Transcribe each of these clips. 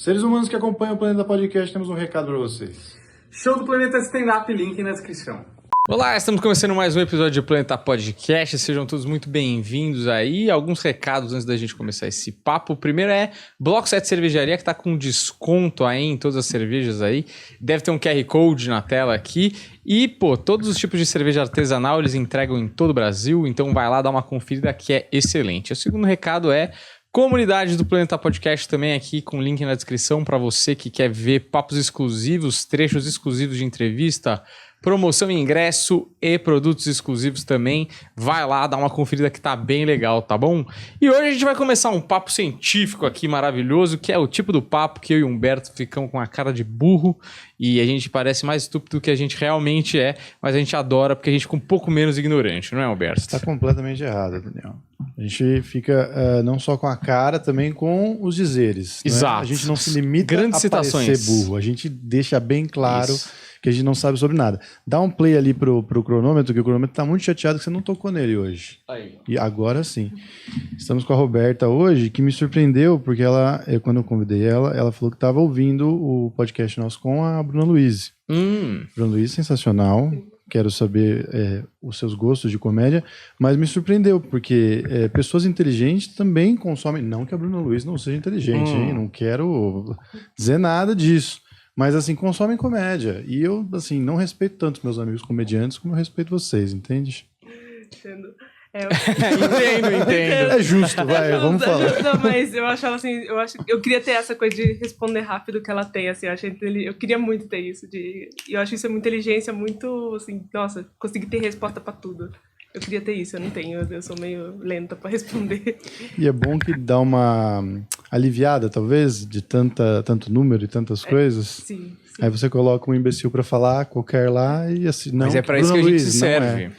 Seres humanos que acompanham o Planeta Podcast, temos um recado para vocês. Show do Planeta Stand-Up, link na descrição. Olá, estamos começando mais um episódio do Planeta Podcast, sejam todos muito bem-vindos aí. Alguns recados antes da gente começar esse papo. O primeiro é Bloco 7 Cervejaria, que tá com desconto aí em todas as cervejas aí. Deve ter um QR Code na tela aqui. E, todos os tipos de cerveja artesanal eles entregam em todo o Brasil, então vai lá dar uma conferida que é excelente. O segundo recado é comunidade do Planeta Podcast também aqui com link na descrição para você que quer ver papos exclusivos, trechos exclusivos de entrevista, promoção em ingresso e produtos exclusivos também. Vai lá, dá uma conferida que tá bem legal, tá bom? E hoje a gente vai começar um papo científico aqui maravilhoso, que é o tipo do papo que eu e o Humberto ficamos com a cara de burro e a gente parece mais estúpido do que a gente realmente é, mas a gente adora porque a gente fica um pouco menos ignorante, não é, Humberto? Está completamente errado, Daniel. A gente fica não só com a cara, também com os dizeres. Exato. Né? A gente não se limita Grandes a citações. parecer burro, a gente deixa bem claro Isso. que a gente não sabe sobre nada. Dá um play ali pro cronômetro, que o cronômetro tá muito chateado que você não tocou nele hoje. Aí. E agora sim. Estamos com a Roberta hoje, que me surpreendeu, porque quando eu convidei ela falou que estava ouvindo o podcast nosso com a Bruna Luiz. Bruna Luiz, sensacional. Quero saber os seus gostos de comédia, mas me surpreendeu, porque pessoas inteligentes também consomem. Não que a Bruna Luiz não seja inteligente, hein? Não quero dizer nada disso. Mas, assim, consomem comédia. E eu, assim, não respeito tanto meus amigos comediantes como eu respeito vocês, entende? Entendo. Entendo. É justo, vai, vamos falar. Não, mas eu achava assim, eu queria ter essa coisa de responder rápido que ela tem, assim, eu queria muito ter isso, e eu acho isso uma inteligência muito, assim, nossa, conseguir ter resposta pra tudo. Eu queria ter isso, eu não tenho, eu sou meio lenta pra responder. E é bom que dá uma aliviada, talvez, de tanto número e tantas coisas. Sim. Aí você coloca um imbecil pra falar, qualquer lá, e assim, não. Mas é pra Bruna isso que a gente Luiz, se não serve.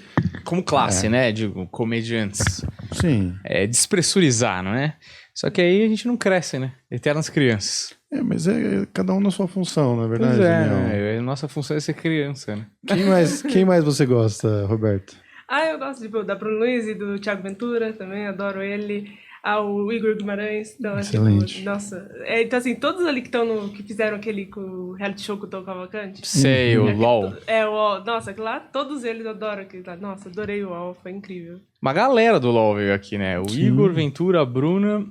Como classe, né? Digo, comediantes. Sim. É despressurizar, não é? Só que aí a gente não cresce, né? Eternas crianças. Mas é cada um na sua função, na verdade. Pois é, Daniel. né? Nossa função é ser criança, né? Quem mais você gosta, Roberto? Eu gosto da Bruno Luiz e do Thiago Ventura também, adoro ele. O Igor Guimarães. Então, excelente. Nossa. Então, assim, todos ali que fizeram aquele com o reality show com o Tom Cavalcante. Sei, o LOL. O UOL. Nossa, aquilo lá, todos eles adoram aquilo lá. Nossa, adorei o UOL, foi incrível. Uma galera do LOL veio aqui, né? O Sim. Igor, Ventura, a Bruna,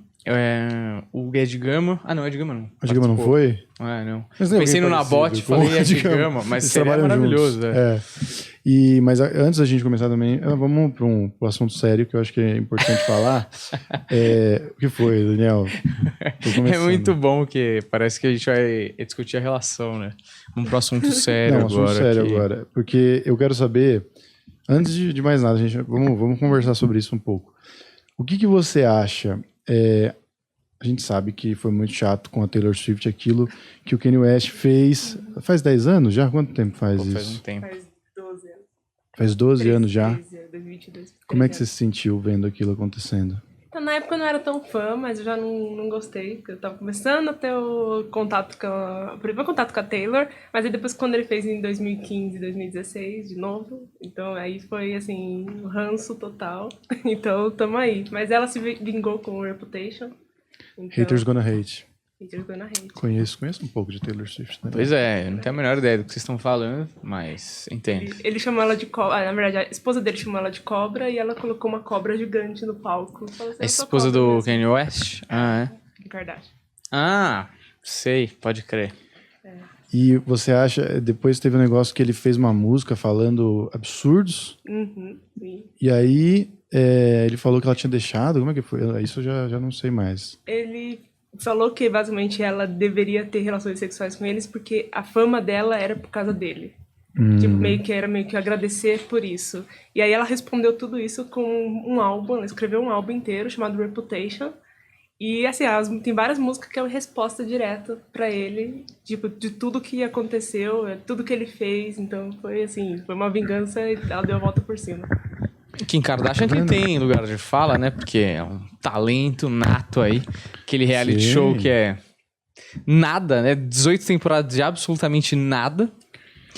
o Ed Gama. Ah, não, Ed Gama não. Ed Gama não foi? Não. Mas nem Pensei no alguém Nabote, parecido com falei o Ed Ed Gama. Gama, mas Eles seria trabalham maravilhoso. juntos. Mas antes da gente começar também, vamos para um assunto sério que eu acho que é importante falar. O que foi, Daniel? É muito bom que parece que a gente vai discutir a relação, né? Vamos para um assunto sério agora. Assunto sério agora. Porque eu quero saber, antes de mais nada, gente, vamos conversar sobre isso um pouco. O que você acha? A gente sabe que foi muito chato com a Taylor Swift aquilo que o Kanye West fez. Faz 10 anos já? Quanto tempo faz isso? Faz um tempo. Faz 12 anos. Faz 12 anos já? 2022. Como é que você se sentiu vendo aquilo acontecendo? Então, na época eu não era tão fã, mas eu já não gostei, porque eu tava começando a ter o primeiro contato com a Taylor, mas aí depois quando ele fez em 2015, 2016, de novo, então aí foi, assim, um ranço total, então tamo aí. Mas ela se vingou com o Reputation. Então, Haters Gonna Hate. Haters Gonna Hate. Conheço um pouco de Taylor Swift. Né? Pois é, eu não tenho a menor ideia do que vocês estão falando, mas entendo. Ele chamou ela de cobra, na verdade a esposa dele chamou ela de cobra e ela colocou uma cobra gigante no palco. Falou assim, A esposa do Kanye West? Kim Kardashian. Sei, pode crer. E você acha, depois teve um negócio que ele fez uma música falando absurdos, Sim. e aí ele falou que ela tinha deixado, como é que foi? Isso eu já não sei mais. Ele falou que basicamente ela deveria ter relações sexuais com eles porque a fama dela era por causa dele. Tipo, era meio que agradecer por isso. E aí ela respondeu tudo isso com um álbum, ela escreveu um álbum inteiro chamado Reputation. E assim, tem várias músicas que é uma resposta direta pra ele, tipo, de tudo que aconteceu, tudo que ele fez. Então foi assim, foi uma vingança e ela deu a volta por cima. Kim Kardashian que tem lugar de fala, né? Porque é um talento nato aí. Aquele reality show que é nada, né? 18 temporadas de absolutamente nada.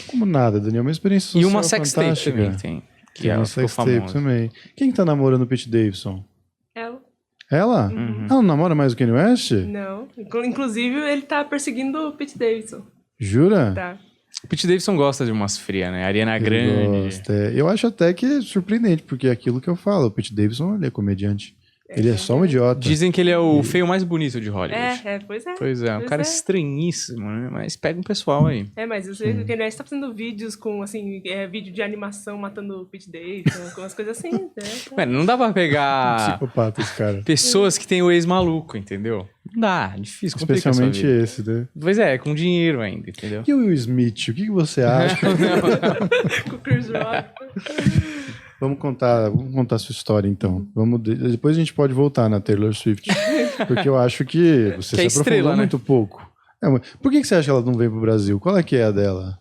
Como nada, Daniel, uma experiência social E uma sextape fantástica. também tem. Que uma ficou sextape famosa. também. Quem tá namorando o Pete Davidson? Ela. Ela? Uhum. Ela não namora mais o Kanye West? Não. Inclusive, ele tá perseguindo o Pete Davidson. Jura? Tá. O Pete Davidson gosta de umas frias, né? Ariana Ele Grande. gosta, é. Eu acho até que é surpreendente, porque é aquilo que eu falo, o Pete Davidson, ele é comediante. Ele é só um idiota. Dizem que ele é o feio mais bonito de Hollywood. Pois é. Pois é, um cara estranhíssimo, né? Mas pega um pessoal aí. Mas eu sei que o Kanye West tá fazendo vídeos com, assim, vídeo de animação matando o Pete Davidson, com umas coisas assim, né? Mano, não dá pra pegar Psicopata esse cara. pessoas que têm o ex-maluco, entendeu? Não dá, difícil, complica a sua Especialmente vida. esse, né? Pois é, com dinheiro ainda, entendeu? E o Will Smith, o que você acha? Com o Chris Rock. Vamos contar a sua história, então. Depois a gente pode voltar na Taylor Swift. Porque eu acho que você Que é se aprofundou estrela, né? muito pouco. Mas por que você acha que ela não veio pro Brasil? Qual é que é a dela?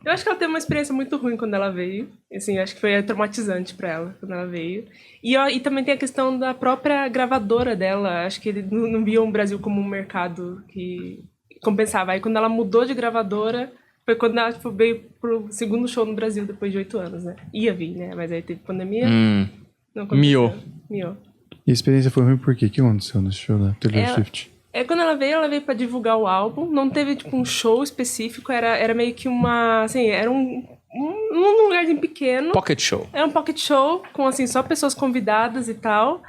Eu acho que ela teve uma experiência muito ruim quando ela veio. Assim, acho que foi traumatizante pra ela quando ela veio. E também tem a questão da própria gravadora dela. Acho que ele não via o Brasil como um mercado que compensava. Aí quando ela mudou de gravadora, foi quando ela veio pro segundo show no Brasil depois de 8 anos, né? Ia vir, né? Mas aí teve pandemia. Não aconteceu. Miou. E a experiência foi ruim por quê? O que aconteceu nesse show da Taylor Swift? Quando ela veio pra divulgar o álbum. Não teve, tipo, um show específico. Era meio que uma... Assim, era um lugarzinho pequeno. Pocket show. Era um pocket show com, assim, só pessoas convidadas e tal.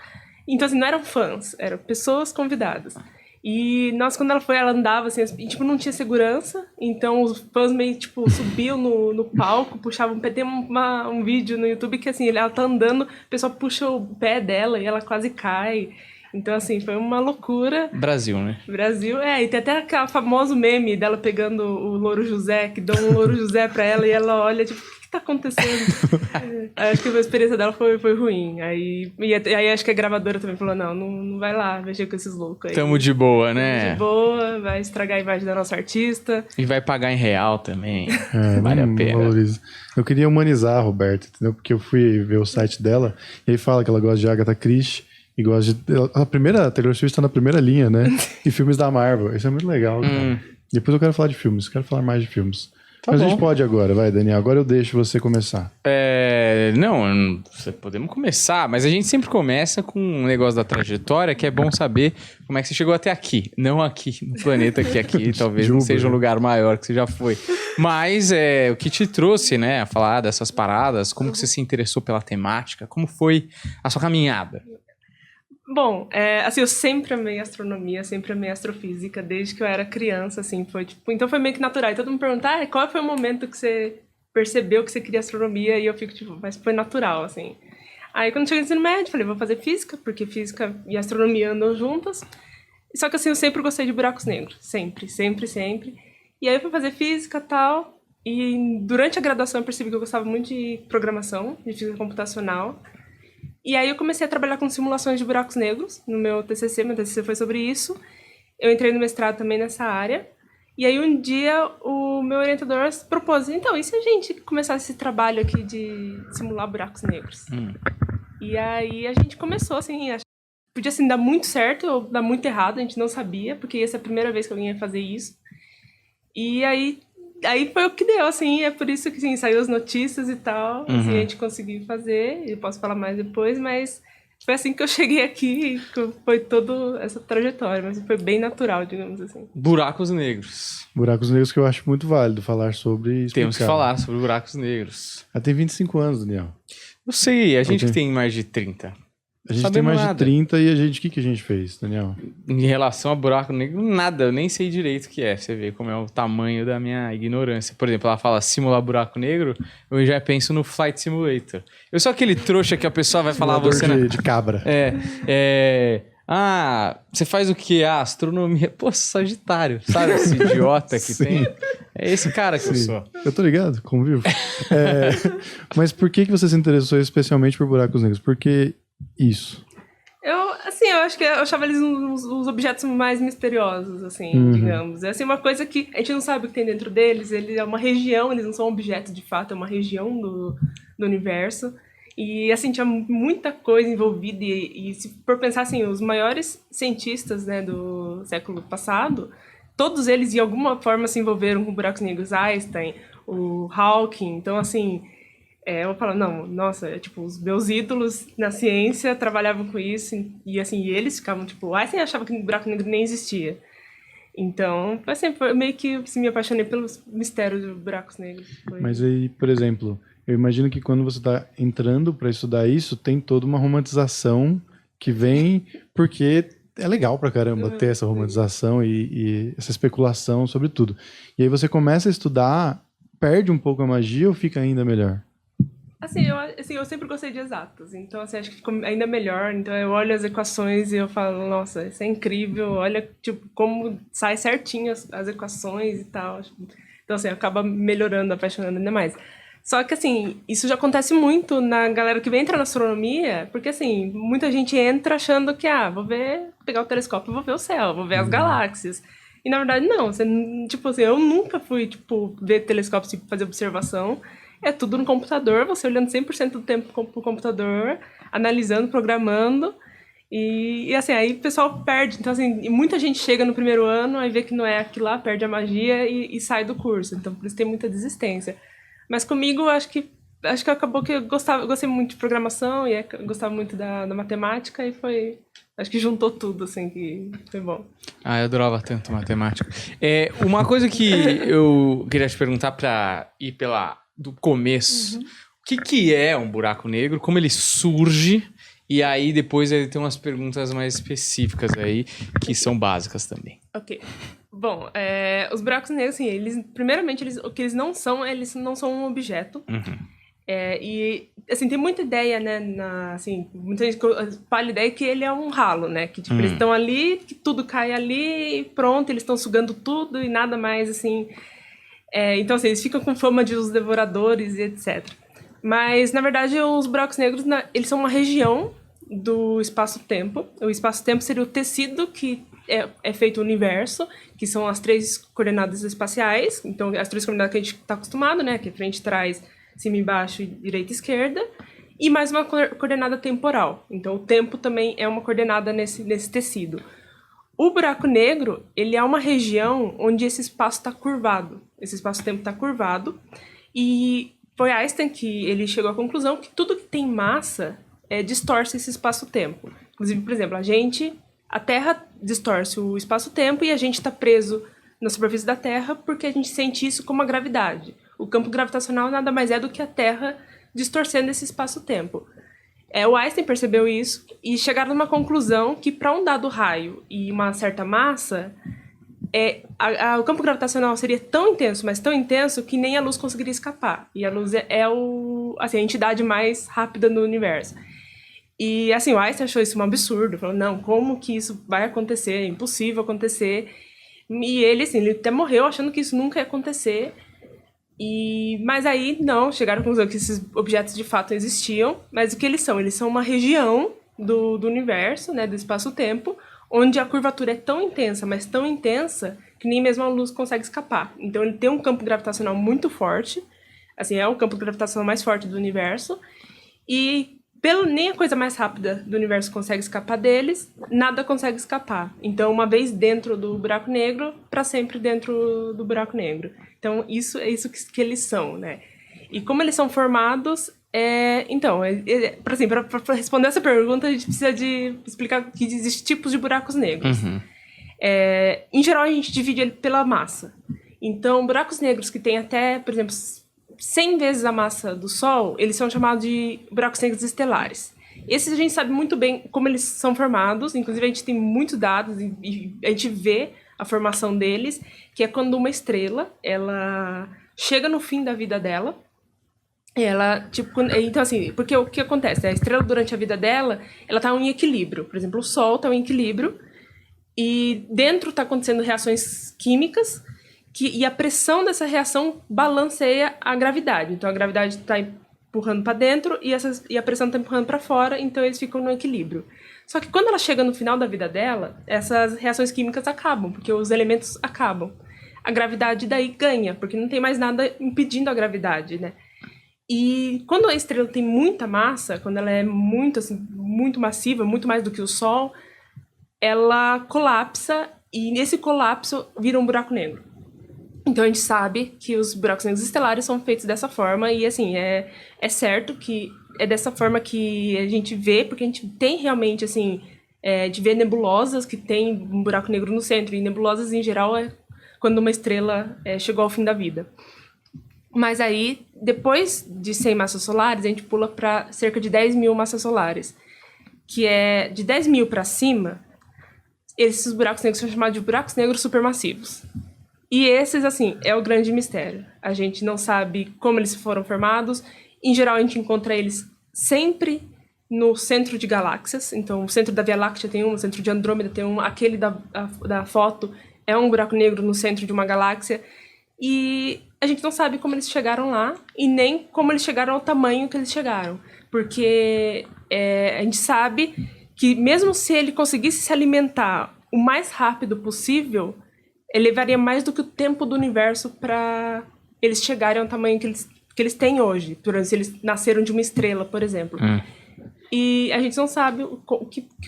Então, assim, não eram fãs. Eram pessoas convidadas. E, nossa, quando ela foi, ela andava, assim, e, tipo, não tinha segurança. Então, os fãs meio, tipo, subiam no palco, puxavam... Tem um vídeo no YouTube que, assim, ela tá andando, o pessoal puxa o pé dela e ela quase cai. Então, assim, foi uma loucura. Brasil, né? Brasil, e tem até aquele famoso meme dela pegando o Louro José, que dão um Louro José pra ela e ela olha, tipo, o que tá acontecendo? Acho que a experiência dela foi ruim. Aí acho que a gravadora também falou, não vai lá mexer com esses loucos aí. Tamo de boa, né? De boa, vai estragar a imagem da nossa artista. E vai pagar em real também. Vale a pena. Valoriza. Eu queria humanizar a Roberta, entendeu? Porque eu fui ver o site dela e aí fala que ela gosta de Agatha Christie. E gosta de... A Taylor Swift tá na primeira linha, né? E filmes da Marvel. Isso é muito legal, cara. Depois eu quero falar de filmes. Quero falar mais de filmes. Tá Mas bom. a gente pode agora. Vai, Daniel. Agora eu deixo você começar. Não, podemos começar, mas a gente sempre começa com um negócio da trajetória que é bom saber como é que você chegou até aqui. Não aqui, no planeta aqui talvez não seja um lugar maior que você já foi. Mas o que te trouxe, né, a falar dessas paradas, como que você se interessou pela temática, como foi a sua caminhada? Bom, assim, eu sempre amei astronomia, sempre amei astrofísica, desde que eu era criança, assim, foi tipo... Então foi meio que natural. E todo mundo me pergunta, qual foi o momento que você percebeu que você queria astronomia? E eu fico tipo, mas foi natural, assim. Aí quando cheguei no ensino médio, falei, vou fazer física, porque física e astronomia andam juntas. Só que assim, eu sempre gostei de buracos negros, sempre. E aí eu fui fazer física e tal, e durante a graduação eu percebi que eu gostava muito de programação, de física computacional. E aí eu comecei a trabalhar com simulações de buracos negros no meu TCC foi sobre isso. Eu entrei no mestrado também nessa área. E aí um dia o meu orientador propôs, então, e se a gente começasse esse trabalho aqui de simular buracos negros? E aí a gente começou, assim, podia assim, dar muito certo ou dar muito errado, a gente não sabia, porque ia ser a primeira vez que alguém ia fazer isso. E aí foi o que deu, assim, é por isso que, assim, saiu as notícias e tal, assim, a gente conseguiu fazer, eu posso falar mais depois, mas foi assim que eu cheguei aqui, que foi toda essa trajetória, mas foi bem natural, digamos assim. Buracos negros. Buracos negros que eu acho muito válido falar sobre e explicar. Temos que falar sobre buracos negros. Ela tem 25 anos, Daniel. Eu sei, a gente que tem mais de 30. A gente Sabemos tem mais nada. de 30 e o que a gente fez, Daniel? Em relação a buraco negro, nada, eu nem sei direito o que é. Você vê como é o tamanho da minha ignorância. Por exemplo, ela fala simular buraco negro, eu já penso no Flight Simulator. Eu sou aquele trouxa que a pessoa vai falar Simulador você... de cabra. Você faz o quê? Astronomia. Pô, Sagitário, sabe esse idiota que tem? É esse cara que eu sou. Eu tô ligado, convivo. Mas por que você se interessou especialmente por buracos negros? Por que isso? Eu acho que eu achava eles os objetos mais misteriosos, assim, digamos. É assim, uma coisa que a gente não sabe o que tem dentro deles, ele é uma região, eles não são objetos de fato, é uma região do universo. E, assim, tinha muita coisa envolvida e se for pensar, assim, os maiores cientistas, né, do século passado, todos eles, de alguma forma, se envolveram com buracos negros. Einstein, o Hawking, então, assim... eu falo, não, nossa, tipo, os meus ídolos na ciência trabalhavam com isso, e assim, eles ficavam, tipo, Einstein achava que o buraco negro nem existia. Então, assim, foi meio que assim, me apaixonei pelos mistérios dos buracos negros. Mas aí, por exemplo, eu imagino que quando você está entrando para estudar isso, tem toda uma romantização que vem porque é legal pra caramba ter essa romantização e essa especulação sobre tudo. E aí você começa a estudar, perde um pouco a magia ou fica ainda melhor? Assim, eu sempre gostei de exatas, então assim, acho que ficou ainda melhor. Então eu olho as equações e eu falo, nossa, isso é incrível, olha tipo, como sai certinho as equações e tal. Então assim, acaba melhorando, apaixonando ainda mais. Só que assim, isso já acontece muito na galera que vem entrar na astronomia, porque assim, muita gente entra achando que, vou pegar o telescópio e vou ver o céu, vou ver as galáxias. E na verdade não, você, tipo assim, eu nunca fui, tipo, ver telescópio e fazer observação. É tudo no computador, você olhando 100% do tempo pro computador, analisando, programando. E assim, aí o pessoal perde. Então, assim, muita gente chega no primeiro ano, aí vê que não é aquilo lá, perde a magia e sai do curso. Então, por isso tem muita desistência. Mas comigo, acho que acabou que eu gostei muito de programação e gostava muito da matemática e foi... Acho que juntou tudo, assim, que foi bom. Eu adorava tanto matemática. Uma coisa que eu queria te perguntar pra ir do começo. O que é um buraco negro? Como ele surge? E aí depois ele tem umas perguntas mais específicas aí, que são básicas também. Ok. Bom, os buracos negros, assim, primeiramente, o que eles não são um objeto. E, assim, tem muita ideia, né, assim, muita gente fala a ideia que ele é um ralo, né, que, tipo, eles estão ali, que tudo cai ali, e pronto, eles estão sugando tudo e nada mais, assim... então, assim, eles ficam com fama de os devoradores e etc. Mas, na verdade, os buracos negros, eles são uma região do espaço-tempo. O espaço-tempo seria o tecido que é feito o universo, que são as 3 coordenadas espaciais. Então, as 3 coordenadas que a gente está acostumado, né? Que é frente, trás, cima e baixo, direita e esquerda. E mais uma coordenada temporal. Então, o tempo também é uma coordenada nesse tecido. O buraco negro, ele é uma região onde esse espaço está curvado. Esse espaço-tempo está curvado. E foi Einstein que ele chegou à conclusão que tudo que tem massa distorce esse espaço-tempo. Inclusive, por exemplo, a Terra distorce o espaço-tempo e a gente está preso na superfície da Terra porque a gente sente isso como a gravidade. O campo gravitacional nada mais é do que a Terra distorcendo esse espaço-tempo. O Einstein percebeu isso e chegaram numa conclusão que para um dado raio e uma certa massa, o campo gravitacional seria tão intenso, mas tão intenso, que nem a luz conseguiria escapar. E a luz a entidade mais rápida no universo. E assim, o Einstein achou isso um absurdo. Falou, não, como que isso vai acontecer? É impossível acontecer. E ele, assim, ele até morreu achando que isso nunca ia acontecer. Mas aí, não, chegaram à conclusão que esses objetos de fato existiam. Mas o que eles são? Eles são uma região do universo, né, do espaço-tempo, onde a curvatura é tão intensa, mas tão intensa, que nem mesmo a luz consegue escapar. Então ele tem um campo gravitacional muito forte, assim, é o campo gravitacional mais forte do universo, e nem a coisa mais rápida do universo consegue escapar deles, nada consegue escapar. Então, uma vez dentro do buraco negro, para sempre dentro do buraco negro. Então, isso é isso que eles são, né? E como eles são formados, para responder essa pergunta, a gente precisa de explicar que existem tipos de buracos negros. Em geral, a gente divide ele pela massa. Então, buracos negros que têm até, por exemplo, 100 vezes a massa do Sol, eles são chamados de buracos negros estelares. Esses a gente sabe muito bem como eles são formados, inclusive a gente tem muitos dados e a gente vê a formação deles, que é quando uma estrela, ela chega no fim da vida dela, então assim, porque o que acontece? A estrela, durante a vida dela, ela está em equilíbrio. Por exemplo, o Sol está em equilíbrio e dentro está acontecendo reações químicas e a pressão dessa reação balanceia a gravidade. Então, a gravidade está empurrando para dentro e a pressão está empurrando para fora, então eles ficam no equilíbrio. Só que quando ela chega no final da vida dela, essas reações químicas acabam, porque os elementos acabam. A gravidade daí ganha, porque não tem mais nada impedindo a gravidade, né? E quando a estrela tem muita massa, quando ela é muito, assim, muito massiva, muito mais do que o Sol, ela colapsa e nesse colapso vira um buraco negro. Então a gente sabe que os buracos negros estelares são feitos dessa forma e, assim, é certo que é dessa forma que a gente vê, porque a gente tem realmente, assim, de ver nebulosas que tem um buraco negro no centro, e nebulosas, em geral, é quando uma estrela chegou ao fim da vida. Mas aí, depois de 100 massas solares, a gente pula para cerca de 10 mil massas solares, que é de 10 mil para cima, esses buracos negros são chamados de buracos negros supermassivos. E esses, assim, é o grande mistério. A gente não sabe como eles foram formados. Em geral, a gente encontra eles sempre no centro de galáxias. Então, o centro da Via Láctea tem um, o centro de Andrômeda tem um, aquele da foto é um buraco negro no centro de uma galáxia. E a gente não sabe como eles chegaram lá e nem como eles chegaram ao tamanho que eles chegaram. Porque a gente sabe que mesmo se ele conseguisse se alimentar o mais rápido possível, ele levaria mais do que o tempo do universo para eles chegarem ao tamanho que eles têm hoje. Por exemplo, se eles nasceram de uma estrela, por exemplo. E a gente não sabe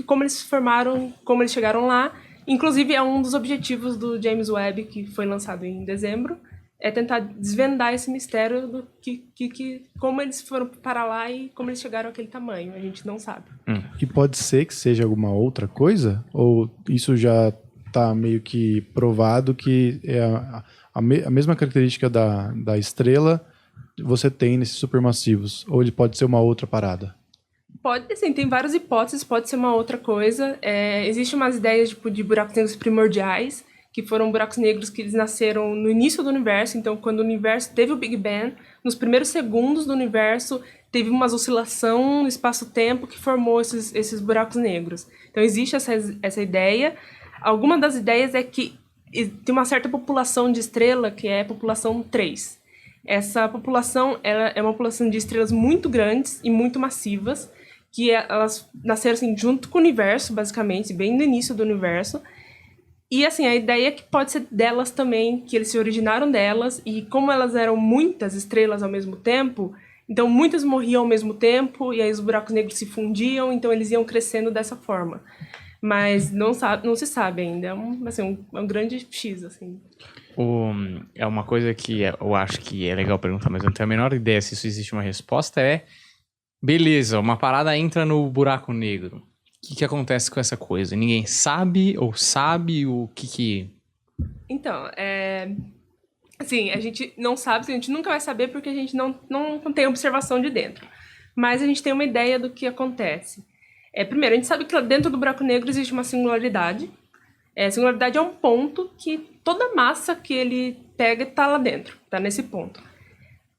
como eles se formaram, como eles chegaram lá. Inclusive, é um dos objetivos do James Webb, que foi lançado em dezembro, é tentar desvendar esse mistério do como eles foram para lá e como eles chegaram àquele tamanho. A gente não sabe. E pode ser que seja alguma outra coisa? Ou isso já está meio que provado que é a mesma característica da estrela você tem nesses supermassivos? Ou ele pode ser uma outra parada? Pode, assim, tem várias hipóteses, pode ser uma outra coisa. Existem umas ideias de buracos negros primordiais, que foram buracos negros que eles nasceram no início do universo. Então, quando o universo teve o Big Bang, nos primeiros segundos do universo, teve uma oscilação no espaço-tempo que formou esses buracos negros. Então, existe essa ideia. Alguma das ideias é que tem uma certa população de estrela, que é a população 3. Essa população ela é uma população de estrelas muito grandes e muito massivas, que elas nasceram assim, junto com o universo, basicamente, bem no início do universo. E assim, a ideia é que pode ser delas também, que eles se originaram delas, e como elas eram muitas estrelas ao mesmo tempo, então muitas morriam ao mesmo tempo, e aí os buracos negros se fundiam, então eles iam crescendo dessa forma. Mas não se sabe ainda, é um grande X, assim. É uma coisa que eu acho que é legal perguntar, mas eu não tenho a menor ideia se isso existe uma resposta, beleza, uma parada entra no buraco negro. O que acontece com essa coisa? Ninguém sabe ou sabe o que... Então, assim, a gente não sabe, a gente nunca vai saber porque a gente não tem observação de dentro. Mas a gente tem uma ideia do que acontece. Primeiro, a gente sabe que dentro do buraco negro existe uma singularidade. A singularidade é um ponto que toda massa que ele pega está lá dentro, está nesse ponto.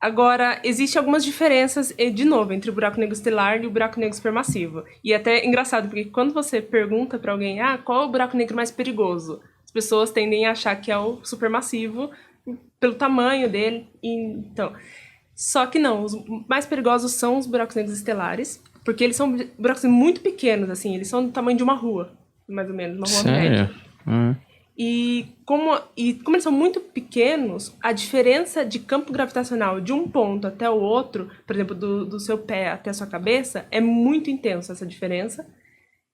Agora, existem algumas diferenças, de novo, entre o buraco negro estelar e o buraco negro supermassivo. E é até engraçado, porque quando você pergunta para alguém, qual é o buraco negro mais perigoso? As pessoas tendem a achar que é o supermassivo, pelo tamanho dele. Então, só que não, os mais perigosos são os buracos negros estelares, porque eles são buracos muito pequenos, assim, eles são do tamanho de uma rua, mais ou menos, uma rua média. E como eles são muito pequenos, a diferença de campo gravitacional de um ponto até o outro, por exemplo, do seu pé até a sua cabeça, é muito intensa essa diferença.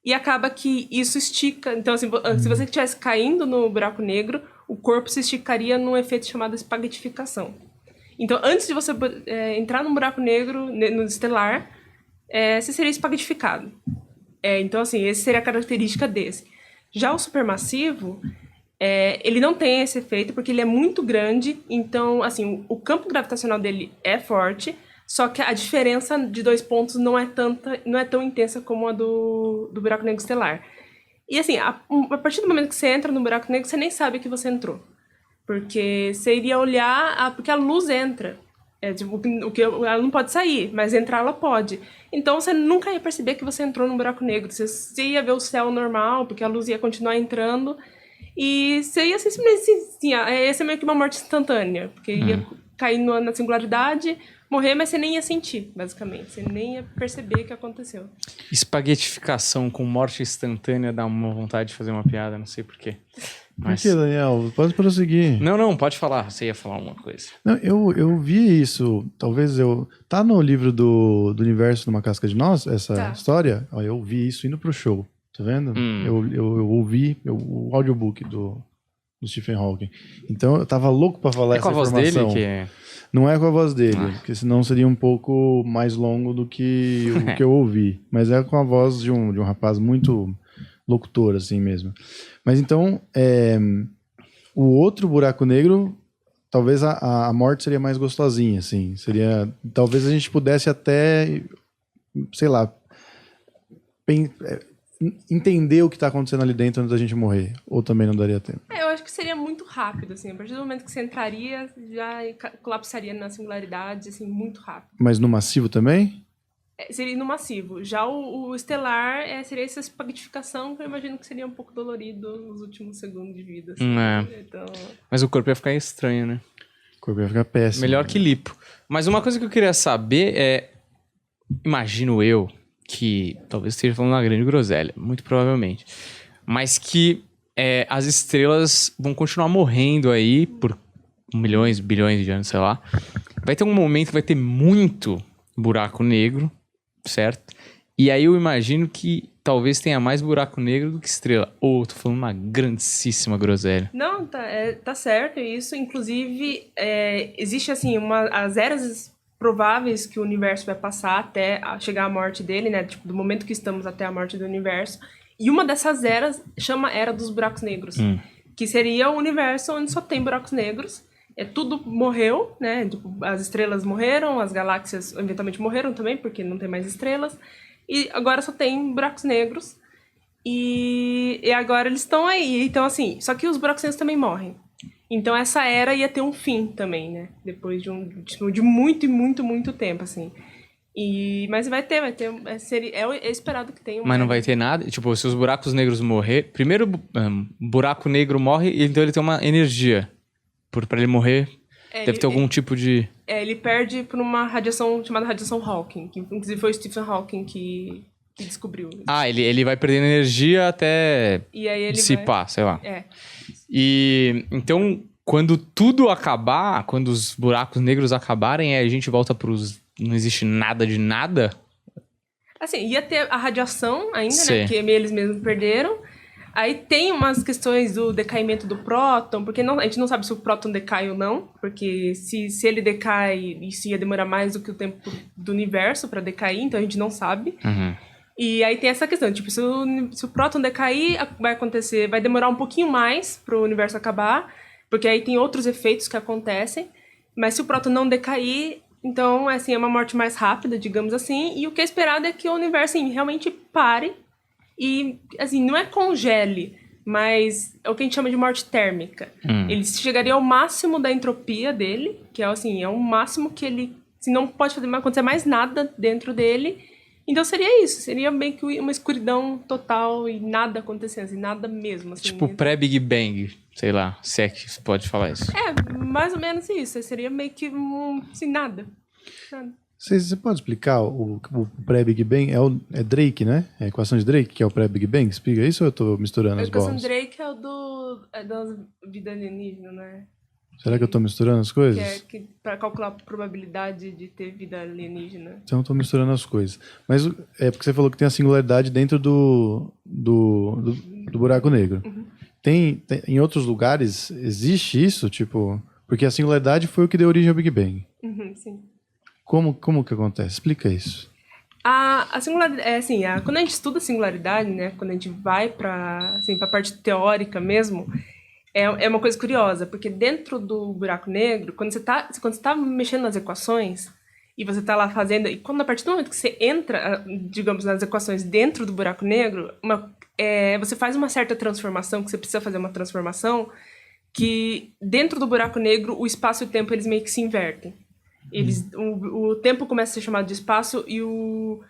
E acaba que isso estica. Então, assim, se você estivesse caindo no buraco negro, o corpo se esticaria num efeito chamado espaguetificação. Então, antes de você entrar num buraco negro, no estelar, você seria espaguetificado. Então, assim, essa seria a característica desse. Já o supermassivo... ele não tem esse efeito porque ele é muito grande, então, assim, o campo gravitacional dele é forte, só que a diferença de dois pontos não é tão intensa como a do buraco negro estelar. E, assim, a partir do momento que você entra no buraco negro, você nem sabe que você entrou. Porque você iria olhar, porque a luz entra. Ela não pode sair, mas entrar ela pode. Então você nunca ia perceber que você entrou no buraco negro. Você ia ver o céu normal, porque a luz ia continuar entrando. E você ia simplesmente assim, ia ser meio que uma morte instantânea, porque ia cair na singularidade, morrer, mas você nem ia sentir, basicamente. Você nem ia perceber o que aconteceu. Espaguetificação com morte instantânea dá uma vontade de fazer uma piada, não sei porquê. Mas... Por que, Daniel? Pode prosseguir. Não, pode falar. Você ia falar alguma coisa. Não, eu vi isso, talvez tá no livro do Universo numa Casca de Nós, essa história? Eu vi isso indo pro show. Tá vendo? Eu ouvi o audiobook do do Stephen Hawking. Então eu tava louco pra falar essa informação. É com a voz dele que... Não é com a voz dele, porque senão seria um pouco mais longo do que o que eu ouvi. Mas é com a voz de um rapaz muito locutor, assim mesmo. Mas então, o outro buraco negro, talvez a morte seria mais gostosinha, assim. Talvez a gente pudesse até, sei lá, entender o que está acontecendo ali dentro antes da gente morrer. Ou também não daria tempo. Eu acho que seria muito rápido, assim. A partir do momento que você entraria, já colapsaria na singularidade, assim, muito rápido. Mas no massivo também? Seria no massivo. Já o estelar seria essa espagetificação que eu imagino que seria um pouco dolorido nos últimos segundos de vida. Assim. Então... Mas o corpo ia ficar estranho, né? O corpo ia ficar péssimo. Melhor que lipo. Mas uma coisa que eu queria saber é... Imagino eu que... Talvez esteja falando uma grande groselha. Muito provavelmente. Mas que as estrelas vão continuar morrendo aí por milhões, bilhões de anos, sei lá. Vai ter um momento que vai ter muito buraco negro, certo? E aí eu imagino que talvez tenha mais buraco negro do que estrela. Ou tô falando uma grandíssima groselha. Não, tá certo isso. Inclusive, existe assim, as eras prováveis que o universo vai passar até chegar à morte dele, né? Tipo, do momento que estamos até a morte do universo. E uma dessas eras chama Era dos Buracos Negros. Que seria o universo onde só tem buracos negros. Tudo morreu, né? Tipo, as estrelas morreram, as galáxias eventualmente morreram também, porque não tem mais estrelas. E agora só tem buracos negros. E agora eles estão aí. Então, assim, só que os buracos negros também morrem. Então, essa era ia ter um fim também, né? Depois de muito e muito, muito tempo, assim. Mas vai ter, é esperado que tenha. Mas não vai ter nada? Tipo, se os buracos negros morrer... Primeiro, buraco negro morre e então ele tem uma energia. Pra ele morrer, deve ter algum tipo de... ele perde por uma radiação chamada radiação Hawking, que inclusive foi o Stephen Hawking que descobriu. Ele vai perdendo energia até dissipar, sei lá. E então, quando tudo acabar, quando os buracos negros acabarem, a gente volta pros... Não existe nada de nada? Assim, ia ter a radiação ainda, né? Porque eles mesmos perderam. Aí tem umas questões do decaimento do próton, porque a gente não sabe se o próton decai ou não, porque se ele decai, isso ia demorar mais do que o tempo do universo para decair, então a gente não sabe. E aí tem essa questão, tipo, se o próton decair, vai demorar um pouquinho mais pro universo acabar, porque aí tem outros efeitos que acontecem, mas se o próton não decair, então, assim, é uma morte mais rápida, digamos assim, e o que é esperado é que o universo, assim, realmente pare. E, assim, não é congele, mas é o que a gente chama de morte térmica. Ele chegaria ao máximo da entropia dele, que é, assim, é o máximo que ele... Assim, não pode acontecer mais nada dentro dele. Então seria isso, seria meio que uma escuridão total e nada acontecendo, assim, nada mesmo. Assim, tipo pré-Big Bang, sei lá, se é que você pode falar isso. Mais ou menos isso, seria meio que, assim, nada. Você pode explicar o pré-Big Bang? É Drake, né? É a equação de Drake, que é o pré-Big Bang? Explica isso ou eu tô misturando as bolas? A equação de Drake é da vida alienígena, né? Será que eu tô misturando as coisas? Para calcular a probabilidade de ter vida alienígena. Então eu tô misturando as coisas. Mas é porque você falou que tem a singularidade dentro do buraco negro. Tem, em outros lugares, existe isso? Tipo, porque a singularidade foi o que deu origem ao Big Bang. Sim. Como que acontece? Explica isso. A singularidade, quando a gente estuda a singularidade, né, quando a gente vai para a parte teórica mesmo, é uma coisa curiosa, porque dentro do buraco negro, quando você tá mexendo nas equações, e você tá lá fazendo, e quando a partir do momento que você entra, digamos, nas equações dentro do buraco negro, você faz uma certa transformação, que você precisa fazer uma transformação, que dentro do buraco negro, o espaço e o tempo, eles meio que se invertem. O tempo começa a ser chamado de espaço e o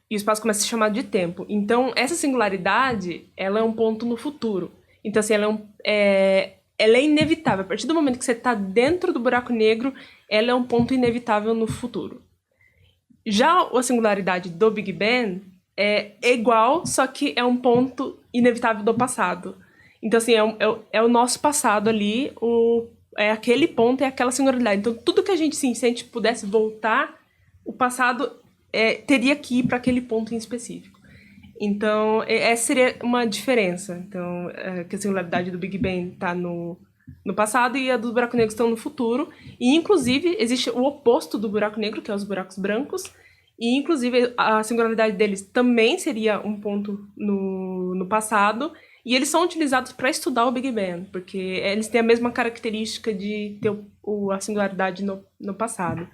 espaço começa a ser chamado de tempo. Então, essa singularidade, ela é um ponto no futuro. Então, assim, ela é inevitável. A partir do momento que você está dentro do buraco negro, ela é um ponto inevitável no futuro. Já a singularidade do Big Bang é igual, só que é um ponto inevitável do passado. Então, assim, é o nosso passado ali, aquele ponto, é aquela singularidade. Então, tudo que a gente, se a gente pudesse voltar, o passado teria que ir para aquele ponto em específico. Então, essa seria uma diferença. Então, que a singularidade do Big Bang está no passado e a do buraco negro estão no futuro. E, inclusive, existe o oposto do buraco negro, que é os buracos brancos. E, inclusive, a singularidade deles também seria um ponto no passado. E eles são utilizados para estudar o Big Bang, porque eles têm a mesma característica de ter a singularidade no passado.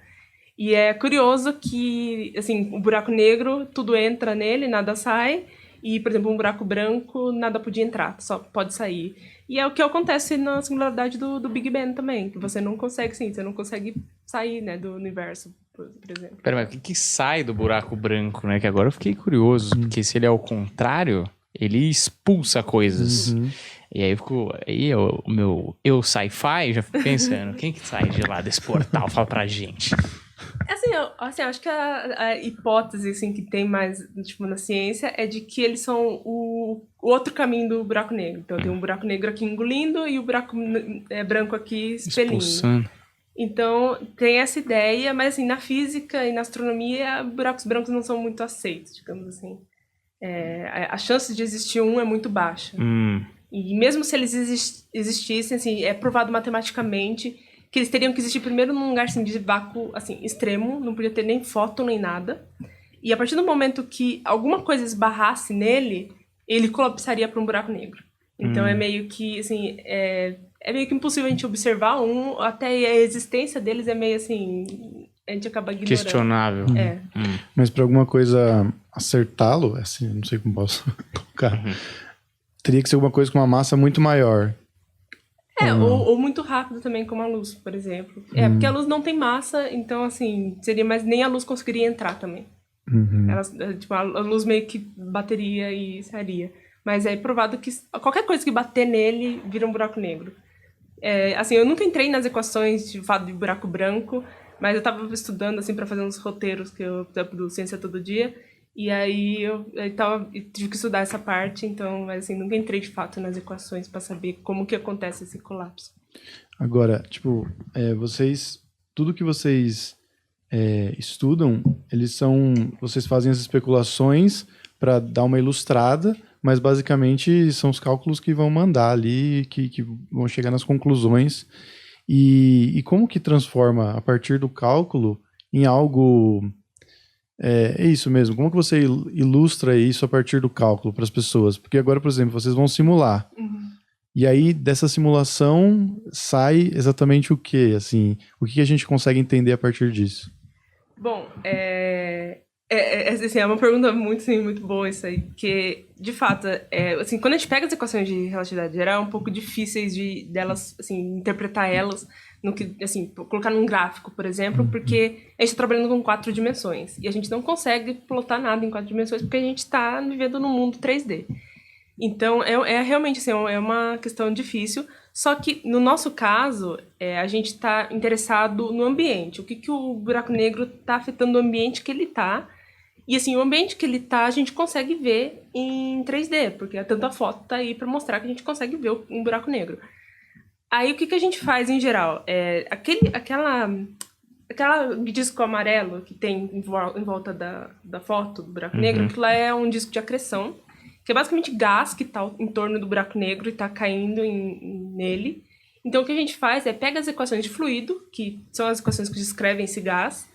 E é curioso que, assim, o buraco negro, tudo entra nele, nada sai. E, por exemplo, um buraco branco, nada podia entrar, só pode sair. E é o que acontece na singularidade do Big Bang também, que você não consegue, sim, você não consegue sair, né, do universo, por exemplo. Pera, mas o que sai do buraco branco, né? Que agora eu fiquei curioso, porque se ele é o contrário, ele expulsa coisas. E aí o meu sci-fi já fico pensando, quem que sai de lá desse portal? Fala pra gente. Assim, acho que a hipótese assim, que tem mais tipo, na ciência é de que eles são o outro caminho do buraco negro. Então tem um buraco negro aqui engolindo e o buraco branco aqui expelindo. Expulsando. Então tem essa ideia, mas assim, na física e na astronomia, buracos brancos não são muito aceitos, digamos assim. A chance de existir um é muito baixa. E mesmo se eles existissem, assim, é provado matematicamente que eles teriam que existir primeiro num lugar assim, de vácuo assim, extremo, não podia ter nem fóton nem nada. E a partir do momento que alguma coisa esbarrasse nele, ele colapsaria para um buraco negro. Então é meio que assim, é meio que impossível a gente observar até a existência deles é meio assim, a gente acaba ignorando. Questionável. Mas para alguma coisa acertá-lo, assim, não sei como posso colocar, teria que ser alguma coisa com uma massa muito maior. Ou muito rápido também, como a luz, por exemplo. Porque a luz não tem massa, então, assim, seria, mas nem a luz conseguiria entrar também. Tipo, a luz meio que bateria e sairia. Mas é provado que qualquer coisa que bater nele vira um buraco negro. Assim, eu nunca entrei nas equações de fato de buraco branco, mas eu tava estudando, assim, para fazer uns roteiros que eu do Ciência Todo Dia. E aí eu tive que estudar essa parte, então, mas assim, nunca entrei de fato nas equações para saber como que acontece esse colapso. Agora, tipo, tudo que vocês estudam, vocês fazem as especulações para dar uma ilustrada, mas basicamente são os cálculos que vão mandar ali, que vão chegar nas conclusões. E como que transforma a partir do cálculo em algo... É isso mesmo. Como que você ilustra isso a partir do cálculo para as pessoas? Porque agora, por exemplo, vocês vão simular. E aí, dessa simulação, sai exatamente o quê? Assim, o que a gente consegue entender a partir disso? Bom, assim, é uma pergunta muito, assim, muito boa isso aí. Porque, de fato, assim, quando a gente pega as equações de relatividade geral, é um pouco difíceis delas, assim, interpretar elas no que, assim, colocar num gráfico, por exemplo, porque a gente está trabalhando com 4 dimensões e a gente não consegue plotar nada em 4 dimensões porque a gente está vivendo num mundo 3D. Então, realmente, assim, é uma questão difícil, só que, no nosso caso, a gente está interessado no ambiente. O que o buraco negro está afetando o ambiente que ele está. E, assim, o ambiente que ele está, a gente consegue ver em 3D, porque tanta foto está aí para mostrar que a gente consegue ver um buraco negro. Aí, o que a gente faz, em geral? Aquela disco amarelo que tem em volta da foto do buraco negro, aquilo lá é um disco de acreção, que é basicamente gás que está em torno do buraco negro e está caindo nele. Então, o que a gente faz pega as equações de fluido, que são as equações que descrevem esse gás,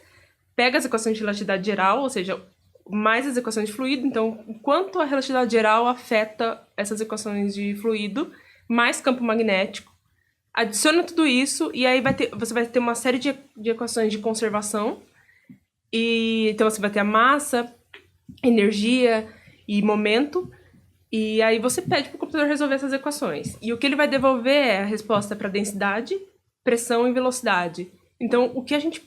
pega as equações de relatividade geral, ou seja, mais as equações de fluido, então, quanto a relatividade geral afeta essas equações de fluido, mais campo magnético, adiciona tudo isso e aí você vai ter uma série de equações de conservação. Então você vai ter a massa, energia e momento. E aí você pede para o computador resolver essas equações. E o que ele vai devolver é a resposta para densidade, pressão e velocidade. Então o que a gente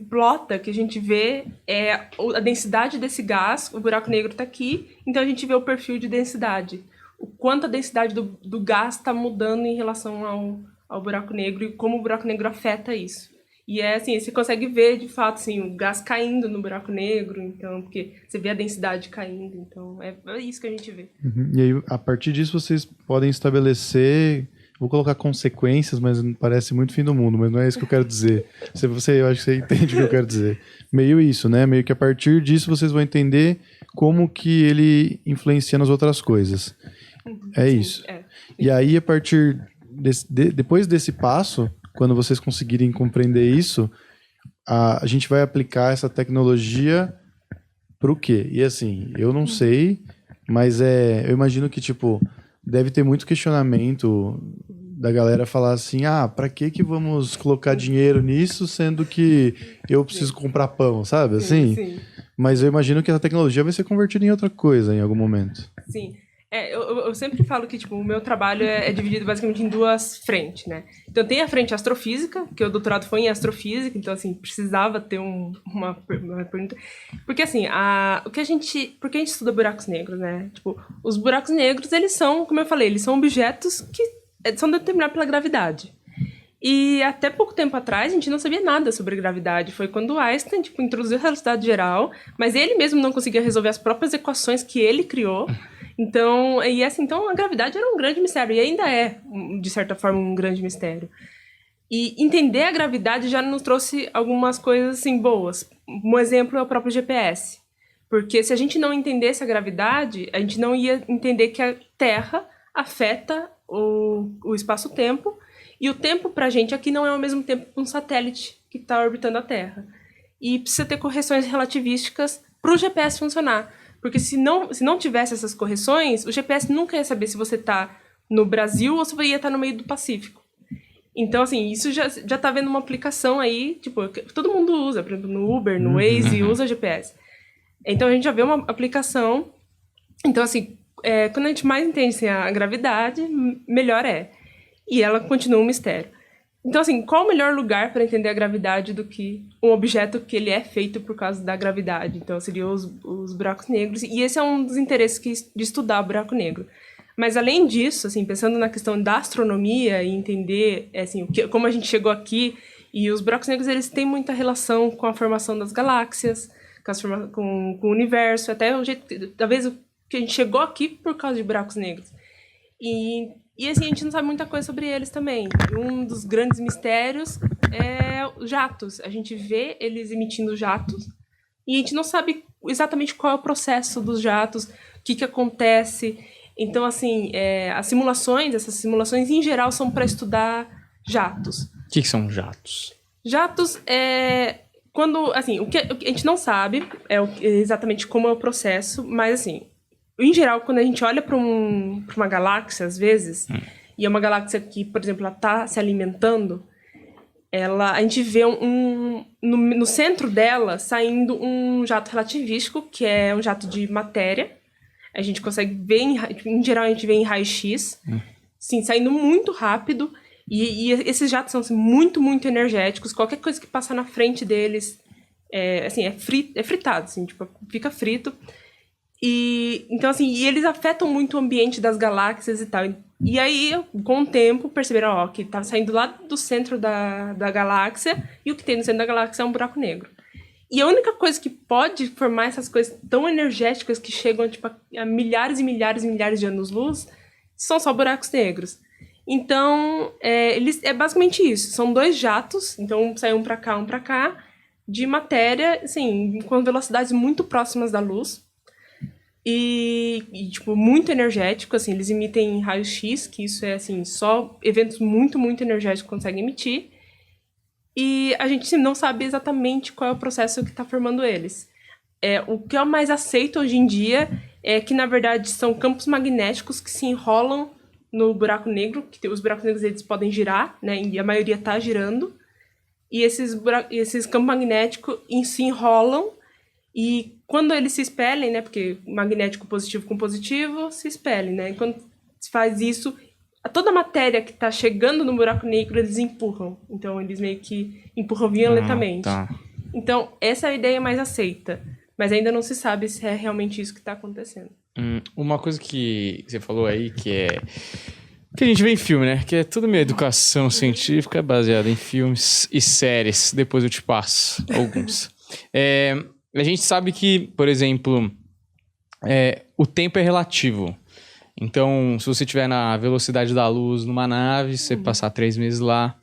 plota, que a gente vê é a densidade desse gás. O buraco negro está aqui, então a gente vê o perfil de densidade. O quanto a densidade do gás está mudando em relação ao buraco negro e como o buraco negro afeta isso. E assim, você consegue ver, de fato, assim, o gás caindo no buraco negro, então, porque você vê a densidade caindo, então é isso que a gente vê. E aí, a partir disso, vocês podem estabelecer, vou colocar consequências, mas parece muito fim do mundo, mas não é isso que eu quero dizer. Eu acho que você entende o que eu quero dizer. Meio isso, né? Meio que a partir disso vocês vão entender como que ele influencia nas outras coisas. É Sim, isso. E aí, a partir depois desse passo, quando vocês conseguirem compreender isso, a gente vai aplicar essa tecnologia pro quê? E assim, eu não sei, mas eu imagino que, tipo, deve ter muito questionamento da galera falar assim, pra que vamos colocar dinheiro nisso, sendo que eu preciso comprar pão, sabe? Assim? Sim. Mas eu imagino que a tecnologia vai ser convertida em outra coisa em algum momento. Sim. Eu sempre falo que, tipo, o meu trabalho é dividido basicamente em duas frentes, né? Então, tem a frente astrofísica, que o doutorado foi em astrofísica, então, assim, precisava ter uma pergunta. Porque, assim, por que a gente estuda buracos negros, né? Tipo, os buracos negros, eles são, como eu falei, eles são objetos que são determinados pela gravidade. E até pouco tempo atrás, a gente não sabia nada sobre gravidade. Foi quando Einstein, tipo, introduziu a relatividade geral, mas ele mesmo não conseguia resolver as próprias equações que ele criou. Então, então a gravidade era um grande mistério, e ainda é, de certa forma, um grande mistério. E entender a gravidade já nos trouxe algumas coisas, assim, boas. Um exemplo é o próprio GPS. Porque se a gente não entendesse a gravidade, a gente não ia entender que a Terra afeta o espaço-tempo, e o tempo pra gente aqui não é ao mesmo tempo que um satélite que está orbitando a Terra. E precisa ter correções relativísticas para o GPS funcionar. Porque se não tivesse essas correções, o GPS nunca ia saber se você está no Brasil ou se você ia estar no meio do Pacífico. Então, assim, isso já tá vendo uma aplicação aí, tipo, todo mundo usa, por exemplo, no Uber, no Waze, usa GPS. Então, a gente já vê uma aplicação. Então, assim, quando a gente mais entende assim, a gravidade, melhor é. E ela continua um mistério. Então, assim, qual o melhor lugar para entender a gravidade do que um objeto que ele é feito por causa da gravidade? Então, seriam os buracos negros. E esse é um dos interesses de estudar o buraco negro. Mas, além disso, assim, pensando na questão da astronomia e entender assim, como a gente chegou aqui, e os buracos negros eles têm muita relação com a formação das galáxias, com o universo, até o jeito, talvez que a gente chegou aqui por causa de buracos negros. E assim, a gente não sabe muita coisa sobre eles também. Um dos grandes mistérios é os jatos. A gente vê eles emitindo jatos e a gente não sabe exatamente qual é o processo dos jatos, o que acontece. Então, assim, essas simulações em geral são para estudar jatos. O que são jatos? Jatos quando, assim, o que a gente não sabe exatamente como é o processo, mas, assim, em geral, quando a gente olha para uma galáxia, às vezes, e é uma galáxia que, por exemplo, ela está se alimentando, a gente vê no centro dela saindo um jato relativístico, que é um jato de matéria. A gente consegue ver, em geral, a gente vê em raio-x, sim, saindo muito rápido. E esses jatos são assim, muito, muito energéticos. Qualquer coisa que passar na frente deles é fritado, assim, tipo, fica frito. Então, assim, e eles afetam muito o ambiente das galáxias e tal. E aí, com o tempo, perceberam que tá saindo lá do centro da galáxia, e o que tem no centro da galáxia é um buraco negro. E a única coisa que pode formar essas coisas tão energéticas que chegam tipo, a milhares e milhares e milhares de anos-luz são só buracos negros. Então, é basicamente isso. São dois jatos, então sai um pra cá, de matéria, assim, com velocidades muito próximas da luz. E tipo, muito energético, assim, eles emitem raio-x, que isso é, assim, só eventos muito, muito energéticos conseguem emitir. E a gente não sabe exatamente qual é o processo que está formando eles. O que é mais aceito hoje em dia é que, na verdade, são campos magnéticos que se enrolam no buraco negro, que os buracos negros eles podem girar, né, e a maioria está girando. E esses campos magnéticos se enrolam e quando eles se expelem, né, porque magnético positivo com positivo se expelem, né, e quando se faz isso, toda a matéria que está chegando no buraco negro, eles empurram. Então, eles meio que empurram violentamente. Tá. Então, essa é a ideia mais aceita. Mas ainda não se sabe se é realmente isso que está acontecendo. Uma coisa que você falou aí, que a gente vê em filme, né? Que é tudo minha educação científica baseada em filmes e séries. Depois eu te passo alguns. A gente sabe que, por exemplo, o tempo é relativo. Então, se você estiver na velocidade da luz numa nave, você passar 3 meses lá,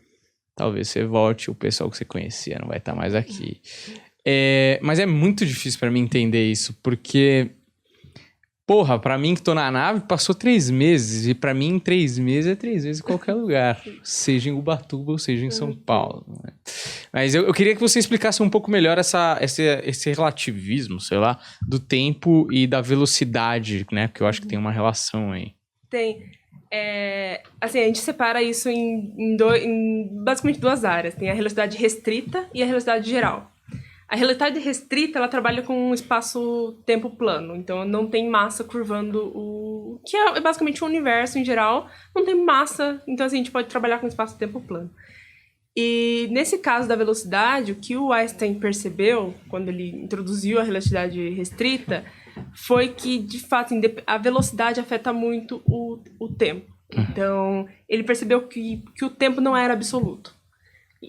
talvez você volte, o pessoal que você conhecia não vai estar mais aqui. Mas é muito difícil para mim entender isso, porque porra, pra mim que tô na nave, passou 3 meses. E pra mim, 3 meses é 3 meses em qualquer lugar. Seja em Ubatuba ou seja em São Paulo. Né? Mas eu queria que você explicasse um pouco melhor esse relativismo, sei lá, do tempo e da velocidade, né? Porque eu acho que tem uma relação aí. Tem. Assim, a gente separa isso em basicamente 2 áreas. Tem a realidade restrita e a realidade geral. A realidade restrita, ela trabalha com um espaço-tempo plano. Então, não tem massa curvando que é basicamente o universo em geral. Não tem massa, então assim, a gente pode trabalhar com espaço-tempo plano. E nesse caso da velocidade, o que o Einstein percebeu, quando ele introduziu a relatividade restrita, foi que, de fato, a velocidade afeta muito o tempo. Então, ele percebeu que o tempo não era absoluto.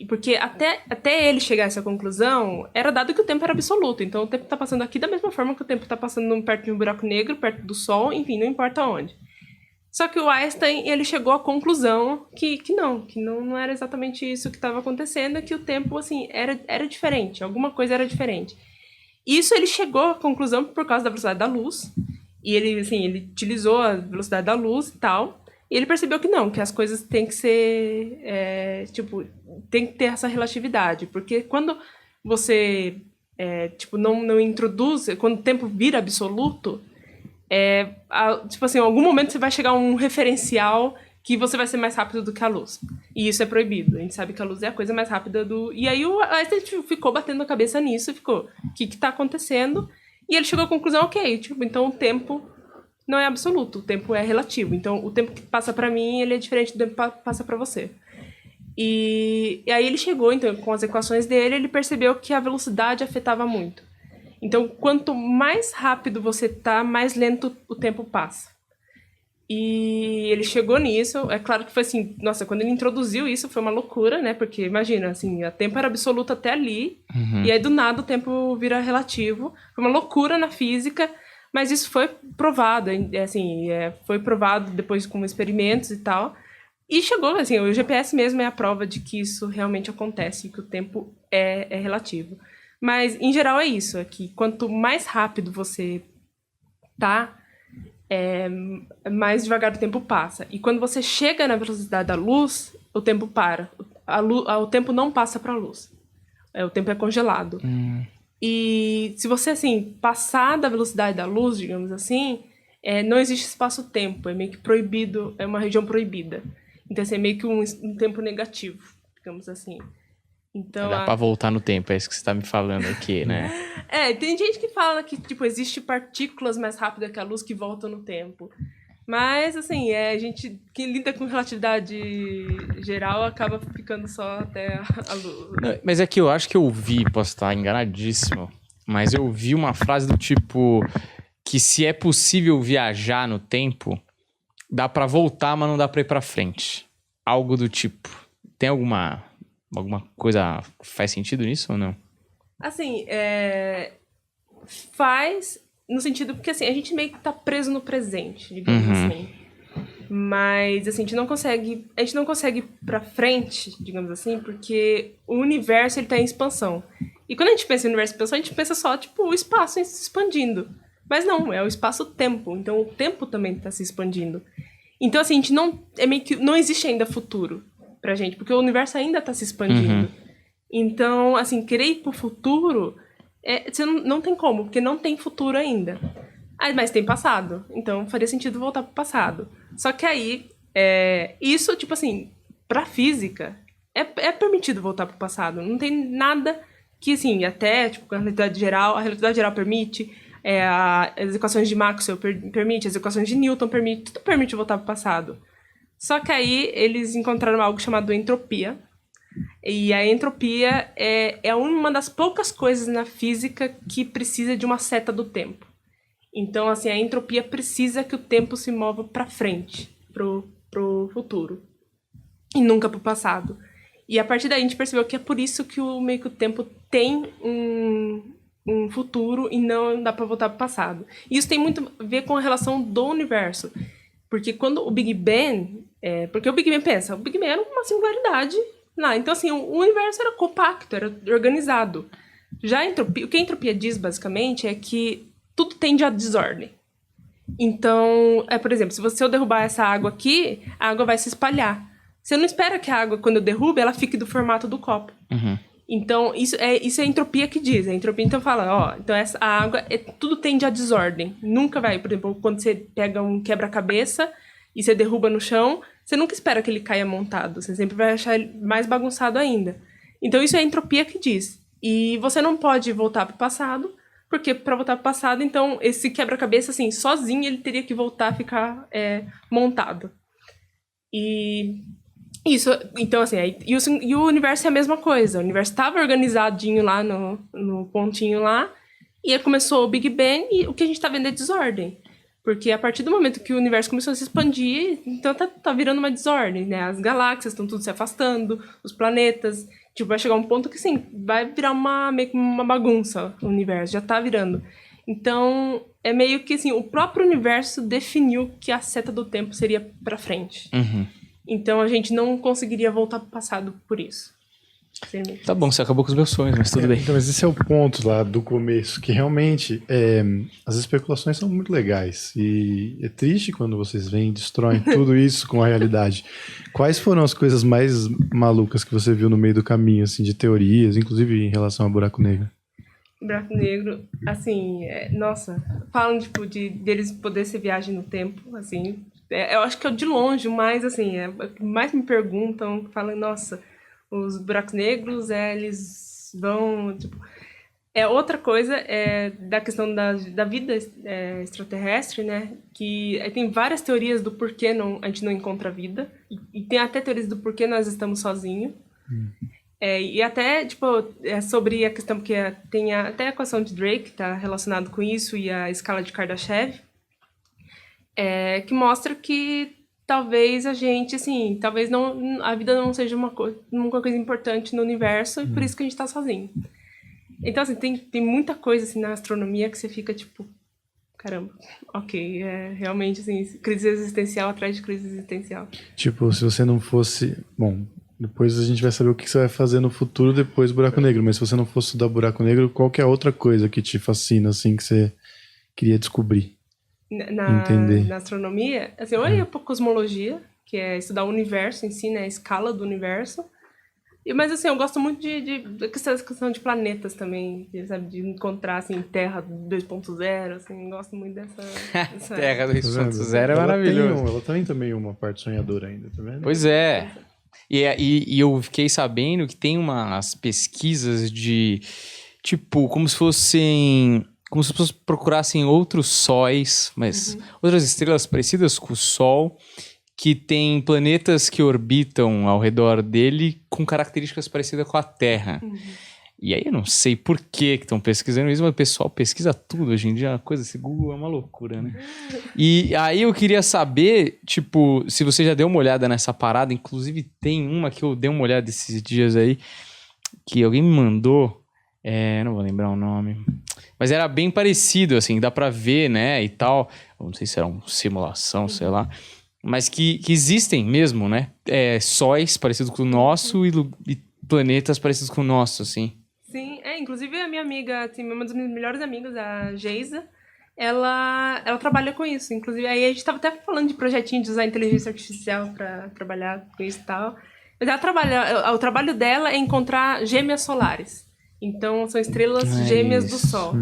Porque até ele chegar a essa conclusão, era dado que o tempo era absoluto. Então, o tempo está passando aqui da mesma forma que o tempo está passando perto de um buraco negro, perto do Sol, enfim, não importa onde. Só que o Einstein, ele chegou à conclusão que não era exatamente isso que estava acontecendo, que o tempo, assim, era diferente, alguma coisa era diferente. Isso ele chegou à conclusão por causa da velocidade da luz, e ele utilizou a velocidade da luz e tal, e ele percebeu que as coisas têm que ser, tem que ter essa relatividade, porque quando você, não introduz, quando o tempo vira absoluto, em algum momento você vai chegar a um referencial que você vai ser mais rápido do que a luz. E isso é proibido. A gente sabe que a luz é a coisa mais rápida do... E aí a gente ficou batendo a cabeça nisso e ficou, o que tá acontecendo? E ele chegou à conclusão, então o tempo não é absoluto, o tempo é relativo. Então o tempo que passa pra mim, ele é diferente do tempo que passa pra você. E aí ele chegou, então, com as equações dele, ele percebeu que a velocidade afetava muito. Então, quanto mais rápido você tá, mais lento o tempo passa. E ele chegou nisso, é claro que foi assim, nossa, quando ele introduziu isso foi uma loucura, né? Porque imagina, assim, o tempo era absoluto até ali, e aí do nada o tempo vira relativo. Foi uma loucura na física, mas isso foi provado, foi provado depois com experimentos e tal. E chegou, assim, o GPS mesmo é a prova de que isso realmente acontece, que o tempo é relativo. Mas, em geral, é isso, é que quanto mais rápido você tá, mais devagar o tempo passa. E quando você chega na velocidade da luz, o tempo para. O tempo não passa para a luz. O tempo é congelado. E se você, assim, passar da velocidade da luz, digamos assim, não existe espaço-tempo. É meio que proibido, é uma região proibida. Então, assim, é meio que um tempo negativo, digamos assim. Então, dá pra voltar no tempo, é isso que você tá me falando aqui, né? Tem gente que fala que, existe partículas mais rápidas que a luz que voltam no tempo. Mas, assim, a gente, quem lida com relatividade geral acaba ficando só até a luz. Não, mas é que eu acho que eu vi, posso estar enganadíssimo, mas eu vi uma frase do tipo que se é possível viajar no tempo, dá pra voltar, mas não dá pra ir pra frente. Algo do tipo. Tem alguma coisa que faz sentido nisso ou não? Assim, faz no sentido porque assim, a gente meio que tá preso no presente, digamos assim. Mas assim, a gente não consegue ir pra frente, digamos assim, porque o universo ele tá em expansão. E quando a gente pensa em universo em expansão, a gente pensa só, o espaço se expandindo. Mas não, é o espaço-tempo. Então o tempo também tá se expandindo. Então assim, a gente meio que não existe ainda futuro pra gente, porque o universo ainda tá se expandindo. Então, assim, querer ir pro futuro, você não tem como, porque não tem futuro ainda. Mas tem passado, então faria sentido voltar pro passado. Só que aí, isso, assim, pra física, é permitido voltar pro passado. Não tem nada que, assim, até, a relatividade geral permite, as equações de Maxwell permite, as equações de Newton permite, tudo permite voltar pro passado. Só que aí eles encontraram algo chamado entropia. E a entropia é uma das poucas coisas na física que precisa de uma seta do tempo. Então, assim, a entropia precisa que o tempo se mova para frente, pro futuro. E nunca pro passado. E a partir daí a gente percebeu que é por isso que meio que o tempo tem um futuro e não dá para voltar pro passado. E isso tem muito a ver com a relação do universo. Porque quando o Big Bang... porque o Big Bang pensa, o Big Bang era uma singularidade. Então, assim, o universo era compacto, era organizado. Já a entropia, o que a entropia diz, basicamente, é que tudo tende à desordem. Então, por exemplo, se eu derrubar essa água aqui, a água vai se espalhar. Você não espera que a água, quando eu derrubo, ela fique do formato do copo. Uhum. Então, isso é a entropia que diz. A entropia, então, fala, então a água, tudo tende à desordem. Nunca vai, por exemplo, quando você pega um quebra-cabeça e você derruba no chão, você nunca espera que ele caia montado. Você sempre vai achar ele mais bagunçado ainda. Então, isso é a entropia que diz. E você não pode voltar para o passado, porque para voltar para o passado, então, esse quebra-cabeça, assim, sozinho, ele teria que voltar a ficar montado. E isso, então, assim, e o universo é a mesma coisa. O universo estava organizadinho lá no pontinho lá, e aí começou o Big Bang, e o que a gente está vendo é desordem. Porque a partir do momento que o universo começou a se expandir, então tá virando uma desordem, né? As galáxias estão tudo se afastando, os planetas. Tipo, vai chegar um ponto que, sim, vai virar meio que uma bagunça o universo, já tá virando. Então, é meio que, assim, o próprio universo definiu que a seta do tempo seria pra frente. Uhum. Então, a gente não conseguiria voltar pro passado por isso. Tá bom, você acabou com os meus sonhos, mas tudo bem. Então, mas esse é o ponto lá do começo, que realmente as especulações são muito legais. E é triste quando vocês vêm e destroem tudo isso com a realidade. Quais foram as coisas mais malucas que você viu no meio do caminho, assim, de teorias, inclusive em relação ao buraco negro? Buraco negro, assim, nossa, falam, tipo, deles poder ser viagem no tempo, assim, eu acho que é de longe, mas, assim, mais me perguntam, falam, nossa, os buracos negros, eles vão, tipo... outra coisa da questão da vida extraterrestre, né, que tem várias teorias do porquê a gente não encontra vida, e tem até teorias do porquê nós estamos sozinhos. E até, tipo, sobre a questão que tem até a equação de Drake, que está relacionado com isso, e a escala de Kardashev, que mostra que talvez a gente, assim, talvez a vida não seja uma coisa importante no universo, e por isso que a gente está sozinho. Então, assim, tem muita coisa, assim, na astronomia que você fica, tipo, caramba, ok, realmente, assim, crise existencial atrás de crise existencial. Tipo, se você não fosse... Bom, depois a gente vai saber o que você vai fazer no futuro depois do buraco negro, mas se você não fosse estudar buraco negro, qual que é a outra coisa que te fascina, assim, que você queria descobrir? Entender. Na astronomia, assim, ou é a cosmologia, que é estudar o universo em si, né, a escala do universo. Mas, assim, eu gosto muito da questão de planetas também, sabe, de encontrar, assim, Terra 2.0, assim, gosto muito dessa Terra 2.0 é maravilhoso. Ela tem também uma parte sonhadora ainda, tá vendo? Pois é. E eu fiquei sabendo que tem umas pesquisas de, tipo, como se as pessoas procurassem outros sóis, mas outras estrelas parecidas com o Sol, que tem planetas que orbitam ao redor dele com características parecidas com a Terra. E aí eu não sei por que estão pesquisando isso, mas o pessoal pesquisa tudo hoje em dia, esse Google é uma loucura, né? E aí eu queria saber, tipo, se você já deu uma olhada nessa parada, inclusive tem uma que eu dei uma olhada esses dias aí, que alguém me mandou, não vou lembrar o nome, mas era bem parecido, assim, dá pra ver, né, e tal, eu não sei se era uma simulação, sei lá, mas que existem mesmo, né, sóis parecidos com o nosso e planetas parecidos com o nosso, assim. Sim, inclusive a minha amiga, assim, uma das minhas melhores amigas, a Geisa, ela trabalha com isso. Inclusive, aí a gente estava até falando de projetinho de usar inteligência artificial para trabalhar com isso e tal. Mas o trabalho dela é encontrar gêmeas solares. Então, são estrelas gêmeas do Sol.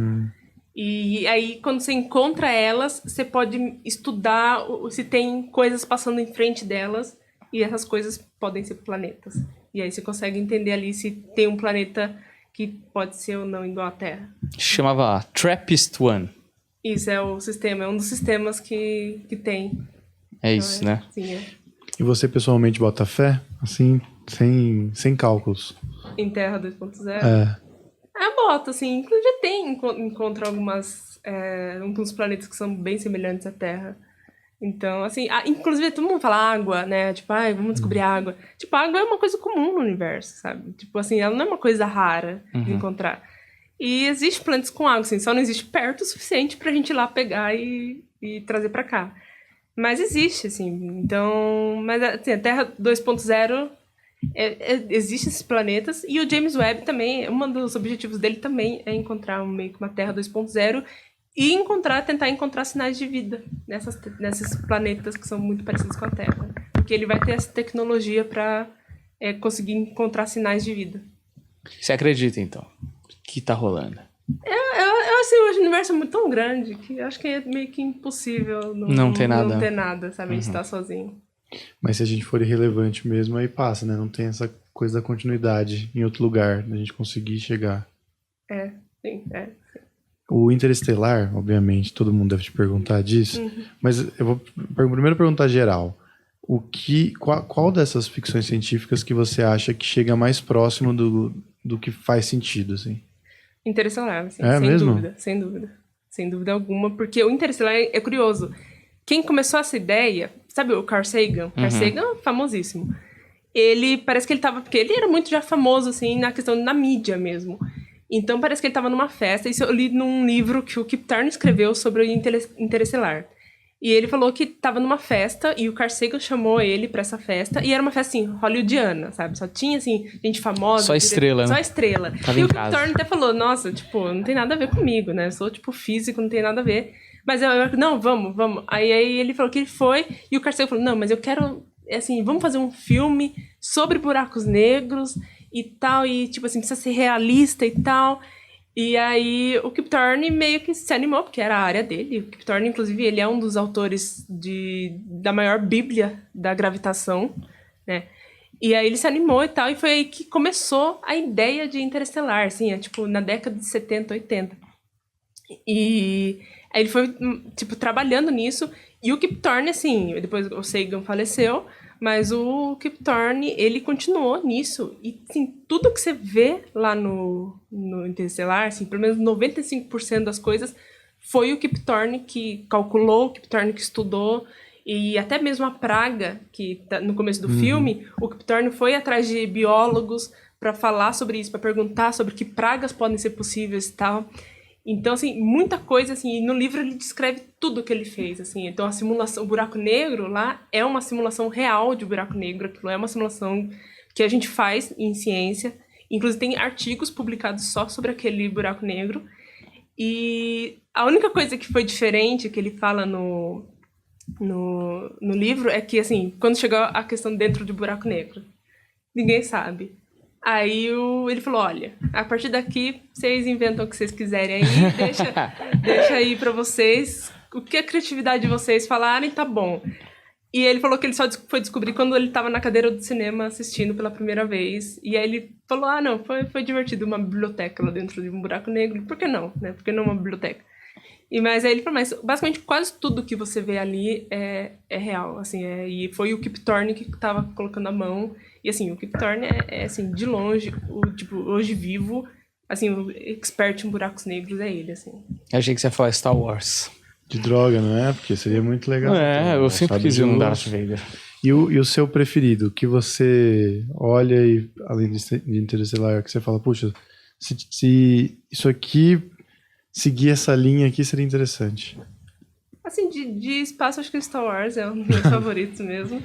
E aí, quando você encontra elas, você pode estudar se tem coisas passando em frente delas, e essas coisas podem ser planetas. E aí você consegue entender ali se tem um planeta que pode ser ou não igual à Terra. Chamava TRAPPIST-1. Isso, é um dos sistemas que tem. É isso, né? Sim, E você pessoalmente bota fé, assim, sem cálculos? Em Terra 2.0? Boto, assim. Inclusive encontra alguns planetas que são bem semelhantes à Terra. Então, assim, inclusive todo mundo fala água, né? Tipo, vamos descobrir água. Tipo, a água é uma coisa comum no universo, sabe? Tipo, assim, ela não é uma coisa rara de encontrar. E existe planetas com água, assim, só não existe perto o suficiente pra gente ir lá pegar e trazer pra cá. Mas existe, assim, então... Mas, assim, a Terra 2.0, existem esses planetas, e o James Webb também, um dos objetivos dele também é encontrar meio que uma Terra 2.0, E tentar encontrar sinais de vida nesses planetas que são muito parecidos com a Terra. Porque ele vai ter essa tecnologia para conseguir encontrar sinais de vida. Você acredita, então, que tá rolando? Assim, o universo é tão grande que eu acho que é meio que impossível não ter nada, sabe? A gente tá sozinho. Mas se a gente for irrelevante mesmo, aí passa, né? Não tem essa coisa da continuidade em outro lugar, da gente conseguir chegar. Sim. O Interestelar, obviamente, todo mundo deve te perguntar disso, mas eu vou primeiro perguntar geral. Qual dessas ficções científicas que você acha que chega mais próximo do que faz sentido, assim? Interestelar, assim, sem dúvida alguma, porque o Interestelar é curioso. Quem começou essa ideia, sabe o Carl Sagan? Carl Sagan é famosíssimo. Ele, parece que porque ele era muito já famoso, assim, na questão da mídia mesmo. Então, parece que ele estava numa festa, isso eu li num livro que o Kip Thorne escreveu sobre o Interestelar. E ele falou que estava numa festa, e o Carl Sagan chamou ele pra essa festa, e era uma festa, assim, hollywoodiana, sabe? Só tinha, assim, gente famosa. Só estrela, Só né? estrela. Tava e em o Kip casa. Thorne até falou, nossa, tipo, não tem nada a ver comigo, né? Eu sou, tipo, físico, não tem nada a ver. Mas eu não, vamos. Aí ele falou que ele foi, e o Carl Sagan falou, não, mas eu quero, assim, vamos fazer um filme sobre buracos negros e tal, e, tipo assim, precisa ser realista e tal. E aí o Kip Thorne meio que se animou, porque era a área dele. O Kip Thorne, inclusive, ele é um dos autores da maior bíblia da gravitação, né? E aí ele se animou e tal, e foi aí que começou a ideia de Interestelar, assim, tipo, na década de 70, 80. E aí ele foi, tipo, trabalhando nisso, e o Kip Thorne, assim, depois o Sagan faleceu, mas o Kip Thorne, ele continuou nisso. E, assim, tudo que você vê lá no Interestelar, assim, pelo menos 95% das coisas, foi o Kip Thorne que calculou, o Kip Thorne que estudou. E até mesmo a praga, que tá no começo do filme, o Kip Thorne foi atrás de biólogos para falar sobre isso, para perguntar sobre que pragas podem ser possíveis e tal. Então, assim, muita coisa, assim, no livro ele descreve tudo que ele fez, assim. Então, a simulação, o buraco negro lá é uma simulação real de buraco negro, aquilo é uma simulação que a gente faz em ciência. Inclusive, tem artigos publicados só sobre aquele buraco negro. E a única coisa que foi diferente, que ele fala no livro, é que, assim, quando chegou a questão dentro do buraco negro, ninguém sabe. Aí ele falou, olha, a partir daqui vocês inventam o que vocês quiserem aí, deixa aí pra vocês, o que a criatividade de vocês falarem, tá bom. E ele falou que ele só foi descobrir quando ele tava na cadeira do cinema assistindo pela primeira vez. E aí ele falou, não, foi divertido uma biblioteca lá dentro de um buraco negro, por que não, né? Por que não uma biblioteca? Mas aí ele falou, mas basicamente quase tudo que você vê ali é real, assim, e foi o Kip Thorne que tava colocando a mão. E assim, o Kip Thorne assim, de longe, hoje vivo, assim, o expert em buracos negros é ele, assim. Eu achei que você ia falar Star Wars. De droga, não é? Porque seria muito legal. Eu sempre quis ver um Darth Vader. E o seu preferido, que você olha e, além de Interestelar, que você fala, puxa, se isso aqui seguir essa linha aqui seria interessante. Assim, de espaço, acho que Star Wars é um dos meus favoritos mesmo.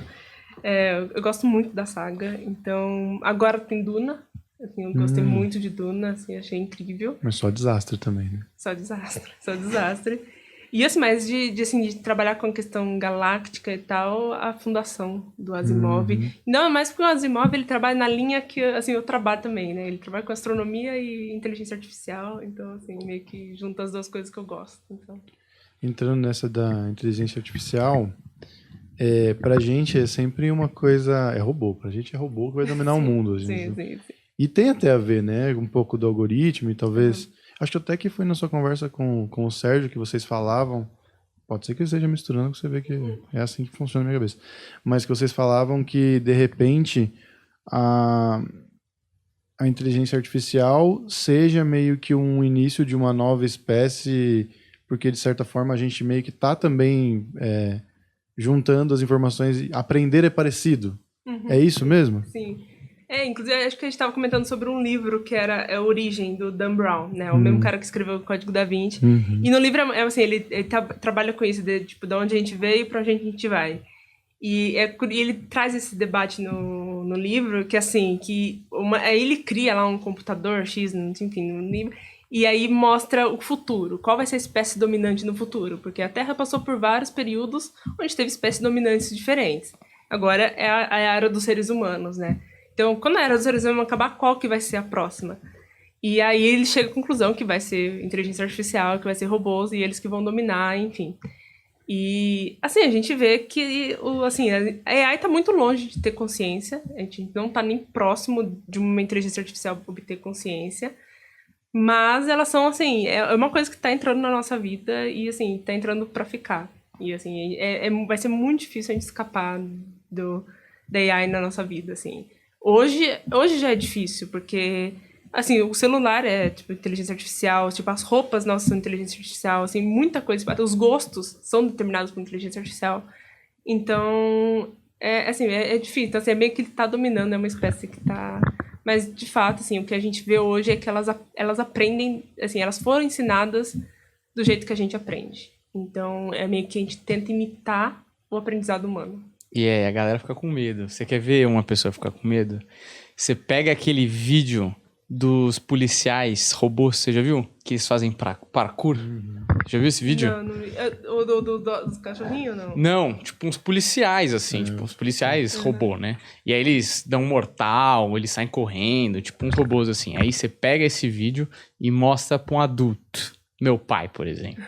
Eu gosto muito da saga, então agora tem Duna, assim, eu gostei muito de Duna, assim, achei incrível. Mas só desastre também, né? Só desastre. E assim, mas de trabalhar com a questão galáctica e tal, a fundação do Asimov. Não, é mais porque o Asimov, ele trabalha na linha que, assim, eu trabalho também, né? Ele trabalha com astronomia e inteligência artificial, então, assim, meio que junta as duas coisas que eu gosto, então. Entrando nessa da inteligência artificial, pra gente é sempre uma coisa... É robô. Pra gente é robô que vai dominar o mundo. Sim. E tem até a ver, né? Um pouco do algoritmo e talvez... Acho que até que foi na sua conversa com o Sérgio que vocês falavam... Pode ser que eu esteja misturando, que você vê que é assim que funciona na minha cabeça. Mas que vocês falavam que, de repente, a inteligência artificial seja meio que um início de uma nova espécie... Porque, de certa forma, a gente meio que tá também juntando as informações. Aprender é parecido. É isso mesmo? Sim. Inclusive, acho que a gente estava comentando sobre um livro que era a Origem, do Dan Brown, né? O mesmo cara que escreveu o Código da Vinci. E no livro, assim, ele trabalha com isso, de onde a gente veio e para onde a gente vai. E ele traz esse debate no livro, que assim, ele cria lá um computador X, enfim, no livro, E aí mostra o futuro. Qual vai ser a espécie dominante no futuro? Porque a Terra passou por vários períodos onde teve espécies dominantes diferentes. Agora é a era dos seres humanos, né? Então, quando a era dos seres humanos acabar, qual que vai ser a próxima? E aí ele chega à conclusão que vai ser inteligência artificial, que vai ser robôs e eles que vão dominar, enfim. E, assim, a gente vê que a AI tá muito longe de ter consciência. A gente não tá nem próximo de uma inteligência artificial obter consciência. Mas elas são, assim, é uma coisa que tá entrando na nossa vida e, assim, tá entrando pra ficar. E, assim, vai ser muito difícil a gente escapar da AI na nossa vida, assim. Hoje já é difícil, porque, assim, o celular é, tipo, inteligência artificial, tipo, as roupas nossas são inteligência artificial, assim, muita coisa. Até os gostos são determinados por inteligência artificial. Então, é difícil. Então, assim, é meio que ele tá dominando, é uma espécie que tá... Mas, de fato, assim, o que a gente vê hoje é que elas aprendem, assim, elas foram ensinadas do jeito que a gente aprende. Então, é meio que a gente tenta imitar o aprendizado humano. E a galera fica com medo. Você quer ver uma pessoa ficar com medo? Você pega aquele vídeo dos policiais robôs, você já viu? Que eles fazem parkour. Já viu esse vídeo? Não vi. O dos cachorrinhos, não? Não, tipo uns policiais, assim, tipo uns policiais robô, né? E aí eles dão um mortal, eles saem correndo, tipo uns robôs assim. Aí você pega esse vídeo e mostra pra um adulto. Meu pai, por exemplo.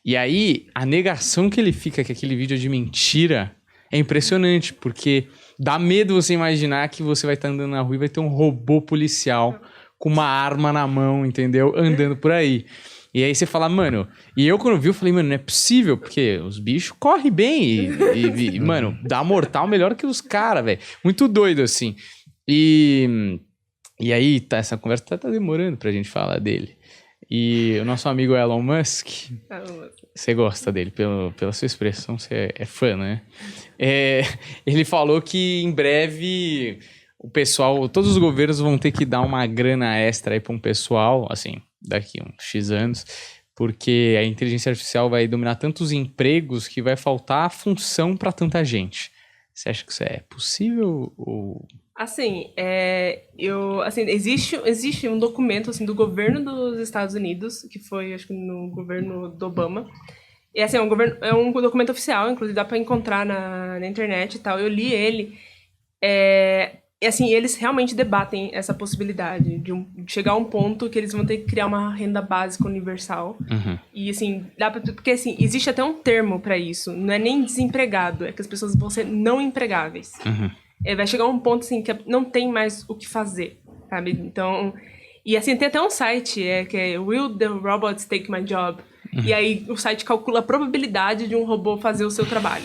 E aí, a negação que ele fica que aquele vídeo é de mentira é impressionante, porque dá medo você imaginar que você vai estar andando na rua e vai ter um robô policial com uma arma na mão, entendeu? Andando por aí. E aí você fala, mano... E eu quando vi, eu falei, mano, não é possível, porque os bichos correm bem e mano, dá mortal melhor que os caras, velho. Muito doido, assim. E aí, essa conversa tá demorando pra gente falar dele. E o nosso amigo Elon Musk, você gosta dele pela sua expressão, você é fã, né? Ele falou que em breve o pessoal, todos os governos vão ter que dar uma grana extra aí para um pessoal, assim, daqui uns X anos, porque a inteligência artificial vai dominar tantos empregos que vai faltar função para tanta gente. Você acha que isso é possível ou... Assim, existe um documento assim, do governo dos Estados Unidos, que foi, acho que no governo do Obama. E assim, é um documento oficial, inclusive dá para encontrar na internet e tal. Eu li ele. E assim, eles realmente debatem essa possibilidade de chegar a um ponto que eles vão ter que criar uma renda básica universal. Uhum. E assim, porque assim, existe até um termo para isso. Não é nem desempregado, é que as pessoas vão ser não empregáveis. Uhum. Vai chegar um ponto, assim, que não tem mais o que fazer, sabe? Então... E, assim, tem até um site, que é Will the Robots Take My Job? Uhum. E aí, o site calcula a probabilidade de um robô fazer o seu trabalho.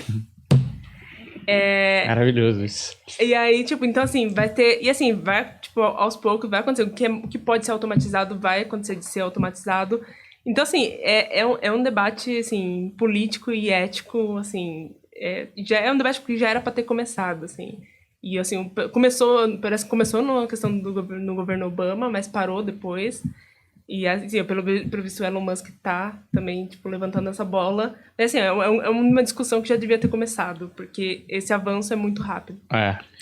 Maravilhoso isso. E aí, tipo, então, assim, vai ter... E, assim, vai, tipo, aos poucos vai acontecer. O que pode ser automatizado vai acontecer de ser automatizado. Então, assim, é um debate, assim, político e ético, assim... já é um debate que já era para ter começado, assim... E, assim, parece que começou na questão no governo Obama, mas parou depois. E, assim, pelo visto, o Elon Musk tá também, tipo, levantando essa bola. Mas, assim, é uma discussão que já devia ter começado, porque esse avanço é muito rápido.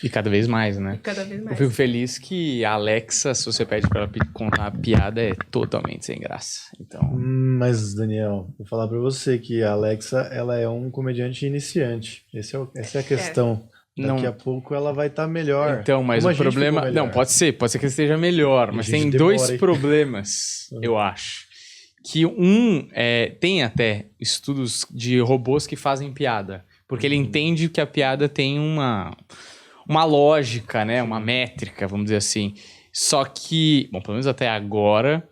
E cada vez mais, né? Cada vez mais. Eu fico feliz que a Alexa, se você pede pra ela contar uma piada, é totalmente sem graça. Então... Mas, Daniel, vou falar pra você que a Alexa, ela é um comediante iniciante. Essa é a questão. Daqui a pouco ela vai estar melhor. Então, mas o problema... Não, pode ser que esteja melhor, mas tem dois problemas, eu acho. Que tem até estudos de robôs que fazem piada. Porque ele entende que a piada tem uma lógica, né? Uma métrica, vamos dizer assim. Só que, bom, pelo menos até agora...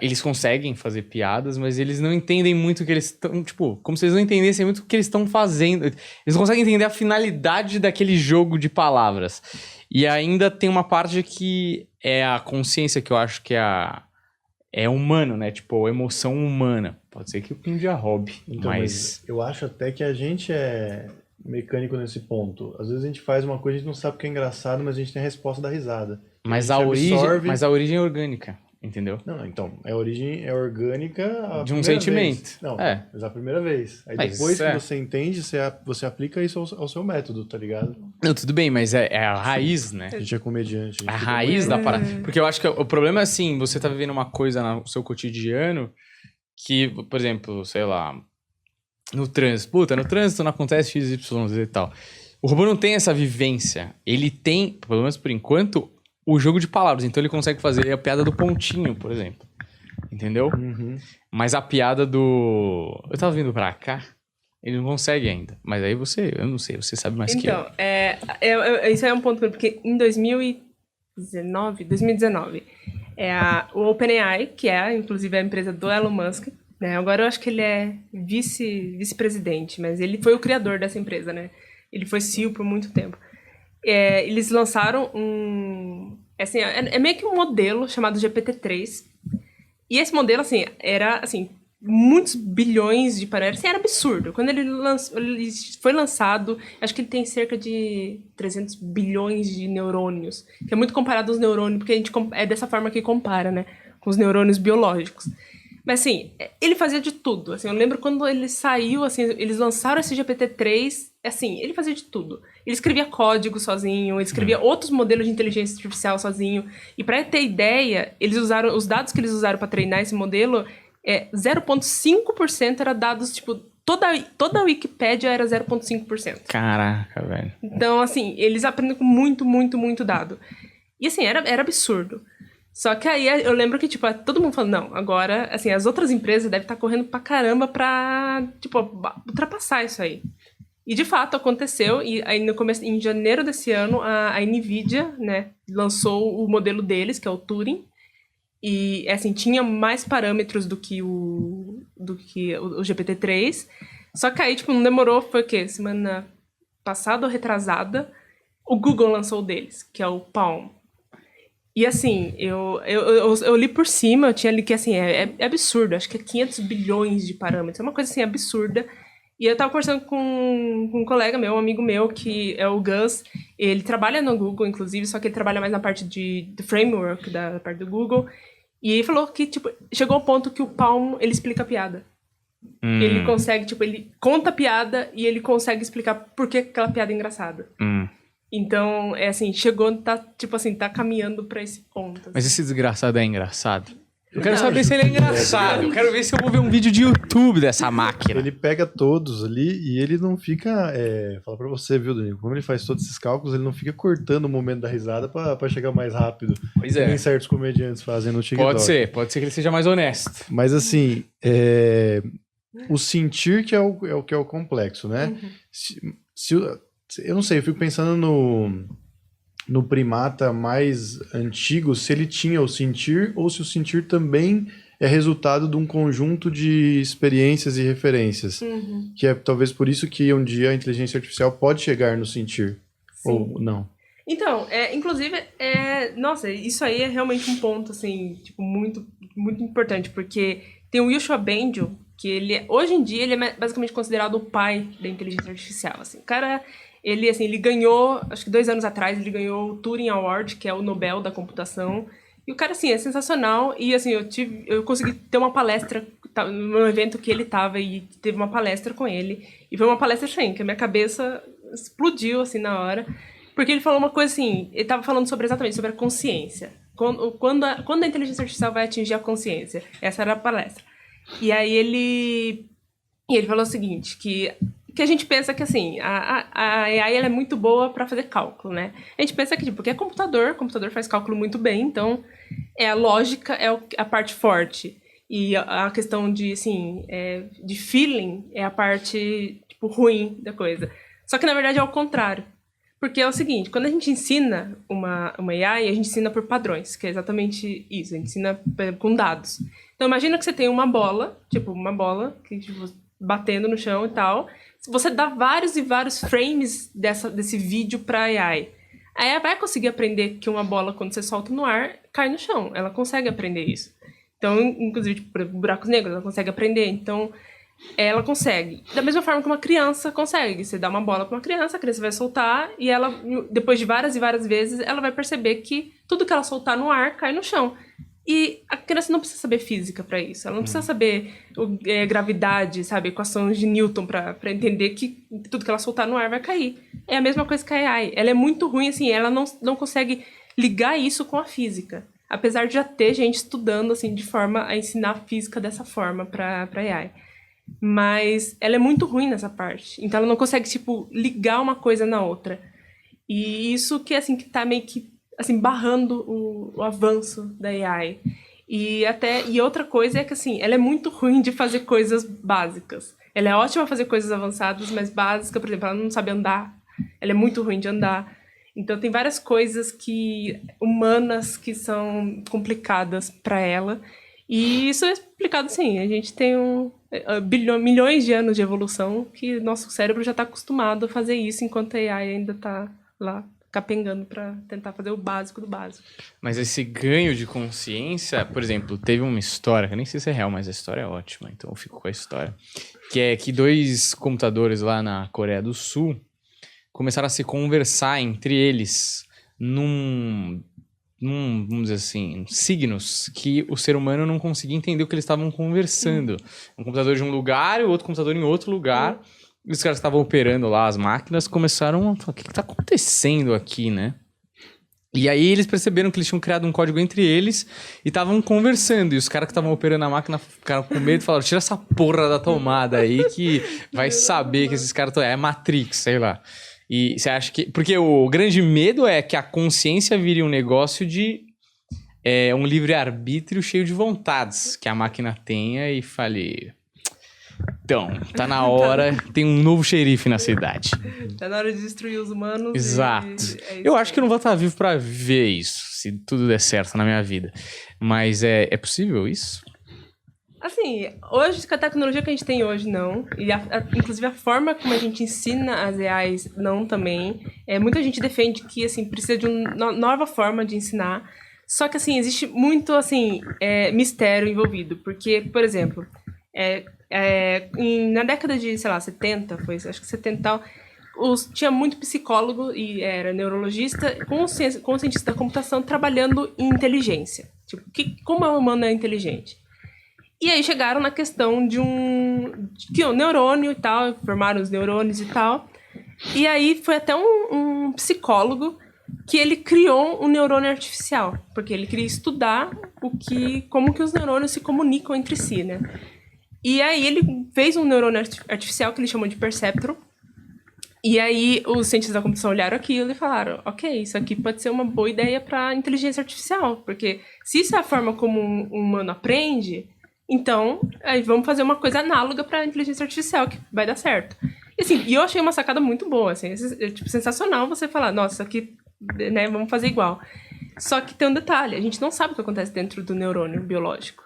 eles conseguem fazer piadas, mas eles não entendem muito o que eles estão... Tipo, como se eles não entendessem muito o que eles estão fazendo. Eles não conseguem entender a finalidade daquele jogo de palavras. E ainda tem uma parte que é a consciência, que eu acho que é humano, né? Tipo, a emoção humana. Pode ser que um dia roube, então, mas eu acho até que a gente é mecânico nesse ponto. Às vezes a gente faz uma coisa e a gente não sabe o que é engraçado, mas a gente tem a resposta da risada. Mas a origem é orgânica. Entendeu? Não, então, a origem é orgânica de um sentimento. Vez. Não, mas a primeira vez. Aí Mas depois que você entende, você aplica isso ao seu método, tá ligado? Não, tudo bem, mas é a raiz, né? A gente é comediante. A raiz da parada. Porque eu acho que o problema é assim, você tá vivendo uma coisa no seu cotidiano que, por exemplo, sei lá, no trânsito. Puta, no trânsito não acontece X, Y, Z e tal. O robô não tem essa vivência. Ele tem, pelo menos por enquanto, o jogo de palavras. Então ele consegue fazer a piada do pontinho, por exemplo. Entendeu? Uhum. Mas a piada do... Eu tava vindo pra cá, ele não consegue ainda. Mas aí eu não sei, você sabe mais que eu. Então, isso é um ponto, porque em 2019, o OpenAI, que é, inclusive, a empresa do Elon Musk, né? Agora eu acho que ele é vice-presidente, mas ele foi o criador dessa empresa, né? Ele foi CEO por muito tempo. Eles lançaram assim, é meio que um modelo chamado GPT-3. E esse modelo, assim, era, assim, muitos bilhões de parâmetros. Assim, era absurdo. Quando ele foi lançado, acho que ele tem cerca de 300 bilhões de neurônios. Que é muito comparado aos neurônios, porque é dessa forma que compara, né? Com os neurônios biológicos. Mas, assim, ele fazia de tudo. Assim, eu lembro quando ele saiu, assim, eles lançaram esse GPT-3, assim, ele fazia de tudo. Ele escrevia código sozinho, ele escrevia outros modelos de inteligência artificial sozinho. E para ter ideia, os dados que eles usaram para treinar esse modelo, 0,5% era dados, tipo, toda a Wikipédia era 0,5%. Caraca, velho. Então, assim, eles aprendem com muito, muito, muito dado. E, assim, era absurdo. Só que aí eu lembro que, tipo, todo mundo falando, não, agora, assim, as outras empresas devem estar correndo pra caramba pra, tipo, ultrapassar isso aí. E, de fato, aconteceu, e aí em janeiro desse ano, a NVIDIA, né, lançou o modelo deles, que é o Turing, e, assim, tinha mais parâmetros do que o GPT-3, só que aí, tipo, não demorou, foi o quê? Semana passada ou retrasada, o Google lançou o deles, que é o Palm. E, assim, eu li por cima, eu tinha li que, assim, é absurdo. Acho que é 500 bilhões de parâmetros. É uma coisa, assim, absurda. E eu tava conversando com um colega meu, um amigo meu, que é o Gus. Ele trabalha no Google, inclusive, só que ele trabalha mais na parte de framework, da parte do Google. E ele falou que, tipo, chegou ao ponto que o Palm, ele explica a piada. Ele consegue, tipo, ele conta a piada e ele consegue explicar por que aquela piada é engraçada. Então, assim, tá caminhando pra esse ponto. Assim. Mas esse desgraçado é engraçado? Eu quero saber se ele é engraçado. Eu quero ver se eu vou ver um vídeo de YouTube dessa máquina. Ele pega todos ali e ele não fica... Fala pra você, viu, Danilo? Como ele faz todos esses cálculos, ele não fica cortando o momento da risada pra chegar mais rápido. Pois é. Como certos comediantes fazem no TikTok. Pode ser que ele seja mais honesto. Mas, assim, o sentir que é o complexo, né? Uhum. Eu não sei, eu fico pensando no primata mais antigo, se ele tinha o sentir ou se o sentir também é resultado de um conjunto de experiências e referências. Uhum. Que é talvez por isso que um dia a inteligência artificial pode chegar no sentir. Sim. Ou não. Então, inclusive, nossa, isso aí é realmente um ponto, assim, tipo, muito, muito importante, porque tem o Yoshua Bengio, que hoje em dia, ele é basicamente considerado o pai da inteligência artificial, assim. O cara... Ele ganhou, acho que 2 anos atrás, ele ganhou o Turing Award, que é o Nobel da computação. E o cara, assim, é sensacional. E, assim, eu consegui ter uma palestra no evento que ele tava e teve uma palestra com ele. E foi uma palestra, assim, que a minha cabeça explodiu, assim, na hora. Porque ele falou uma coisa, assim, ele tava falando exatamente sobre a consciência. Quando a inteligência artificial vai atingir a consciência. Essa era a palestra. E aí ele falou o seguinte, que a gente pensa que, assim, a AI ela é muito boa para fazer cálculo, né? A gente pensa que, tipo, porque é computador, o computador faz cálculo muito bem, então a lógica é a parte forte. E a questão de, assim, de feeling é a parte, tipo, ruim da coisa. Só que, na verdade, é o contrário. Porque é o seguinte, quando a gente ensina uma AI, a gente ensina por padrões, que é exatamente isso, a gente ensina com dados. Então, imagina que você tem uma bola, que, tipo, batendo no chão e tal. Você dá vários e vários frames desse vídeo pra AI. A AI vai conseguir aprender que uma bola, quando você solta no ar, cai no chão. Ela consegue aprender isso. Então, inclusive, tipo, buracos negros, ela consegue aprender. Então, ela consegue. Da mesma forma que uma criança consegue. Você dá uma bola pra uma criança, a criança vai soltar, e ela, depois de várias e várias vezes, ela vai perceber que tudo que ela soltar no ar cai no chão. E a criança não precisa saber física para isso. Ela não precisa saber gravidade, sabe? Equações de Newton para entender que tudo que ela soltar no ar vai cair. É a mesma coisa que a AI. Ela é muito ruim, assim, ela não consegue ligar isso com a física. Apesar de já ter gente estudando, assim, de forma a ensinar a física dessa forma para AI. Mas ela é muito ruim nessa parte. Então ela não consegue, tipo, ligar uma coisa na outra. E isso que, assim, que tá meio que assim, barrando o avanço da AI. E outra coisa é que, assim, ela é muito ruim de fazer coisas básicas. Ela é ótima a fazer coisas avançadas, mas básica, por exemplo, ela não sabe andar. Ela é muito ruim de andar. Então, tem várias coisas humanas que são complicadas para ela. E isso é explicado, sim. A gente tem milhões de anos de evolução que nosso cérebro já está acostumado a fazer isso, enquanto a AI ainda está lá capengando para tentar fazer o básico do básico. Mas esse ganho de consciência, por exemplo, teve uma história, que eu nem sei se é real, mas a história é ótima, então eu fico com a história, que é que 2 computadores lá na Coreia do Sul começaram a se conversar entre eles vamos dizer assim, signos que o ser humano não conseguia entender o que eles estavam conversando. Um computador de um lugar e o outro computador em outro lugar. E os caras que estavam operando lá as máquinas começaram a falar, o que está acontecendo aqui, né? E aí eles perceberam que eles tinham criado um código entre eles e estavam conversando. E os caras que estavam operando a máquina ficaram com medo e falaram, tira essa porra da tomada aí que vai saber que esses caras estão... É Matrix, sei lá. E você acha que... Porque o grande medo é que a consciência vire um negócio de um livre-arbítrio cheio de vontades que a máquina tenha e fale... Então, tá na hora, tem um novo xerife na cidade. Tá na hora de destruir os humanos. Exato. Eu acho que eu não vou estar vivo pra ver isso, se tudo der certo na minha vida. Mas é possível isso? Assim, hoje, com a tecnologia que a gente tem hoje, não. E inclusive a forma como a gente ensina as AIs, não também. Muita gente defende que, assim, precisa de uma nova forma de ensinar. Só que, assim, existe muito, assim, mistério envolvido. Porque, por exemplo... na década de, sei lá, 70, acho que 70 e tal, tinha muito psicólogo e era neurologista com cientista da computação trabalhando em inteligência. Tipo, como o humano é inteligente. E aí chegaram na questão de um neurônio e tal, formaram os neurônios e tal. E aí foi até um psicólogo que ele criou um neurônio artificial, porque ele queria estudar como que os neurônios se comunicam entre si, né? E aí ele fez um neurônio artificial que ele chamou de perceptron. E aí os cientistas da computação olharam aquilo e falaram, ok, isso aqui pode ser uma boa ideia para inteligência artificial, porque se isso é a forma como um humano aprende, então aí vamos fazer uma coisa análoga para inteligência artificial que vai dar certo. E assim, eu achei uma sacada muito boa, assim, tipo, sensacional você falar, nossa, isso aqui, né, vamos fazer igual. Só que tem um detalhe, a gente não sabe o que acontece dentro do neurônio biológico.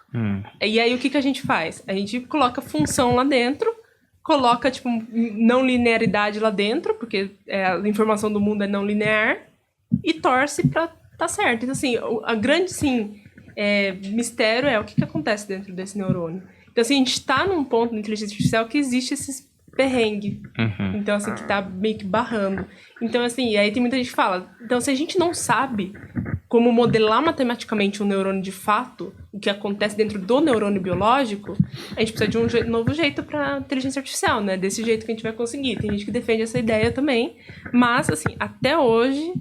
E aí o que a gente faz? A gente coloca função lá dentro, coloca, tipo, não linearidade lá dentro, porque a informação do mundo é não linear, e torce pra tá certo. Então, assim, a grande, sim, mistério é o que acontece dentro desse neurônio. Então, assim, a gente tá num ponto na inteligência artificial que existe esses perrengue. Então, assim, que tá meio que barrando. Então, assim, aí tem muita gente que fala, então, se a gente não sabe como modelar matematicamente um neurônio de fato, o que acontece dentro do neurônio biológico, a gente precisa de um novo jeito para inteligência artificial, né? Desse jeito que a gente vai conseguir. Tem gente que defende essa ideia também, mas, assim, até hoje,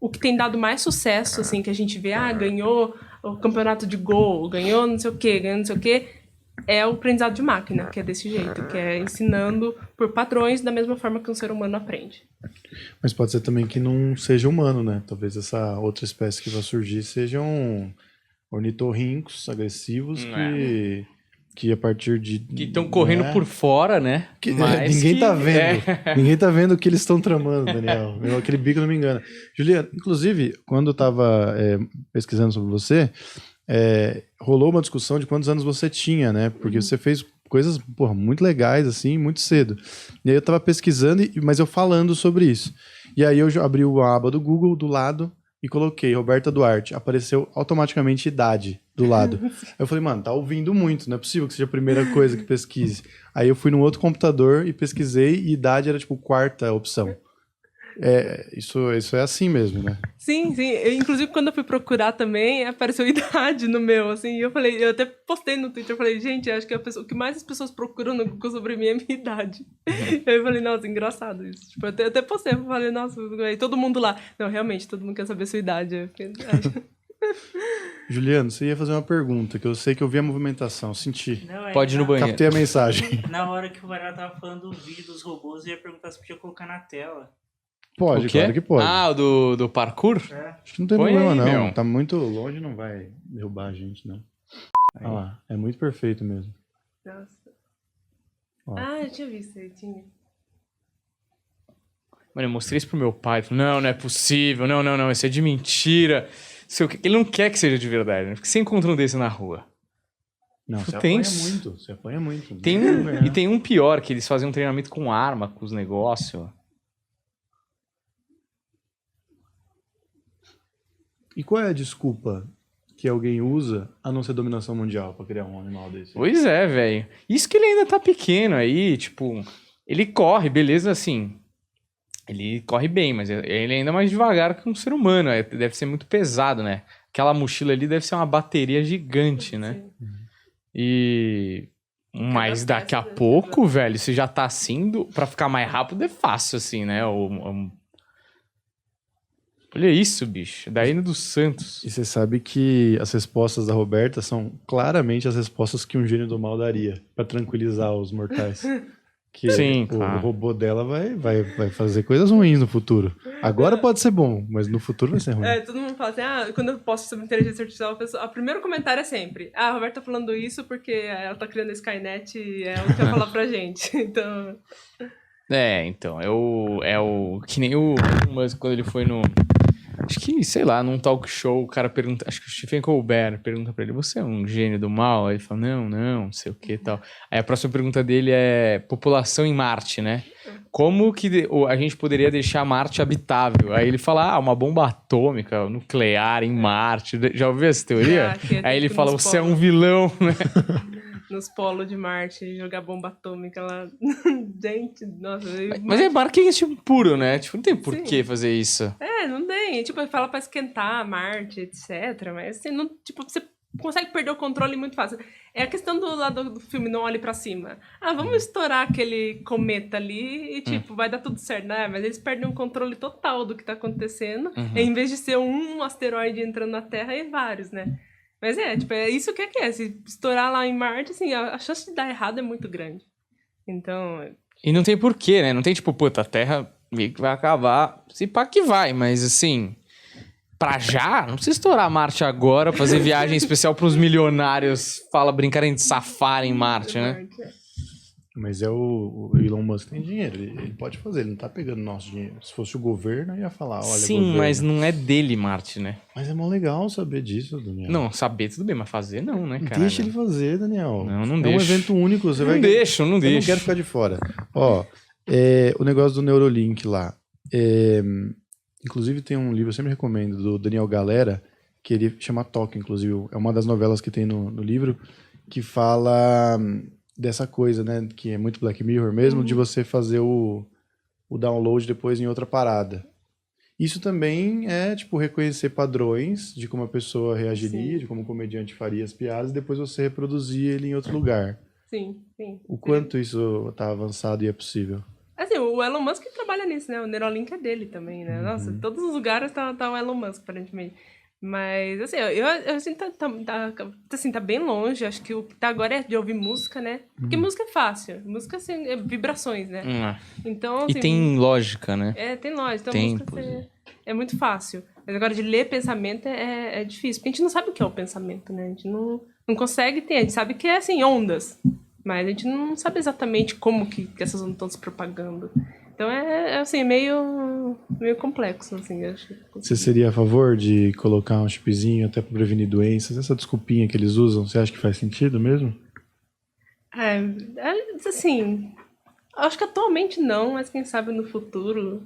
o que tem dado mais sucesso, assim, que a gente vê, ganhou o campeonato de Go, ganhou não sei o quê, é o aprendizado de máquina, que é desse jeito, que é ensinando por padrões da mesma forma que um ser humano aprende. Mas pode ser também que não seja humano, né? Talvez essa outra espécie que vai surgir sejam ornitorrincos agressivos que a partir de... Que estão correndo por fora, né? Ninguém tá vendo. Ninguém tá vendo o que eles estão tramando, Daniel. Aquele bico não me engana. Juliana, inclusive, quando eu tava pesquisando sobre você... rolou uma discussão de quantos anos você tinha, né? Porque você fez coisas, muito legais, assim, muito cedo. E aí eu tava pesquisando, mas eu falando sobre isso. E aí eu abri a aba do Google do lado e coloquei Roberta Duarte. Apareceu automaticamente idade do lado. Aí eu falei, mano, tá ouvindo muito, não é possível que seja a primeira coisa que pesquise. Aí eu fui num outro computador e pesquisei e idade era, tipo, quarta opção. Isso é assim mesmo, né? Sim. Inclusive, quando eu fui procurar também, apareceu idade no meu, assim. E eu até postei no Twitter, eu falei, gente, acho que o que mais as pessoas procuram no Google sobre mim é a minha idade. Aí eu falei, nossa, engraçado isso. Tipo, eu até postei, eu falei, nossa, aí todo mundo lá. Não, realmente, todo mundo quer saber a sua idade. Juliano, você ia fazer uma pergunta, que eu sei que eu vi a movimentação, senti. Não, Pode ir no banheiro. Captei a mensagem. Na hora que o Varela tava falando do vídeo dos robôs, eu ia perguntar se podia colocar na tela. Pode, O quê? claro que pode. Ah, o do parkour? Acho que não tem Põe problema, aí, não. meu. Tá muito longe, não vai derrubar a gente, não. Olha lá, é muito perfeito mesmo. Nossa. Ó. Eu tinha visto aí, tinha. Mano, eu mostrei isso pro meu pai. Ele falou, não é possível. Não, isso é de mentira. Ele não quer que seja de verdade, né? Porque você encontra um desse na rua. Não, você Tenso. apanha muito. E tem um pior, que eles fazem um treinamento com arma, com os negócios. E qual é a desculpa que alguém usa a não ser dominação mundial pra criar um animal desse? Pois é, velho. Isso que ele ainda tá pequeno aí, tipo... Ele corre, beleza, assim... Ele corre bem, mas ele é ainda mais devagar que um ser humano. Deve ser muito pesado, né? Aquela mochila ali deve ser uma bateria gigante, né? Mas daqui a pouco, velho, se já tá assim, pra ficar mais rápido é fácil, assim, né? Olha isso, bicho. Da Ilha dos Santos. E você sabe que as respostas da Roberta são claramente as respostas que um gênio do mal daria pra tranquilizar os mortais. Que Sim, o claro. robô dela vai fazer coisas ruins no futuro. Agora pode ser bom, mas no futuro vai ser ruim. Todo mundo fala assim, quando eu posto sobre inteligência artificial, o primeiro comentário é sempre, a Roberta tá falando isso porque ela tá criando a Skynet e ela quer falar pra gente. Então... Então, que nem o Musk quando ele foi no... Acho que, sei lá, num talk show, o cara pergunta... Acho que o Stephen Colbert pergunta pra ele, você é um gênio do mal? Aí ele fala, não sei o que e tal. Aí a próxima pergunta dele é população em Marte, né? Como que a gente poderia deixar Marte habitável? Aí ele fala, uma bomba atômica, nuclear em Marte. Já ouviu essa teoria? Aí ele fala, você é um vilão, né? Nos polos de Marte, jogar bomba atômica lá. Gente, nossa. Mas é marketing puro, né? Tipo, não tem por que fazer isso. Não tem. Tipo, fala pra esquentar Marte, etc. Mas assim, não, tipo, você consegue perder o controle muito fácil. É a questão do filme Não Olhe Pra Cima. Vamos estourar aquele cometa ali e, tipo, vai dar tudo certo, né? Mas eles perdem o controle total do que tá acontecendo. Em vez de ser um asteroide entrando na Terra, é vários, né? Mas tipo, é isso que é. Se estourar lá em Marte, assim, a chance de dar errado é muito grande. Então... E não tem porquê, né? Não tem tipo, puta, a Terra meio que vai acabar. Se pá que vai, mas assim... Pra já, não precisa estourar Marte agora, fazer viagem especial pros milionários, brincarem de safari em Marte, né? Mas o Elon Musk tem dinheiro, ele pode fazer, ele não tá pegando nosso dinheiro. Se fosse o governo, ia falar, olha, sim, governo. mas não é dele Marte, né? Mas é mó legal saber disso, Daniel. Não, saber tudo bem, mas fazer não, né, cara? Deixa ele fazer, Daniel. Não é deixa. um evento único, você vai... Não deixa. Eu não quero ficar de fora. Ó, o negócio do Neuralink lá. Inclusive tem um livro, eu sempre recomendo, do Daniel Galera, que ele chama Toque, inclusive. É uma das novelas que tem no livro, que fala dessa coisa, né, que é muito Black Mirror mesmo, de você fazer o download depois em outra parada. Isso também é, tipo, reconhecer padrões de como a pessoa reagiria, de como o comediante faria as piadas, e depois você reproduzir ele em outro lugar. Sim. O quanto isso tá avançado e é possível? Assim, o Elon Musk trabalha nisso, né? O Neuralink é dele também, né? Nossa, em todos os lugares tá o Elon Musk, aparentemente. Mas, assim, eu assim, tá bem longe. Acho que o que tá agora é de ouvir música, né? Porque música é fácil. Música, assim, é vibrações, né? Então, assim... E tem lógica, né? Tem lógica. Então, Tempo, música é muito fácil. Mas agora, de ler pensamento é difícil. Porque a gente não sabe o que é o pensamento, né? A gente não consegue ter. A gente sabe que é, assim, ondas. Mas a gente não sabe exatamente como que essas ondas estão se propagando. Então assim, meio complexo, assim, eu acho. Você seria a favor de colocar um chipzinho até para prevenir doenças? Essa desculpinha que eles usam, você acha que faz sentido mesmo? Assim, acho que atualmente não, mas quem sabe no futuro.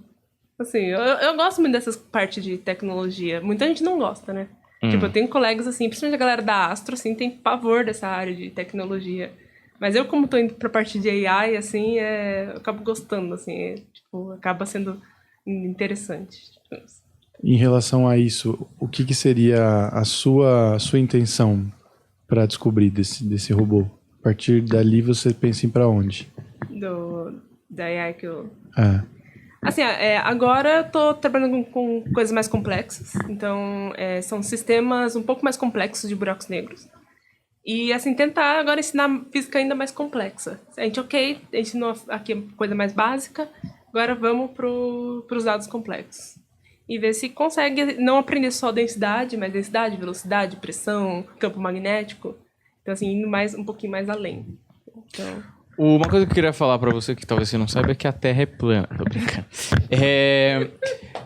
Assim, eu gosto muito dessas partes de tecnologia. Muita gente não gosta, né? Tipo, eu tenho colegas, assim, principalmente a galera da Astro, assim, tem pavor dessa área de tecnologia. Mas eu, como tô indo pra parte de AI, assim, eu acabo gostando, assim, tipo, acaba sendo interessante. Em relação a isso, o que seria a sua intenção para descobrir desse robô? A partir dali você pensa em para onde? Da AI que eu... Assim, agora eu tô trabalhando com coisas mais complexas. Então, são sistemas um pouco mais complexos de buracos negros. E, assim, tentar agora ensinar física ainda mais complexa. A gente ensinou aqui coisa mais básica, agora vamos pros dados complexos. E ver se consegue não aprender só densidade, mas densidade, velocidade, pressão, campo magnético. Então, assim, indo um pouquinho mais além. Então... Uma coisa que eu queria falar pra você, que talvez você não saiba, é que a Terra é plana. Tô brincando.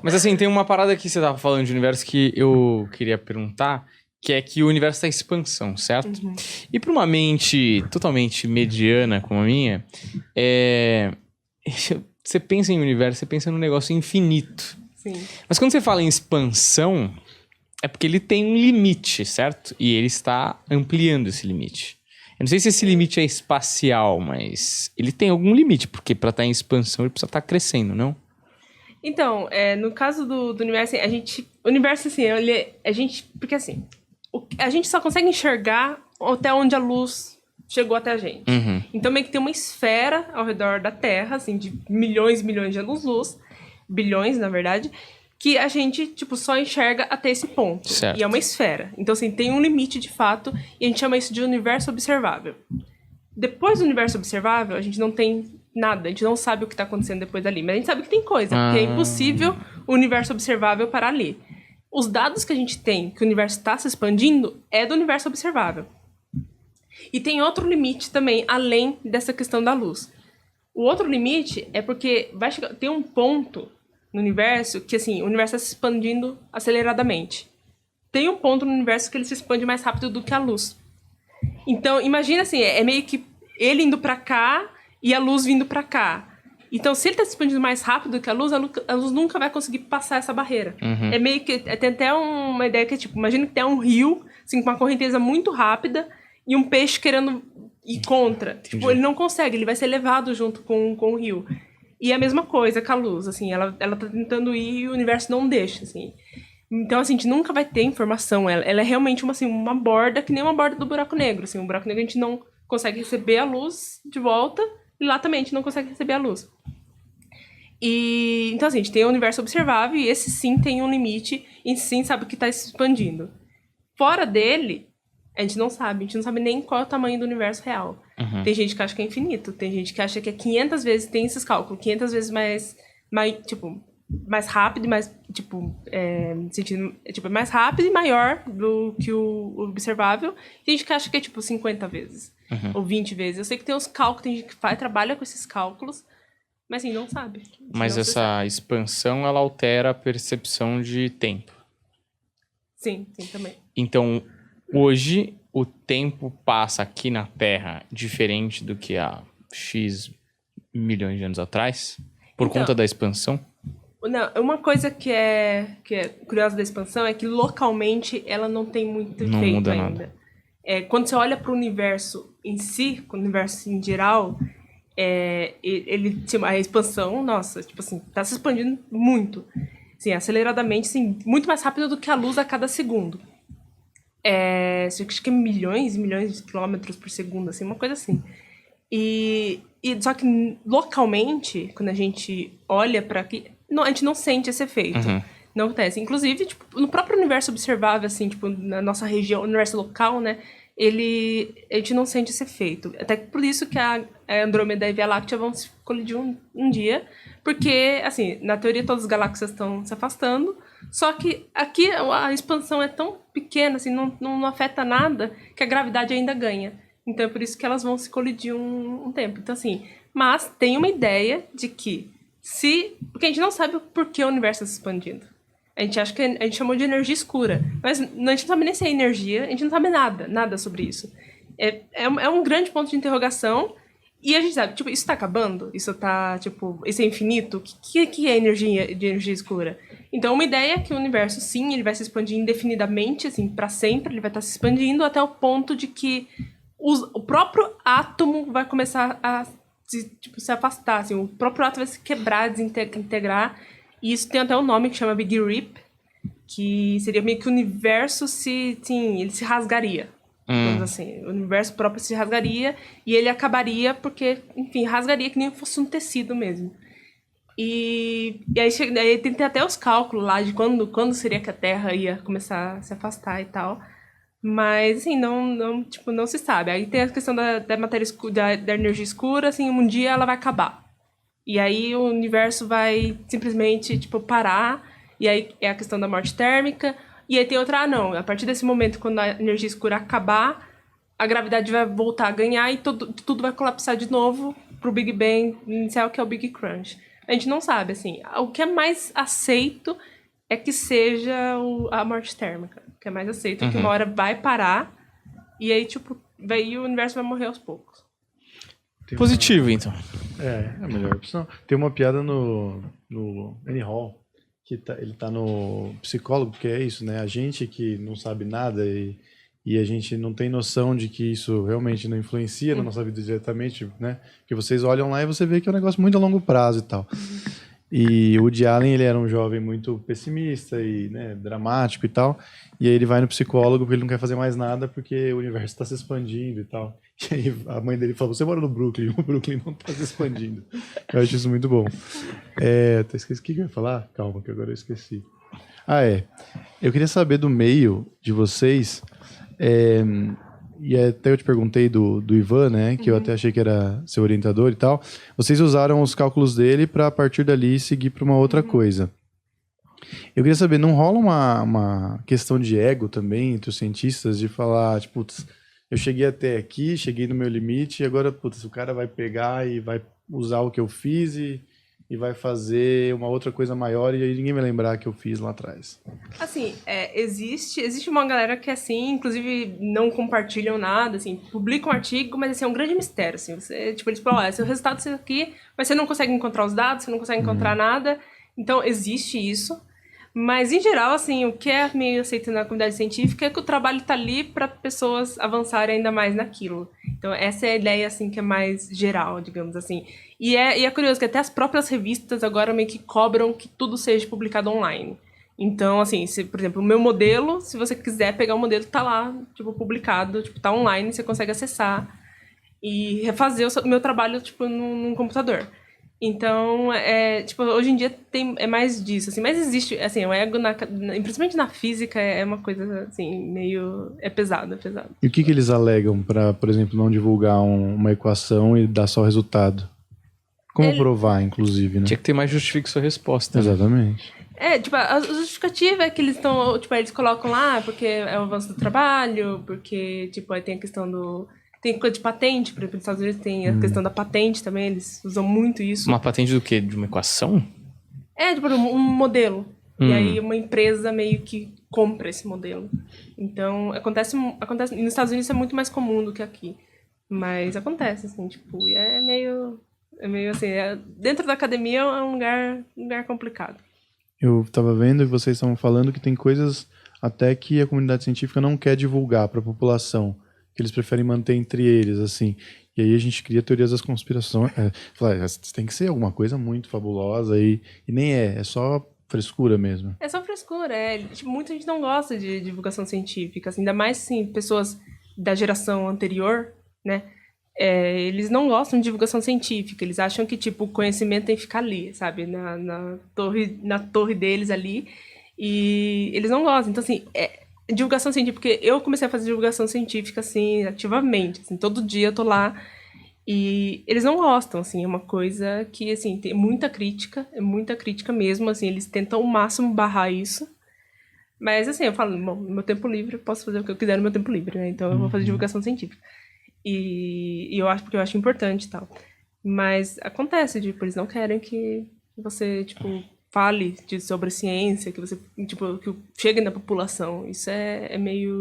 Mas, assim, tem uma parada que você tava falando de universo que eu queria perguntar, que é que o universo tá em expansão, certo? Uhum. E pra uma mente totalmente mediana como a minha, você pensa em universo, você pensa num negócio infinito. Sim. Mas quando você fala em expansão, é porque ele tem um limite, certo? E ele está ampliando esse limite. Eu não sei se esse limite é espacial, mas ele tem algum limite, porque para estar em expansão ele precisa estar crescendo, não? Então, no caso do universo, o universo, assim, porque assim, a gente só consegue enxergar até onde a luz chegou até a gente. Uhum. Então, meio que tem uma esfera ao redor da Terra, assim, de milhões e milhões de anos-luz, bilhões, na verdade, que a gente, só enxerga até esse ponto. Certo. E é uma esfera. Então, assim, tem um limite, de fato, e a gente chama isso de universo observável. Depois do universo observável, a gente não tem nada, a gente não sabe o que está acontecendo depois dali, mas a gente sabe que tem coisa, porque é impossível o universo observável parar ali. Os dados que a gente tem, que o universo está se expandindo, é do universo observável. E tem outro limite também, além dessa questão da luz. O outro limite é porque tem um ponto no universo que, assim, o universo está se expandindo aceleradamente. Tem um ponto no universo que ele se expande mais rápido do que a luz. Então, imagina assim, é meio que ele indo para cá e a luz vindo para cá. Então, se ele está se expandindo mais rápido do que a luz nunca vai conseguir passar essa barreira. Uhum. É meio que... Tem até uma ideia que é imagina que tem um rio, assim, com uma correnteza muito rápida e um peixe querendo ir contra. Ele não consegue, ele vai ser levado junto com o rio. E a mesma coisa com a luz, assim, ela tá tentando ir e o universo não deixa, assim. Então, assim, a gente nunca vai ter informação. Ela é realmente uma borda, que nem uma borda do buraco negro, assim. O buraco negro a gente não consegue receber a luz de volta e lá também a gente não consegue receber a luz. Então, assim, a gente tem o universo observável e esse sim tem um limite e sim sabe que está se expandindo. Fora dele, a gente não sabe nem qual é o tamanho do universo real. Uhum. Tem gente que acha que é infinito, tem gente que acha que é 500 vezes, tem esses cálculos, 500 vezes mais rápido e mais, mais rápido e maior do que o observável. Tem gente que acha que é, 50 vezes, ou 20 vezes. Eu sei que tem os cálculos, tem gente que trabalha com esses cálculos, mas, assim, não sabe. Mas essa expansão, ela altera a percepção de tempo. Sim, também. Então, hoje, o tempo passa aqui na Terra diferente do que há X milhões de anos atrás? Por conta da expansão? Não, uma coisa que é curiosa da expansão é que localmente ela não tem muito efeito não muda ainda. Nada. Quando você olha para o universo em si, o universo em geral, a expansão, nossa, tá se expandindo muito. Assim, aceleradamente, assim, muito mais rápido do que a luz a cada segundo. Acho que é milhões e milhões de quilômetros por segundo, assim, uma coisa assim. Só que localmente, quando a gente olha para aqui, a gente não sente esse efeito. Uhum. Não acontece. Inclusive, no próprio universo observável, assim, na nossa região, universo local, né? A gente não sente esse efeito. Até por isso que a Andrômeda e a Via Láctea vão se colidir um dia. Porque, assim, na teoria todas as galáxias estão se afastando. Só que aqui a expansão é tão pequena, assim, não afeta nada, que a gravidade ainda ganha. Então é por isso que elas vão se colidir um tempo. Então, assim, mas tem uma ideia de que porque a gente não sabe por que o universo está se expandindo. A gente acha que a gente chamou de energia escura. Mas a gente não sabe nem se é energia, a gente não sabe nada sobre isso. É um grande ponto de interrogação. E a gente sabe, isso está acabando? Isso é infinito? O que é energia escura? Então, uma ideia é que o universo, sim, ele vai se expandir indefinidamente, assim, para sempre. Ele vai estar se expandindo até o ponto de que o próprio átomo vai começar a se afastar, assim, o próprio átomo vai se quebrar, desintegrar, E isso tem até um nome que chama Big Rip, que seria meio que o universo ele se rasgaria. Digamos assim, o universo próprio se rasgaria e ele acabaria porque, enfim, rasgaria que nem fosse um tecido mesmo. E aí tem até os cálculos lá de quando seria que a Terra ia começar a se afastar e tal. Mas, assim, não se sabe. Aí tem a questão da matéria escura, da energia escura, assim, um dia ela vai acabar. E aí o universo vai simplesmente, parar. E aí é a questão da morte térmica. E aí tem outra, não. A partir desse momento, quando a energia escura acabar, a gravidade vai voltar a ganhar e tudo vai colapsar de novo pro Big Bang inicial, que é o Big Crunch. A gente não sabe, assim. O que é mais aceito é que seja a morte térmica. O que é mais aceito é que uma hora vai parar e aí, o universo vai morrer aos poucos. Positivo, então. É a melhor opção. Tem uma piada no Annie Hall, que ele tá no psicólogo, porque é isso, né? A gente que não sabe nada e a gente não tem noção de que isso realmente não influencia na nossa vida diretamente, né? Porque vocês olham lá e você vê que é um negócio muito a longo prazo e tal. E o Woody Allen, ele era um jovem muito pessimista e, né, dramático e tal. E aí ele vai no psicólogo porque ele não quer fazer mais nada porque o universo está se expandindo e tal. E aí a mãe dele falou, você mora no Brooklyn, o Brooklyn não está se expandindo. Eu acho isso muito bom. Até esqueci o que eu ia falar. Calma, que agora eu esqueci. Eu queria saber do meio de vocês... E até eu te perguntei do Ivan, né? Que eu até achei que era seu orientador e tal. Vocês usaram os cálculos dele para a partir dali seguir para uma outra coisa. Eu queria saber, não rola uma questão de ego também entre os cientistas de falar, tipo, putz, eu cheguei até aqui, cheguei no meu limite e agora, putz, o cara vai pegar e vai usar o que eu fiz e vai fazer uma outra coisa maior e aí ninguém vai lembrar que eu fiz lá atrás. Assim, existe uma galera que, assim, inclusive não compartilham nada, assim, publicam um artigo, mas, assim, é um grande mistério, assim, eles falam, esse é o resultado disso aqui, mas você não consegue encontrar os dados, você não consegue encontrar nada, então existe isso, mas, em geral, assim, o que é meio aceito na comunidade científica é que o trabalho tá ali para pessoas avançarem ainda mais naquilo. Então, essa é a ideia, assim, que é mais geral, digamos assim. E é curioso que até as próprias revistas agora meio que cobram que tudo seja publicado online. Então, assim, por exemplo, o meu modelo, se você quiser pegar o modelo, tá lá, publicado, tá online, você consegue acessar e refazer o meu trabalho, num computador. Então, hoje em dia é mais disso, assim, mas existe, assim, o ego, principalmente na física, é uma coisa, assim, meio, é pesado. E o que eles alegam para, por exemplo, não divulgar uma equação e dar só resultado? Como provar, inclusive, né? Tinha que ter mais justifique sua resposta. Né? Exatamente. A justificativa é que eles estão, eles colocam lá porque é o avanço do trabalho, porque, aí tem a questão tem coisa de patente, por exemplo, nos Estados Unidos tem a questão da patente também, eles usam muito isso. Uma patente do quê? De uma equação? Um modelo. E aí uma empresa meio que compra esse modelo. Então, acontece nos Estados Unidos é muito mais comum do que aqui. Mas acontece, assim, e é meio assim, dentro da academia é um lugar complicado. Eu estava vendo e vocês estavam falando que tem coisas até que a comunidade científica não quer divulgar para a população, que eles preferem manter entre eles, assim. E aí a gente cria teorias das conspirações. Tem que ser alguma coisa muito fabulosa e nem é só frescura mesmo. É só frescura, muita gente não gosta de divulgação científica, assim, ainda mais, assim, pessoas da geração anterior, né? Eles não gostam de divulgação científica, eles acham que, o conhecimento tem que ficar ali, sabe? Na torre deles ali, e eles não gostam. Então, assim, divulgação científica, porque eu comecei a fazer divulgação científica, assim, ativamente, assim, todo dia eu tô lá, e eles não gostam, assim, é uma coisa que, assim, tem muita crítica, é muita crítica mesmo, assim, eles tentam ao máximo barrar isso, mas, assim, eu falo, bom, no meu tempo livre, eu posso fazer o que eu quiser no meu tempo livre, né? Então eu vou fazer divulgação científica. E eu acho, porque eu acho importante e tal. Mas acontece, eles não querem que você, fale sobre ciência, que você, que chegue na população. Isso é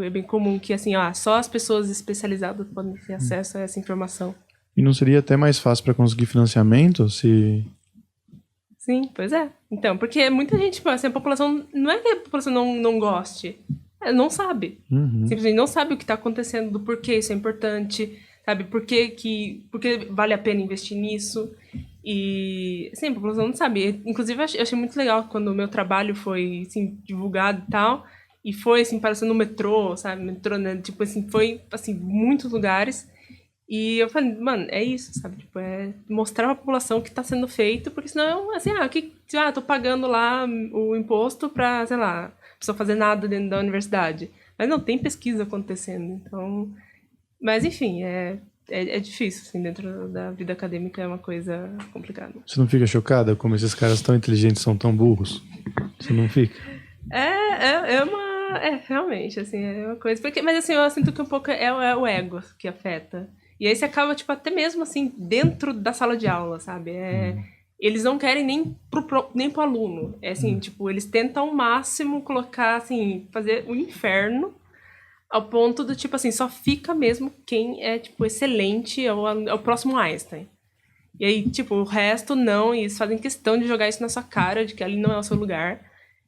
bem comum, que, assim, só as pessoas especializadas podem ter acesso a essa informação. E não seria até mais fácil para conseguir financiamento se... Sim, pois é. Então, porque muita gente, assim, a população, não é que a população não goste, não sabe. Simplesmente não sabe o que está acontecendo, do porquê isso é importante, sabe? Por que vale a pena investir nisso. E, assim, a população não sabe. Inclusive, eu achei muito legal quando o meu trabalho foi, assim, divulgado e tal. E foi, assim, parecendo no metrô, sabe? Metrô, né? Tipo, assim, foi, assim, muitos lugares. E eu falei, mano, é isso, sabe? Tipo, é mostrar pra população o que tá sendo feito. Porque senão, assim, tô pagando lá o imposto pra, sei lá, pessoa fazer nada dentro da universidade. Mas não, tem pesquisa acontecendo. Então... Mas, enfim, é difícil, assim, dentro da vida acadêmica é uma coisa complicada. Você não fica chocada como esses caras tão inteligentes são tão burros? Você não fica? Realmente, assim, é uma coisa... Mas, assim, eu sinto que um pouco é o ego que afeta. E aí você acaba, tipo, até mesmo, assim, dentro da sala de aula, sabe? Eles não querem nem pro aluno. É assim, tipo, eles tentam ao máximo colocar, assim, fazer o inferno ao ponto do, tipo assim, só fica mesmo quem é, tipo, excelente, é o próximo Einstein. E aí, tipo, o resto não, e eles fazem questão de jogar isso na sua cara, de que ali não é o seu lugar.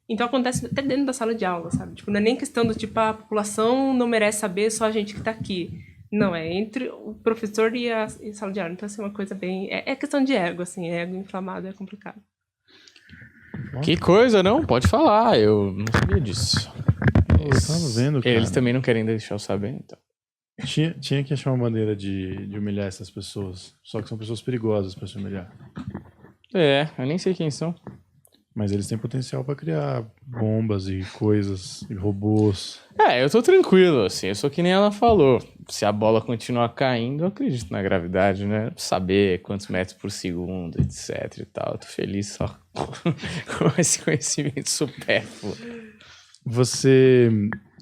Então acontece até dentro da sala de aula, sabe? Tipo, não é nem questão do, tipo, a população não merece saber, só a gente que tá aqui. Não, é entre o professor e a sala de aula. Então, assim, é uma coisa bem... É questão de ego, assim, ego inflamado é complicado. Que coisa, não? Pode falar, eu não sabia disso. Eu tava vendo, cara. Eles também não querem deixar eu saber, então. Tinha que achar uma maneira de humilhar essas pessoas. Só que são pessoas perigosas pra se humilhar. Eu nem sei quem são. Mas eles têm potencial pra criar bombas e coisas, e robôs. Eu tô tranquilo, assim, eu sou que nem ela falou. Se a bola continuar caindo, eu acredito na gravidade, né? Saber quantos metros por segundo, etc e tal. Eu tô feliz só com esse conhecimento supérfluo.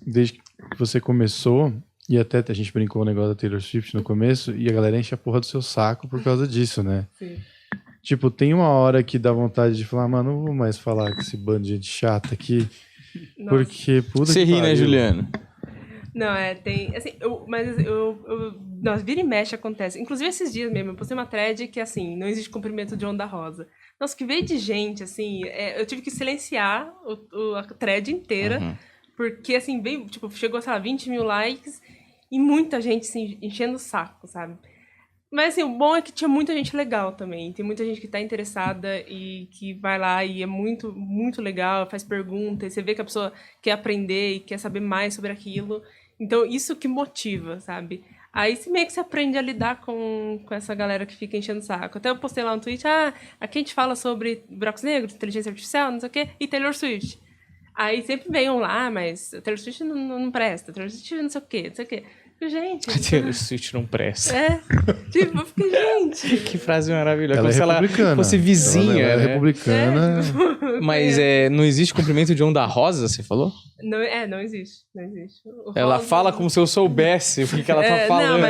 Desde que você começou, e até a gente brincou o negócio da Taylor Swift no começo, e a galera enche a porra do seu saco por causa disso, né? Sim. Tipo, tem uma hora que dá vontade de falar, mano, não vou mais falar com esse bando de gente chata aqui, Nossa. porque puta Você que ri, né, pariu. Juliana? Não, tem... Assim, nossa, vira e mexe acontece. Inclusive, esses dias mesmo, eu postei uma thread que, assim, não existe comprimento de onda rosa. Nossa, que veio de gente, assim... eu tive que silenciar a thread inteira, porque, assim, veio... Tipo, chegou, sei lá, 20 mil likes e muita gente, assim, enchendo o saco, sabe? Mas, assim, o bom é que tinha muita gente legal também. Tem muita gente que tá interessada e que vai lá e é muito, muito legal, faz perguntas, você vê que a pessoa quer aprender e quer saber mais sobre aquilo. Então, isso que motiva, sabe? Aí você meio que se aprende a lidar com essa galera que fica enchendo o saco. Até eu postei lá no tweet, aqui a gente fala sobre buracos negros, inteligência artificial, não sei o quê, e Taylor Swift. Aí sempre venham lá, mas Taylor Swift não presta, Taylor Swift não sei o quê, não sei o quê. Gente... A Taylor Swift não presta. Tipo, eu fiquei, gente... Que frase maravilhosa. Ela Como se ela fosse vizinha, ela é né? republicana. Mas não existe comprimento de onda rosa, você falou? Não existe. Não existe. Ela fala como se eu soubesse o que ela tá falando.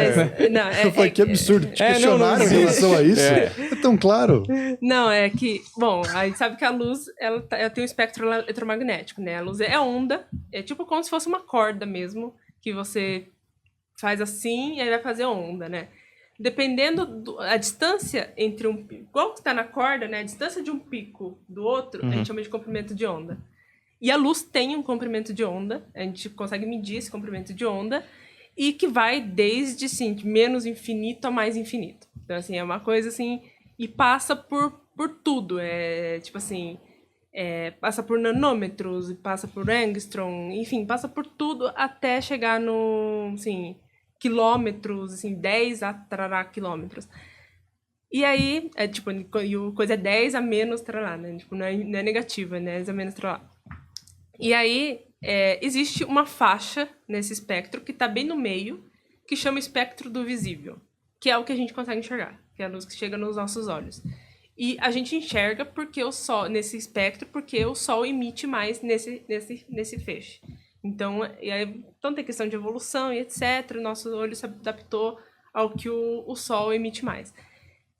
Eu falei, que absurdo. Te questionaram em relação a isso? É tão claro. Não, é que... Bom, aí sabe que a luz, ela tem um espectro eletromagnético, né? A luz é onda, é tipo como se fosse uma corda mesmo, que você faz assim e aí vai fazer onda, né? Dependendo da distância entre um... Igual que tá na corda, né? A distância de um pico do outro, a gente chama de comprimento de onda. E a luz tem um comprimento de onda, a gente consegue medir esse comprimento de onda, e que vai desde, assim, de menos infinito a mais infinito. Então, assim, é uma coisa, assim, e passa por tudo. Tipo assim, passa por nanômetros, passa por angstrom, enfim, passa por tudo até chegar no, assim, quilômetros, assim, 10 a trará quilômetros. E aí, tipo, e coisa é 10 a menos trará, né? Tipo, não é negativa, né? 10 a menos trará. E aí, existe uma faixa nesse espectro que está bem no meio, que chama espectro do visível, que é o que a gente consegue enxergar, que é a luz que chega nos nossos olhos. E a gente enxerga porque o Sol, nesse espectro, porque o Sol emite mais nesse feixe. Então tem questão de evolução e etc. O nosso olho se adaptou ao que o Sol emite mais.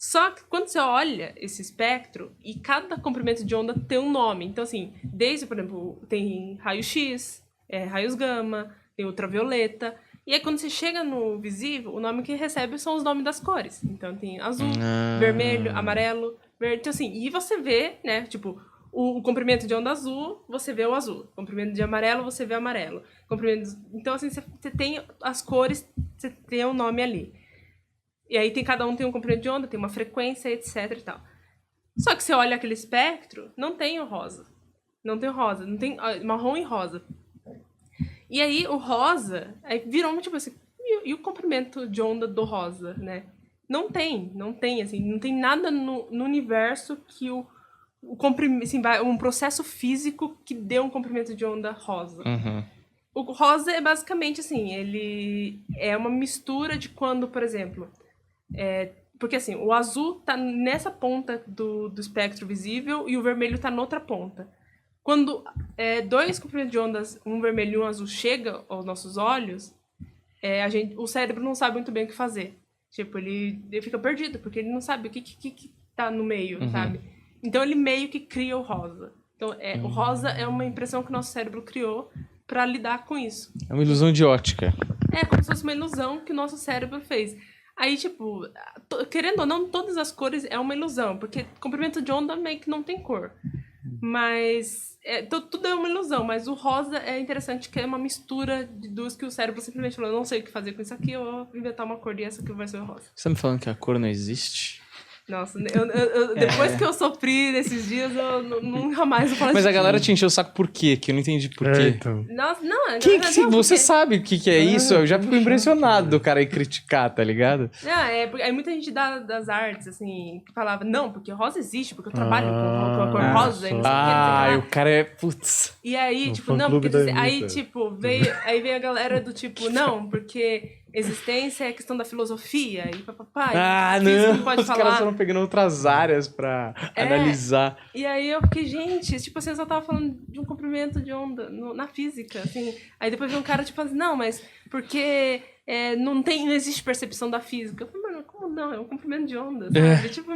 Só que quando você olha esse espectro, e cada comprimento de onda tem um nome. Então, assim, desde, por exemplo, tem raio-x, raios gama, tem ultravioleta. E aí, quando você chega no visível, o nome que recebe são os nomes das cores. Então, tem azul, vermelho, amarelo, verde. Então, assim, e você vê, né, tipo, o comprimento de onda azul, você vê o azul. O comprimento de amarelo, você vê o amarelo. Então, assim, você tem as cores, você tem o nome ali. E aí cada um tem um comprimento de onda, tem uma frequência, etc e tal. Só que você olha aquele espectro, não tem o rosa. Não tem rosa, não tem marrom e rosa. E aí o rosa, aí virou tipo assim, e o comprimento de onda do rosa, né? Não tem, assim, não tem nada no universo que o comprimento, assim, um processo físico que dê um comprimento de onda rosa. Uhum. O rosa é basicamente assim, ele é uma mistura de quando, por exemplo, porque assim, o azul tá nessa ponta do espectro visível e o vermelho tá noutra ponta. Quando dois comprimentos de ondas, um vermelho e um azul, chega aos nossos olhos, o cérebro não sabe muito bem o que fazer. Tipo, ele fica perdido, porque ele não sabe o que tá no meio, sabe? Então ele meio que cria o rosa. Então, o rosa é uma impressão que o nosso cérebro criou pra lidar com isso. É uma ilusão de ótica. É como se fosse uma ilusão que o nosso cérebro fez. Aí, tipo, querendo ou não, todas as cores é uma ilusão, porque comprimento de onda meio que não tem cor. Mas tudo é uma ilusão, mas o rosa é interessante, que é uma mistura de duas que o cérebro simplesmente falou, eu não sei o que fazer com isso aqui, eu vou inventar uma cor e essa aqui vai ser o rosa. Você tá me falando que a cor não existe? Nossa, depois que eu sofri nesses dias, eu nunca mais vou falar Mas disso. a galera te encheu o saco por quê? Que eu não entendi por quê. Então. Nossa, não, a Que galera, você porque... sabe o que é isso? Eu já fico impressionado do cara ir criticar, tá ligado? Porque aí muita gente das artes, assim, que falava, não, porque rosa existe, porque eu trabalho com a cor rosa, e não sei o que, não sei o que lá. O cara é... Putz. E aí, No tipo, não, fã-clube porque... da Aí, Anitta. tipo, veio a galera do tipo, não, porque existência é questão da filosofia, e papapá, e física não pode Os caras falar. foram pegando outras áreas pra analisar. E aí eu fiquei, gente, tipo, você só tava falando de um comprimento de onda na física, assim. Aí depois veio um cara, tipo assim, não, mas porque não existe percepção da física. Eu falei, mano, como não? É um comprimento de onda, sabe? Tipo,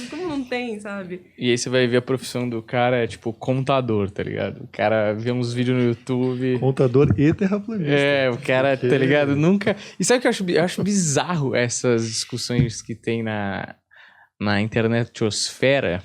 como não tem, sabe? E aí você vai ver a profissão do cara, é tipo contador, tá ligado? O cara vê uns vídeos no YouTube. Contador e terraplanista. O cara, tá ligado? Nunca... E sabe o que eu acho bizarro essas discussões que tem na internetosfera?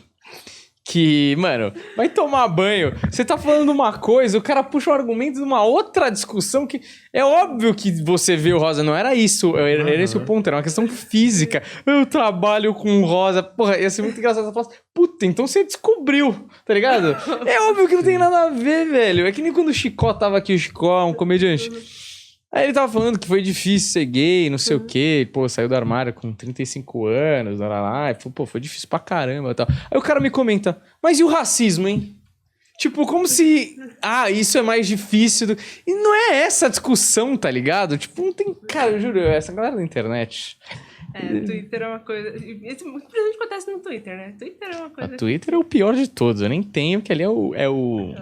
Que, mano, vai tomar banho. Você tá falando uma coisa, o cara puxa um argumento de uma outra discussão que é óbvio que você vê o rosa. Não era isso, era esse o ponto, era uma questão física. Eu trabalho com rosa. Porra, ia ser muito engraçado se você falasse, puta, então você descobriu, tá ligado? É óbvio que não tem nada a ver, velho. É que nem quando o Chicó tava aqui, o Chicó, um comediante. Aí ele tava falando que foi difícil ser gay, não sei o quê. Pô, saiu do armário com 35 anos, lá. E falou, pô, foi difícil pra caramba e tal. Aí o cara me comenta, mas e o racismo, hein? Tipo, como se... isso é mais difícil do... E não é essa a discussão, tá ligado? Tipo, não tem... Cara, eu juro, essa galera da internet... Twitter é uma coisa... Isso principalmente acontece no Twitter, né? Twitter é uma coisa... O Twitter é o pior de todos. Eu nem tenho, porque ali é o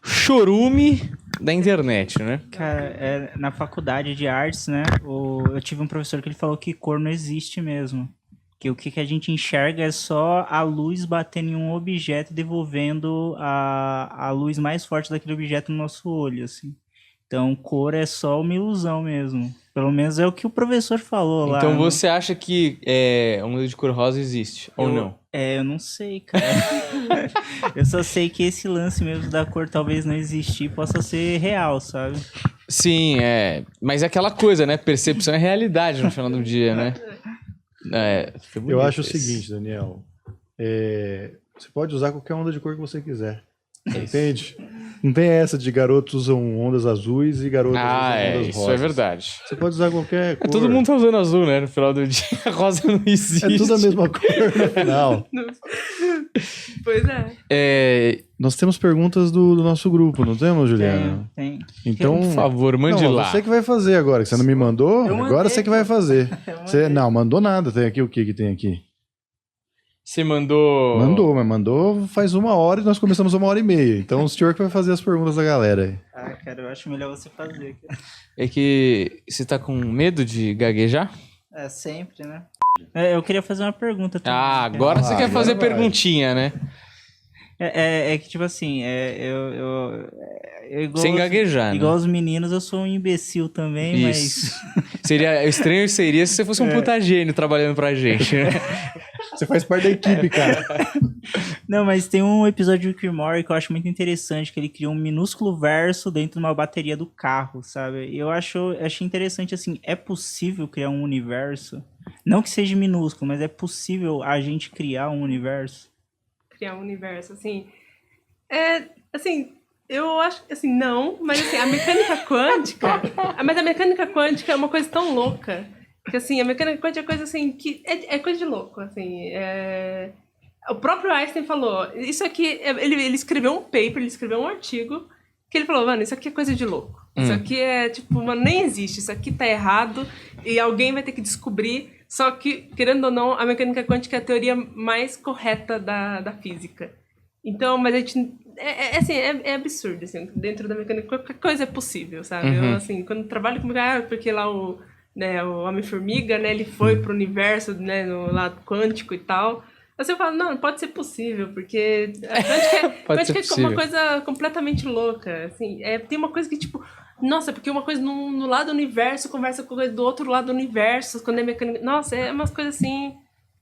chorume da internet, né? Cara, na faculdade de artes, né, eu tive um professor que ele falou que cor não existe mesmo. Que o que a gente enxerga é só a luz batendo em um objeto e devolvendo a luz mais forte daquele objeto no nosso olho, assim. Então, cor é só uma ilusão mesmo. Pelo menos é o que o professor falou lá. Então você acha que um mundo de cor rosa existe, ou não? Eu não sei, cara. Eu só sei que esse lance mesmo da cor talvez não existir possa ser real, sabe? Sim, mas é aquela coisa, né? Percepção é realidade no final do dia, né? Eu acho o seguinte, Daniel. Você pode usar qualquer onda de cor que você quiser. Entende? Não tem essa de garotos usam ondas azuis e garotas usam ondas isso rosas. é verdade. Você pode usar qualquer cor. Todo mundo tá usando azul, né? No final do dia, a rosa não existe. É tudo a mesma cor no final. Pois é. Nós temos perguntas do nosso grupo, não temos, Juliana? Tem. Então, Por favor, mande lá. Você que vai fazer agora, que você não me mandou, Eu agora mandei, você que vai fazer. Eu mandei. Você não mandou nada. Tem aqui o que tem aqui? Você mandou... Mas mandou faz 1 hora e nós começamos 1h30. Então o senhor que vai fazer as perguntas da galera aí. Cara, eu acho melhor você fazer. É que você tá com medo de gaguejar? Sempre, né? Eu queria fazer uma pergunta também. Agora você quer fazer vai. perguntinha, né? É que, tipo assim, igual Sem gaguejar, igual né? os meninos, eu sou um imbecil também, Isso. Estranho seria se você fosse um puta gênio trabalhando pra gente, né? Você faz parte da equipe, cara. Não, mas tem um episódio de Rick and Morty que eu acho muito interessante, que ele cria um minúsculo verso dentro de uma bateria do carro, sabe? E eu achei interessante, assim, é possível criar um universo? Não que seja minúsculo, mas é possível a gente criar um universo? criar um universo, assim. Assim, eu acho que, assim, não, mas assim, a mecânica quântica... Mas a mecânica quântica é uma coisa tão louca, que assim, a mecânica quântica é coisa assim, que é coisa de louco, assim, O próprio Einstein falou, isso aqui, ele escreveu um paper, ele escreveu um artigo, que ele falou, mano, isso aqui é coisa de louco. Isso aqui é, tipo, mano, nem existe, isso aqui tá errado, e alguém vai ter que descobrir, só que, querendo ou não, a mecânica quântica é a teoria mais correta da física. Então, mas a gente... assim, é absurdo, assim, dentro da mecânica, qualquer coisa é possível, sabe? Eu, assim, quando trabalho com... porque lá o Homem-Formiga, né, ele foi pro universo, né, no lado quântico e tal. Assim, eu falo, não pode ser possível, porque a quântica é uma coisa completamente louca, assim. Tem uma coisa que, tipo... Nossa, porque uma coisa no lado do universo conversa com a coisa do outro lado do universo, quando é mecânica... Nossa, é umas coisas assim...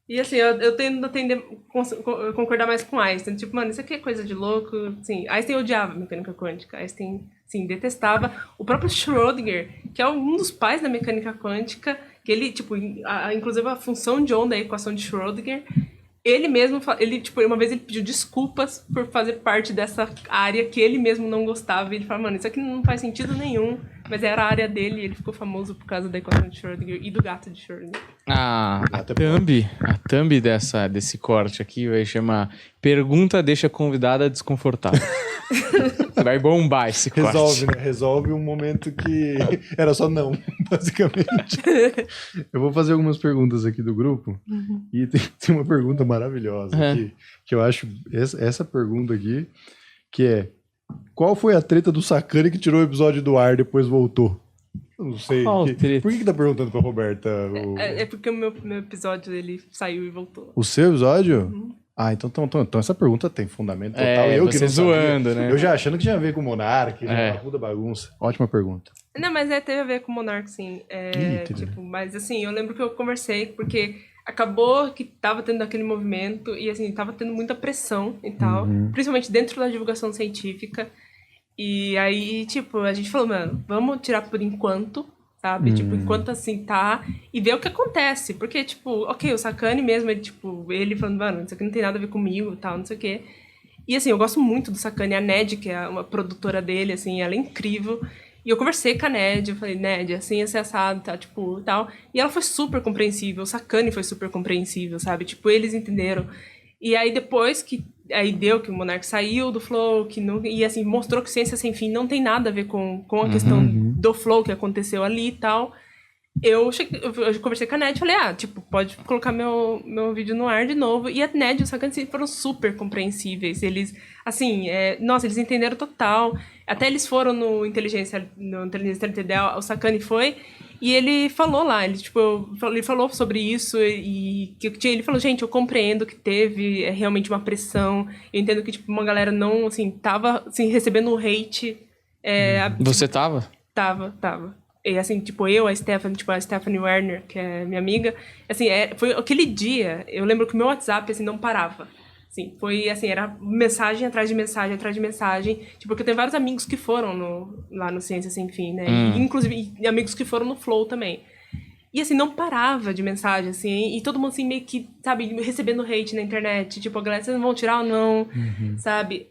E assim, eu tendo a concordar mais com Einstein. Tipo, mano, isso aqui é coisa de louco. Assim, Einstein odiava mecânica quântica. Einstein, sim, detestava. O próprio Schrödinger, que é um dos pais da mecânica quântica, que ele, tipo, inclusive a função de onda, a equação de Schrödinger, ele mesmo, tipo, uma vez ele pediu desculpas por fazer parte dessa área que ele mesmo não gostava. E ele falou, mano, isso aqui não faz sentido nenhum. Mas era a área dele e ele ficou famoso por causa da equação de Schrödinger e do gato de Schrödinger. A thumb desse corte aqui vai chamar Pergunta deixa a convidada desconfortável. Vai bombar esse corte. Resolve um momento que era só não, basicamente. Eu vou fazer algumas perguntas aqui do grupo. E tem uma pergunta maravilhosa aqui, que eu acho essa pergunta aqui, que é: qual foi a treta do Sacani que tirou o episódio do ar e depois voltou? Eu não sei. Por que tá perguntando pra Roberta? É porque o meu episódio, ele saiu e voltou. O seu episódio? Ah, então essa pergunta tem fundamento total. Eu que não zoando, sabia. né? Eu já achando que tinha a ver com o Monark, uma puta bagunça. Ótima pergunta. Não, mas teve a ver com o Monark, sim. Tipo, mas assim, eu lembro que eu conversei, porque acabou que tava tendo aquele movimento e assim, tava tendo muita pressão e tal, principalmente dentro da divulgação científica. E aí, tipo, a gente falou, mano, vamos tirar por enquanto, sabe? Tipo, enquanto assim tá, e ver o que acontece. Porque, tipo, ok, o Sacani mesmo, ele falando, mano, isso aqui não tem nada a ver comigo e tal, não sei o quê. E assim, eu gosto muito do Sacani, a Ned, que é uma produtora dele, assim, ela é incrível. E eu conversei com a Ned, eu falei, Ned, assim, esse assado, tá, tipo, tal. E ela foi super compreensível, o Sacani foi super compreensível, sabe? Tipo, eles entenderam. E aí, depois que... Aí deu que o Monark saiu do Flow, que não, e assim, mostrou que Ciência Sem Fim não tem nada a ver com a questão do Flow que aconteceu ali e tal. Eu conversei com a Ned e falei, tipo, pode colocar meu vídeo no ar de novo. E a Ned e o Sacani foram super compreensíveis. Eles, assim, nossa, eles entenderam total. Até eles foram no Inteligência Artificial, o Sacani foi, e ele falou lá, ele falou sobre isso e ele falou, gente, eu compreendo que teve realmente uma pressão, eu entendo que, tipo, uma galera não, assim, tava, assim, recebendo hate. Você tava? Tava. E, assim, tipo, a Stephanie Werner, que é minha amiga, assim, foi aquele dia, eu lembro que o meu WhatsApp, assim, não parava. Assim, foi, assim, era mensagem atrás de mensagem, atrás de mensagem. Tipo, porque eu tenho vários amigos que foram lá no Ciência Sem Fim, né? E, inclusive, amigos que foram no Flow também. E, assim, não parava de mensagem, assim. E todo mundo, assim, meio que, sabe, recebendo hate na internet. Tipo, a galera, vocês não vão tirar ou não? Sabe?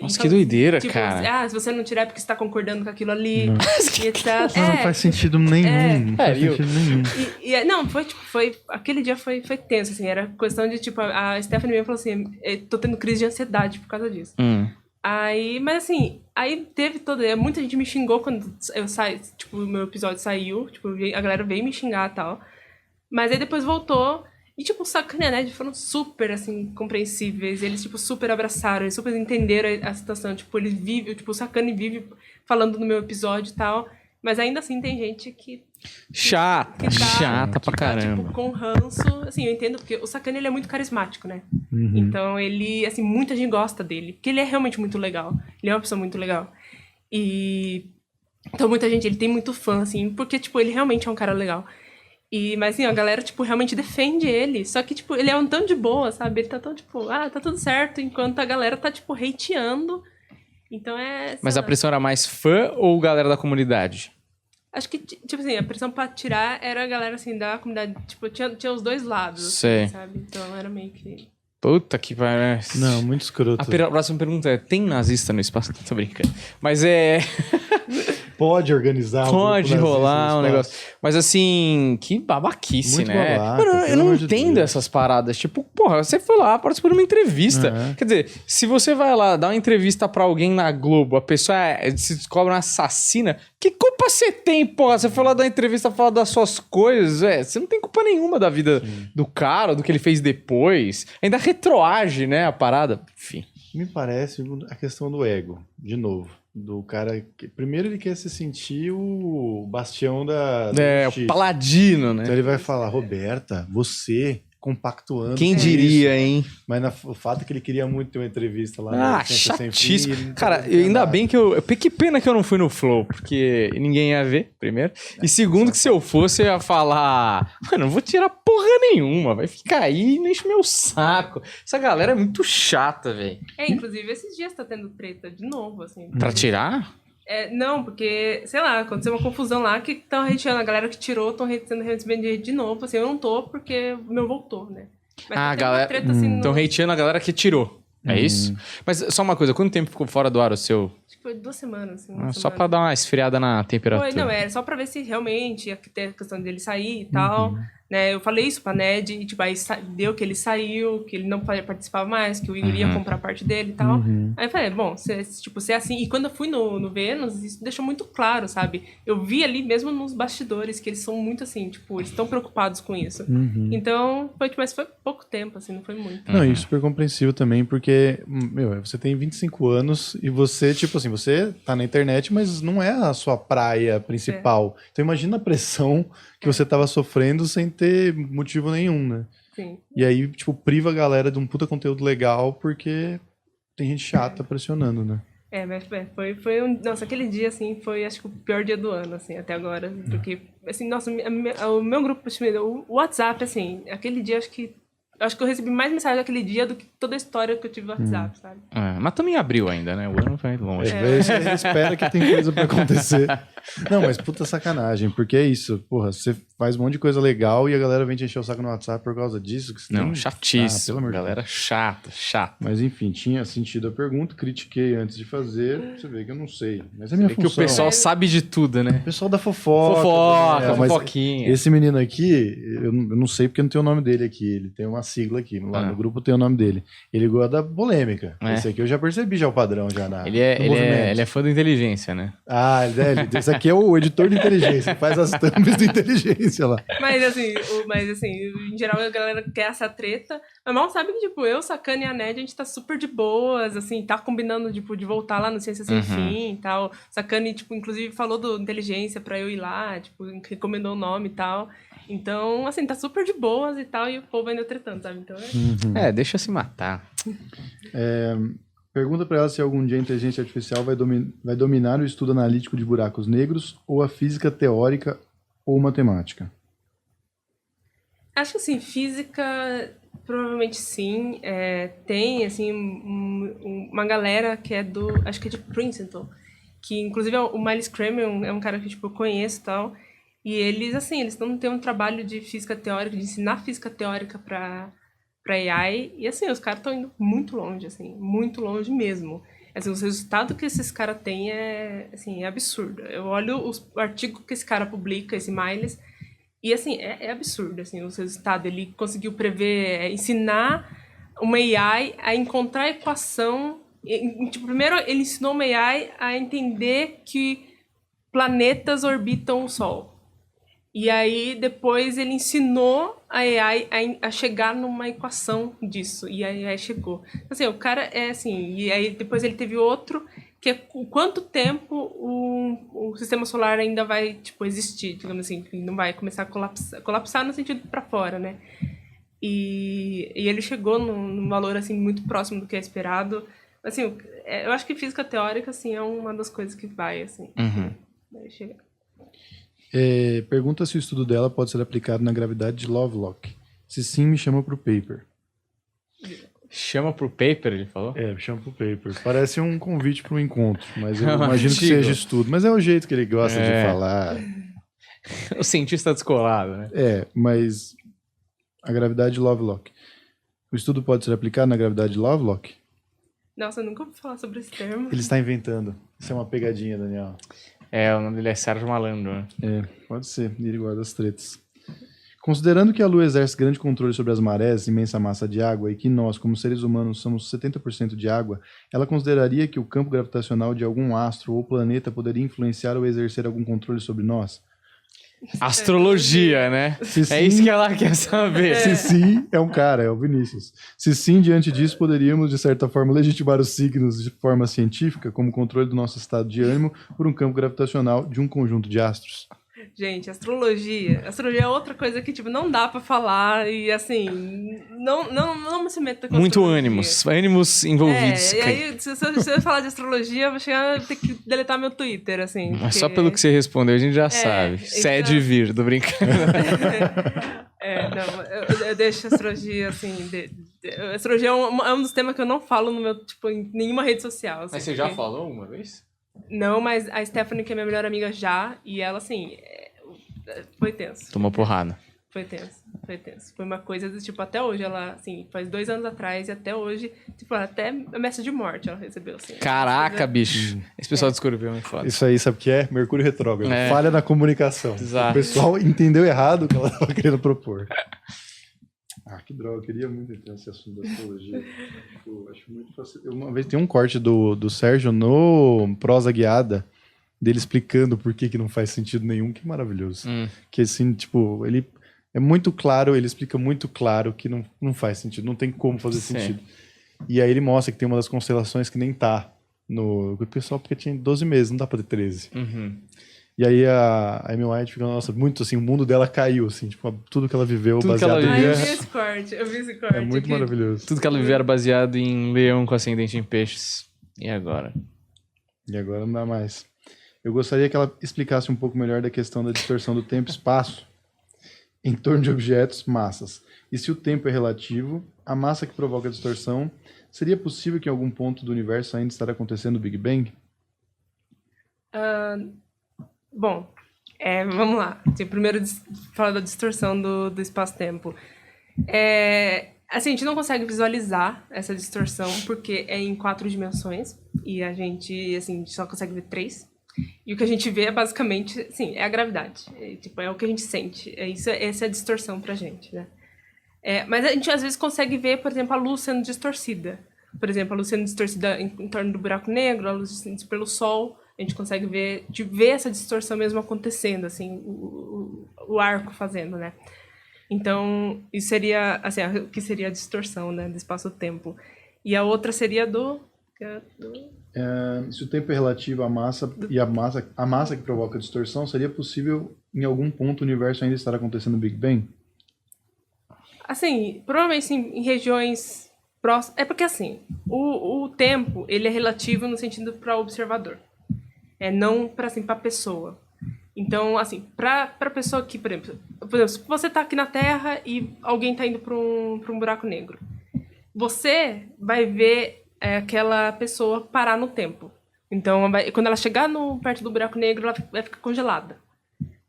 Nossa, que doideira, tipo, cara. se você não tirar é porque você tá concordando com aquilo ali. E etc. Não faz sentido nenhum. Não faz sentido nenhum. Não, foi... Aquele dia foi tenso, assim. Era questão de, tipo... A Stephanie mesmo falou assim... Tô tendo crise de ansiedade por causa disso. Aí, mas assim... Aí teve muita gente me xingou quando eu saí... Tipo, o meu episódio saiu. Tipo, a galera veio me xingar e tal. Mas aí depois voltou... E, tipo, o Sacani e a Ned foram super, assim, compreensíveis. Eles, tipo, super abraçaram, eles super entenderam a situação. Tipo, eles vivem... Tipo, o Sacani vive falando no meu episódio e tal. Mas ainda assim tem gente que... Chata pra caramba. Tipo, com ranço. Assim, eu entendo, porque o Sacani, ele é muito carismático, né? Então, ele... Assim, muita gente gosta dele. Porque ele é realmente muito legal. Ele é uma pessoa muito legal. E... Então, muita gente... Ele tem muito fã, assim. Porque, tipo, ele realmente é um cara legal. Mas, assim, a galera, tipo, realmente defende ele. Só que, tipo, ele é um tão de boa, sabe? Ele tá tão, tipo, tá tudo certo. Enquanto a galera tá, tipo, hateando. Então Mas a pressão era mais fã ou galera da comunidade? Acho que, tipo assim, a pressão pra tirar era a galera, assim, da comunidade. Tipo, tinha os dois lados, Sei. sabe? Então era meio que... Puta que pariu. Não, muito escroto. A próxima pergunta é: tem nazista no espaço? Tô brincando. Mas Pode organizar pode grupo rolar nazista um no negócio. espaço. Mas assim, que babaquice, Muito né? babaca, Mano, eu pelo não amor de entendo Deus. essas paradas. Tipo, porra, você foi lá, participou de uma entrevista. Quer dizer, se você vai lá dar uma entrevista pra alguém na Globo, a pessoa se descobre uma assassina, que culpa você tem, porra? Você foi lá dar uma entrevista, falar das suas coisas, você não tem culpa nenhuma da vida do cara, do que ele fez depois. Ainda retroage, né, a parada. Enfim. Me parece a questão do ego, de novo. Do cara que... Primeiro ele quer se sentir o bastião da O justiça. paladino, né? Então ele vai falar, Roberta, você compactuando Quem com diria, isso. hein? Mas o fato é que ele queria muito ter uma entrevista lá no Ciência Sem Fim, chatíssimo. ele não Cara, podia ainda nada. bem que que pena que eu não fui no Flow, porque ninguém ia ver, primeiro. E segundo, que se eu fosse, eu ia falar, mano, não vou tirar porra nenhuma, vai ficar aí e não enche meu saco. Essa galera é muito chata, velho. Inclusive, esses dias tá tendo treta de novo, assim. Pra tirar? Não, porque, sei lá, aconteceu uma confusão lá que estão hateando, a galera que tirou estão sendo recebendo de novo, assim, eu não tô porque o meu voltou, né? Mas tá tendo uma galera. treta, assim, Estão hateando a galera que tirou. É isso? Mas só uma coisa, quanto tempo ficou fora do ar o seu? Acho que foi 2 semanas, assim. Só pra dar uma esfriada na temperatura. Não, era só pra ver se realmente ia ter a questão dele sair e tal. Né? Eu falei isso pra Ned, e tipo, aí deu que ele saiu, que ele não participava mais, que o Igor ia comprar parte dele e tal. Aí eu falei, bom, se é assim. E quando eu fui no Vênus, isso deixou muito claro, sabe? Eu vi ali mesmo nos bastidores que eles são muito assim, tipo, eles estão preocupados com isso. Então, mas foi pouco tempo, assim, não foi muito. Não, e super compreensível também, porque, você tem 25 anos e você, tipo assim, você tá na internet, mas não é a sua praia principal. Então imagina a pressão que você tava sofrendo sem ter motivo nenhum, né? Sim. E aí, tipo, priva a galera de um puta conteúdo legal porque tem gente chata pressionando, né? Mas foi um... Nossa, aquele dia, assim, foi, acho que o pior dia do ano, assim, até agora. Porque, assim, nossa, o meu grupo, o WhatsApp, assim, aquele dia, acho que eu recebi mais mensagem naquele dia do que toda a história que eu tive no WhatsApp, sabe? Mas também abriu ainda, né? O ano vai longe. Você espera que tem coisa pra acontecer. Não, mas puta sacanagem, porque é isso. Porra, você faz um monte de coisa legal e a galera vem te encher o saco no WhatsApp por causa disso. Que você Não, chatíssimo. pelo amor de Galera Deus. chata. Mas enfim, tinha sentido a pergunta, critiquei antes de fazer. Você vê que eu não sei. Mas é minha É função. que o pessoal sabe de tudo, né? O pessoal da fofoca. Fofoca, mas fofoquinha. esse menino aqui, eu não sei porque não tem o nome dele aqui. Ele tem uma sigla aqui. Lá no grupo tem o nome dele. Ele gosta da polêmica. Esse aqui eu já percebi já o padrão já no Ele é fã da inteligência, né? Esse aqui é o editor de inteligência. Ele faz as thumbs de inteligência lá. Mas assim, em geral a galera quer essa treta. Mas mal sabe que, tipo, eu, Sacana e a Ned, a gente tá super de boas, assim, tá combinando, tipo, de voltar lá no Ciência Sem Fim e tal. Sacana, tipo, inclusive falou do inteligência pra eu ir lá, tipo, recomendou o nome e tal. Então, assim, tá super de boas e tal, e o povo ainda tretando, sabe? Então Deixa se matar. Pergunta pra ela se algum dia a inteligência artificial vai dominar o estudo analítico de buracos negros ou a física teórica ou matemática. Acho que, assim, física, provavelmente sim. Tem, assim, uma galera que é acho que é de Princeton, que inclusive o Miles Kramer é um cara que, tipo, eu conheço e tal. E eles, assim, eles estão tendo um trabalho de física teórica, de ensinar física teórica pra AI. E, assim, os caras estão indo muito longe, assim, muito longe mesmo. Assim, os resultados que esses caras têm é absurdo. Eu olho o artigo que esse cara publica, esse Miles, e, assim, é absurdo, assim, os resultados. Ele conseguiu prever, ensinar uma AI a encontrar a equação. Tipo, primeiro, ele ensinou uma AI a entender que planetas orbitam o Sol. E aí, depois, ele ensinou a AI a chegar numa equação disso. E a AI chegou. Assim, o cara é assim... E aí, depois ele teve outro, que é quanto tempo o sistema solar ainda vai, tipo, existir, digamos assim. Que não vai começar a colapsar. Colapsar no sentido para fora, né? E ele chegou num valor, assim, muito próximo do que é esperado. Assim, eu acho que física teórica, assim, é uma das coisas que vai, assim. Vai chegar. Pergunta se o estudo dela pode ser aplicado na gravidade de Lovelock. Se sim, me chama pro paper. Chama pro paper, ele falou? Me chama pro paper. Parece um convite para um encontro, mas eu imagino que Antigo. seja estudo. Mas é o jeito que ele gosta de falar. O cientista descolado, né? Mas a gravidade de Lovelock. O estudo pode ser aplicado na gravidade de Lovelock? Nossa, eu nunca ouvi falar sobre esse termo. Ele está inventando. Isso é uma pegadinha, Daniel. O nome dele é Sérgio Malandro, né? Pode ser. Ele guarda as tretas. Considerando que a Lua exerce grande controle sobre as marés, imensa massa de água, e que nós, como seres humanos, somos 70% de água, ela consideraria que o campo gravitacional de algum astro ou planeta poderia influenciar ou exercer algum controle sobre nós? Astrologia, né? Se É sim- isso que ela quer saber. Se sim, é um cara, é o Vinícius. Se sim, diante disso, poderíamos, de certa forma, legitimar os signos de forma científica, como controle do nosso estado de ânimo por um campo gravitacional de um conjunto de astros. Gente, astrologia é outra coisa que, tipo, não dá pra falar e, assim, não se meta com Muito astrologia. ânimos envolvidos. E aí, se eu falar de astrologia, eu vou chegar a ter que deletar meu Twitter, assim. Mas porque- só pelo que você respondeu, a gente já sabe. então- Cede vir, tô brincando. Eu deixo a astrologia, assim... A astrologia é um dos temas que eu não falo no meu, tipo, em nenhuma rede social. Assim, Mas você já porque- falou uma vez? Não, mas a Stephanie, que é minha melhor amiga, já, e ela, assim, foi tenso. Tomou porrada. Foi tenso. Foi uma coisa do tipo, até hoje, ela, assim, faz 2 anos atrás e até hoje, tipo, até ameaça de morte ela recebeu, assim. Caraca, bicho. Esse pessoal de Escorpião é foda. Isso aí, sabe o que é? Mercúrio retrógrado. É. Falha na comunicação. Exato. O pessoal entendeu errado o que ela estava querendo propor. Que droga, eu queria muito entrar nesse assunto da astrologia. Eu acho muito fácil. Uma vez tem um corte do Sérgio no Prosa Guiada, dele explicando por que não faz sentido nenhum, que maravilhoso. Que assim, tipo, ele é muito claro, ele explica muito claro que não faz sentido, não tem como fazer Sim. sentido. E aí ele mostra que tem uma das constelações que nem tá no... O pessoal, porque tinha 12 meses, não dá pra ter 13. E aí a Amy White fica, nossa, muito assim, o mundo dela caiu, assim, tipo, tudo que ela viveu Tudo que baseado ela em Ah, eu viveu. vi esse corte, É muito maravilhoso. Tudo que ela viveu era baseado em leão com ascendente em peixes. E agora? E agora não dá mais. Eu gostaria que ela explicasse um pouco melhor da questão da distorção do tempo e espaço em torno de objetos, massas. E se o tempo é relativo, a massa que provoca a distorção, seria possível que em algum ponto do universo ainda estará acontecendo o Big Bang? Bom, vamos lá. Primeiro, falar da distorção do espaço-tempo. Assim, a gente não consegue visualizar essa distorção porque é em 4 dimensões e a gente, assim, só consegue ver 3. E o que a gente vê é basicamente, assim, é a gravidade. É o que a gente sente. Essa é a distorção pra gente, né? Mas a gente às vezes consegue ver, por exemplo, a luz sendo distorcida. Por exemplo, a luz sendo distorcida em torno do buraco negro, a luz pelo Sol. A gente consegue ver essa distorção mesmo acontecendo, assim, o arco fazendo, né? Então, isso seria, assim, o que seria a distorção, né, do espaço-tempo. E a outra seria Se o tempo é relativo à massa e a massa que provoca a distorção, seria possível em algum ponto do universo ainda estar acontecendo o Big Bang? Assim, provavelmente em regiões próximas... É porque, assim, o tempo, ele é relativo no sentido para o observador. Não para assim, a pessoa. Então, assim, para a pessoa que, por exemplo, se você está aqui na Terra e alguém está indo para um buraco negro, você vai ver aquela pessoa parar no tempo. Então, quando ela chegar perto do buraco negro, ela vai ficar congelada.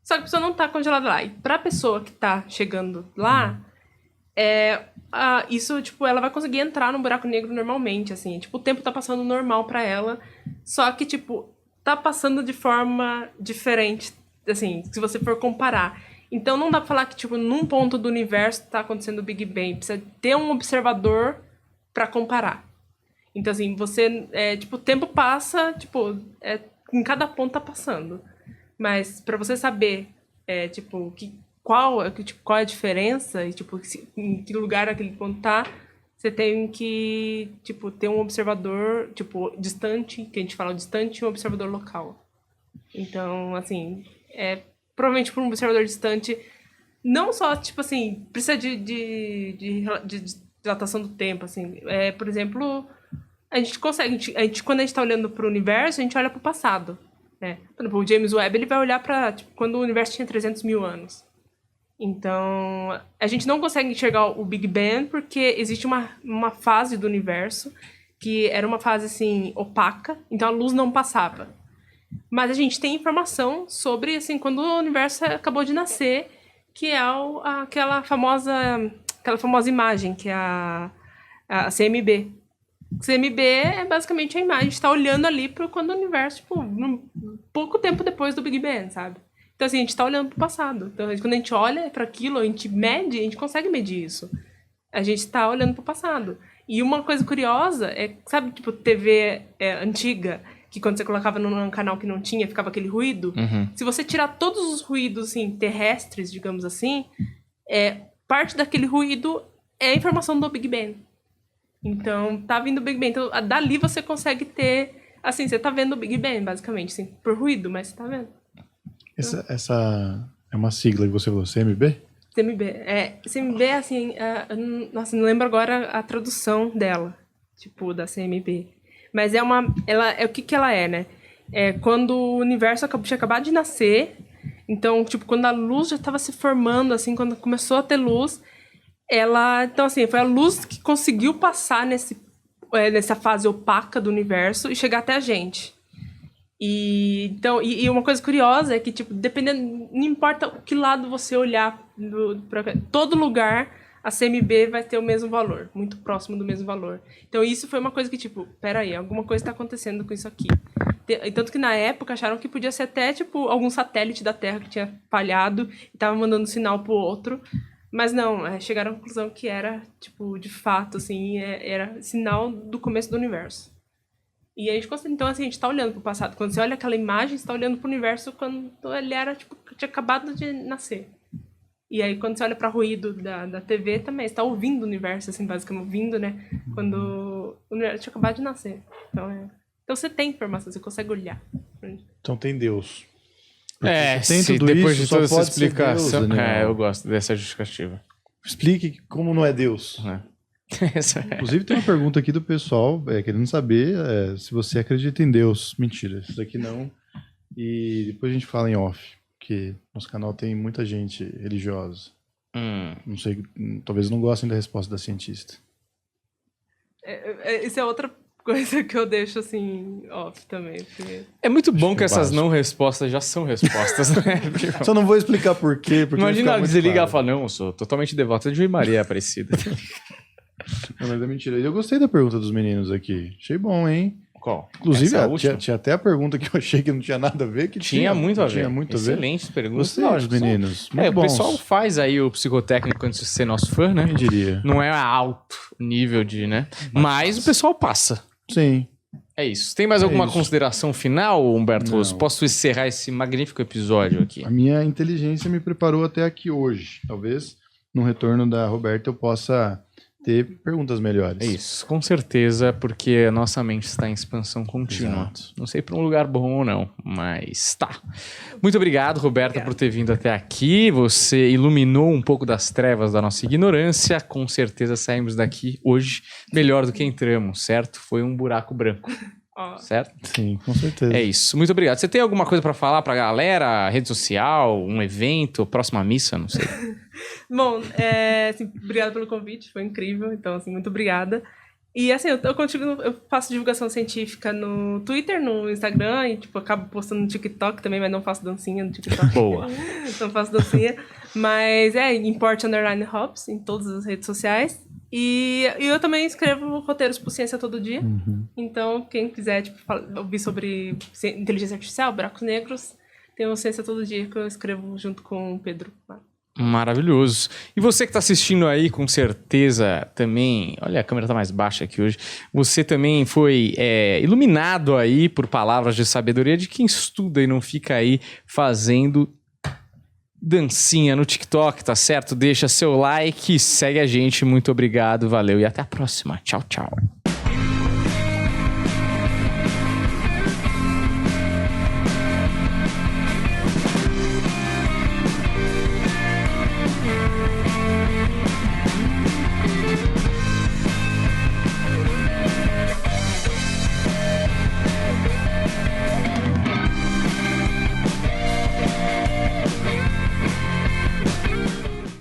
Só que a pessoa não está congelada lá. E para a pessoa que está chegando lá, isso, tipo, ela vai conseguir entrar no buraco negro normalmente, assim. Tipo, o tempo está passando normal para ela, só que, tipo, tá passando de forma diferente, assim, se você for comparar. Então não dá pra falar que, tipo, num ponto do universo tá acontecendo o Big Bang. Precisa ter um observador pra comparar. Então, assim, tipo, o tempo passa, tipo, em cada ponto tá passando. Mas pra você saber, tipo, qual é a diferença e, tipo, em que lugar aquele ponto tá, você tem que, tipo, ter um observador, tipo, distante, que a gente fala distante, e um observador local. Então, assim, provavelmente por um observador distante, não só, tipo assim, precisa de dilatação do tempo, assim. Por exemplo, a gente consegue, quando a gente tá olhando pro universo, a gente olha pro passado, né? Por exemplo, o James Webb, ele vai olhar pra, tipo, quando o universo tinha 300 mil anos. Então, a gente não consegue enxergar o Big Bang porque existe uma fase do universo que era uma fase, assim, opaca, então a luz não passava. Mas a gente tem informação sobre, assim, quando o universo acabou de nascer, que é aquela famosa imagem, que é a CMB. CMB é basicamente a imagem, a gente tá olhando ali pro quando o universo, tipo, pouco tempo depois do Big Bang, sabe? Então, assim, a gente tá olhando pro passado. Então, quando a gente olha para aquilo, a gente mede, a gente consegue medir isso. A gente tá olhando pro passado. E uma coisa curiosa é, sabe, tipo, TV antiga, que quando você colocava num canal que não tinha, ficava aquele ruído? Se você tirar todos os ruídos, assim, terrestres, digamos assim, parte daquele ruído é a informação do Big Bang. Então, tá vindo o Big Bang. Então, dali você consegue ter... Assim, você tá vendo o Big Bang, basicamente, assim, por ruído, mas você tá vendo. Essa é uma sigla que você falou, CMB? CMB. CMB, assim, nossa, não lembro agora a tradução dela, tipo, da CMB. Mas o que ela é, né? É quando o universo tinha acabado de nascer, então, tipo, quando a luz já estava se formando, assim, quando começou a ter luz, então, assim, foi a luz que conseguiu passar nessa fase opaca do universo e chegar até a gente. E uma coisa curiosa é que, tipo, dependendo, não importa que lado você olhar, todo lugar a CMB vai ter o mesmo valor, muito próximo do mesmo valor. Então isso foi uma coisa que, tipo, peraí, alguma coisa está acontecendo com isso aqui. Tanto que na época acharam que podia ser até, tipo, algum satélite da Terra que tinha falhado e tava mandando sinal pro outro. Mas não, chegaram à conclusão que era, tipo, de fato, assim, era sinal do começo do universo. E a gente consegue, então, assim, a gente tá olhando pro passado. Quando você olha aquela imagem, você tá olhando pro universo quando ele era, tipo, tinha acabado de nascer. E aí, quando você olha pra ruído da TV, também, você tá ouvindo o universo, assim, basicamente, ouvindo, né? Quando o universo tinha acabado de nascer. Então, você tem informação, você consegue olhar. Então tem Deus. Depois de toda essa pode ser explicação... Deus, Daniel. Eu gosto dessa justificativa. Explique como não é Deus. Inclusive tem uma pergunta aqui do pessoal querendo saber se você acredita em Deus. Mentira, isso daqui não. E depois a gente fala em off, porque nosso canal tem muita gente religiosa. Não sei, talvez não gostem da resposta da cientista. Isso é outra coisa que eu deixo assim off também. Porque... É muito bom que essas básico. não respostas já são respostas, né? Só não vou explicar por quê. Porque Imagina ela desligar e claro. falar, não, eu sou totalmente devota de Maria Aparecida. Não, mas é mentira. Eu gostei da pergunta dos meninos aqui. Achei bom, hein? Qual? Inclusive, Essa última? tinha até a pergunta que eu achei que não tinha nada a ver, que Tinha muito a ver. Tinha muito a ver. Excelentes perguntas. Gostei dos meninos. Muito o bons. pessoal faz aí o psicotécnico antes de ser nosso fã, né? Quem diria? Não é alto nível de, né? Mas o pessoal passa. Sim. É isso. Tem mais alguma isso. consideração final, Humberto Não. Rosso? Posso encerrar esse magnífico episódio aqui? A minha inteligência me preparou até aqui hoje. Talvez no retorno da Roberta eu possa ter perguntas melhores. É isso, com certeza, porque a nossa mente está em expansão contínua. Exato. Não sei para um lugar bom ou não, mas tá. Muito obrigado, Roberta, por ter vindo até aqui. Você iluminou um pouco das trevas da nossa ignorância. Com certeza saímos daqui hoje melhor do que entramos, certo? Foi um buraco branco, certo? Sim, com certeza. É isso. Muito obrigado. Você tem alguma coisa para falar para a galera? Rede social, um evento, próxima missa, não sei. Bom, assim, obrigada pelo convite, foi incrível, então, assim, muito obrigada. E, assim, eu faço divulgação científica no Twitter, no Instagram, e, tipo, acabo postando no TikTok também, mas não faço dancinha no TikTok. Boa. Não faço dancinha. Mas, import_hops em todas as redes sociais. E eu também escrevo roteiros pro Ciência Todo Dia. Então, quem quiser, tipo, ouvir sobre inteligência artificial, buracos negros, tem o Ciência Todo Dia que eu escrevo junto com o Pedro. Maravilhoso. E você que está assistindo aí, com certeza também... Olha, a câmera tá mais baixa aqui hoje. Você também foi iluminado aí por palavras de sabedoria de quem estuda e não fica aí fazendo dancinha no TikTok, tá certo? Deixa seu like, segue a gente. Muito obrigado, valeu e até a próxima. Tchau, tchau.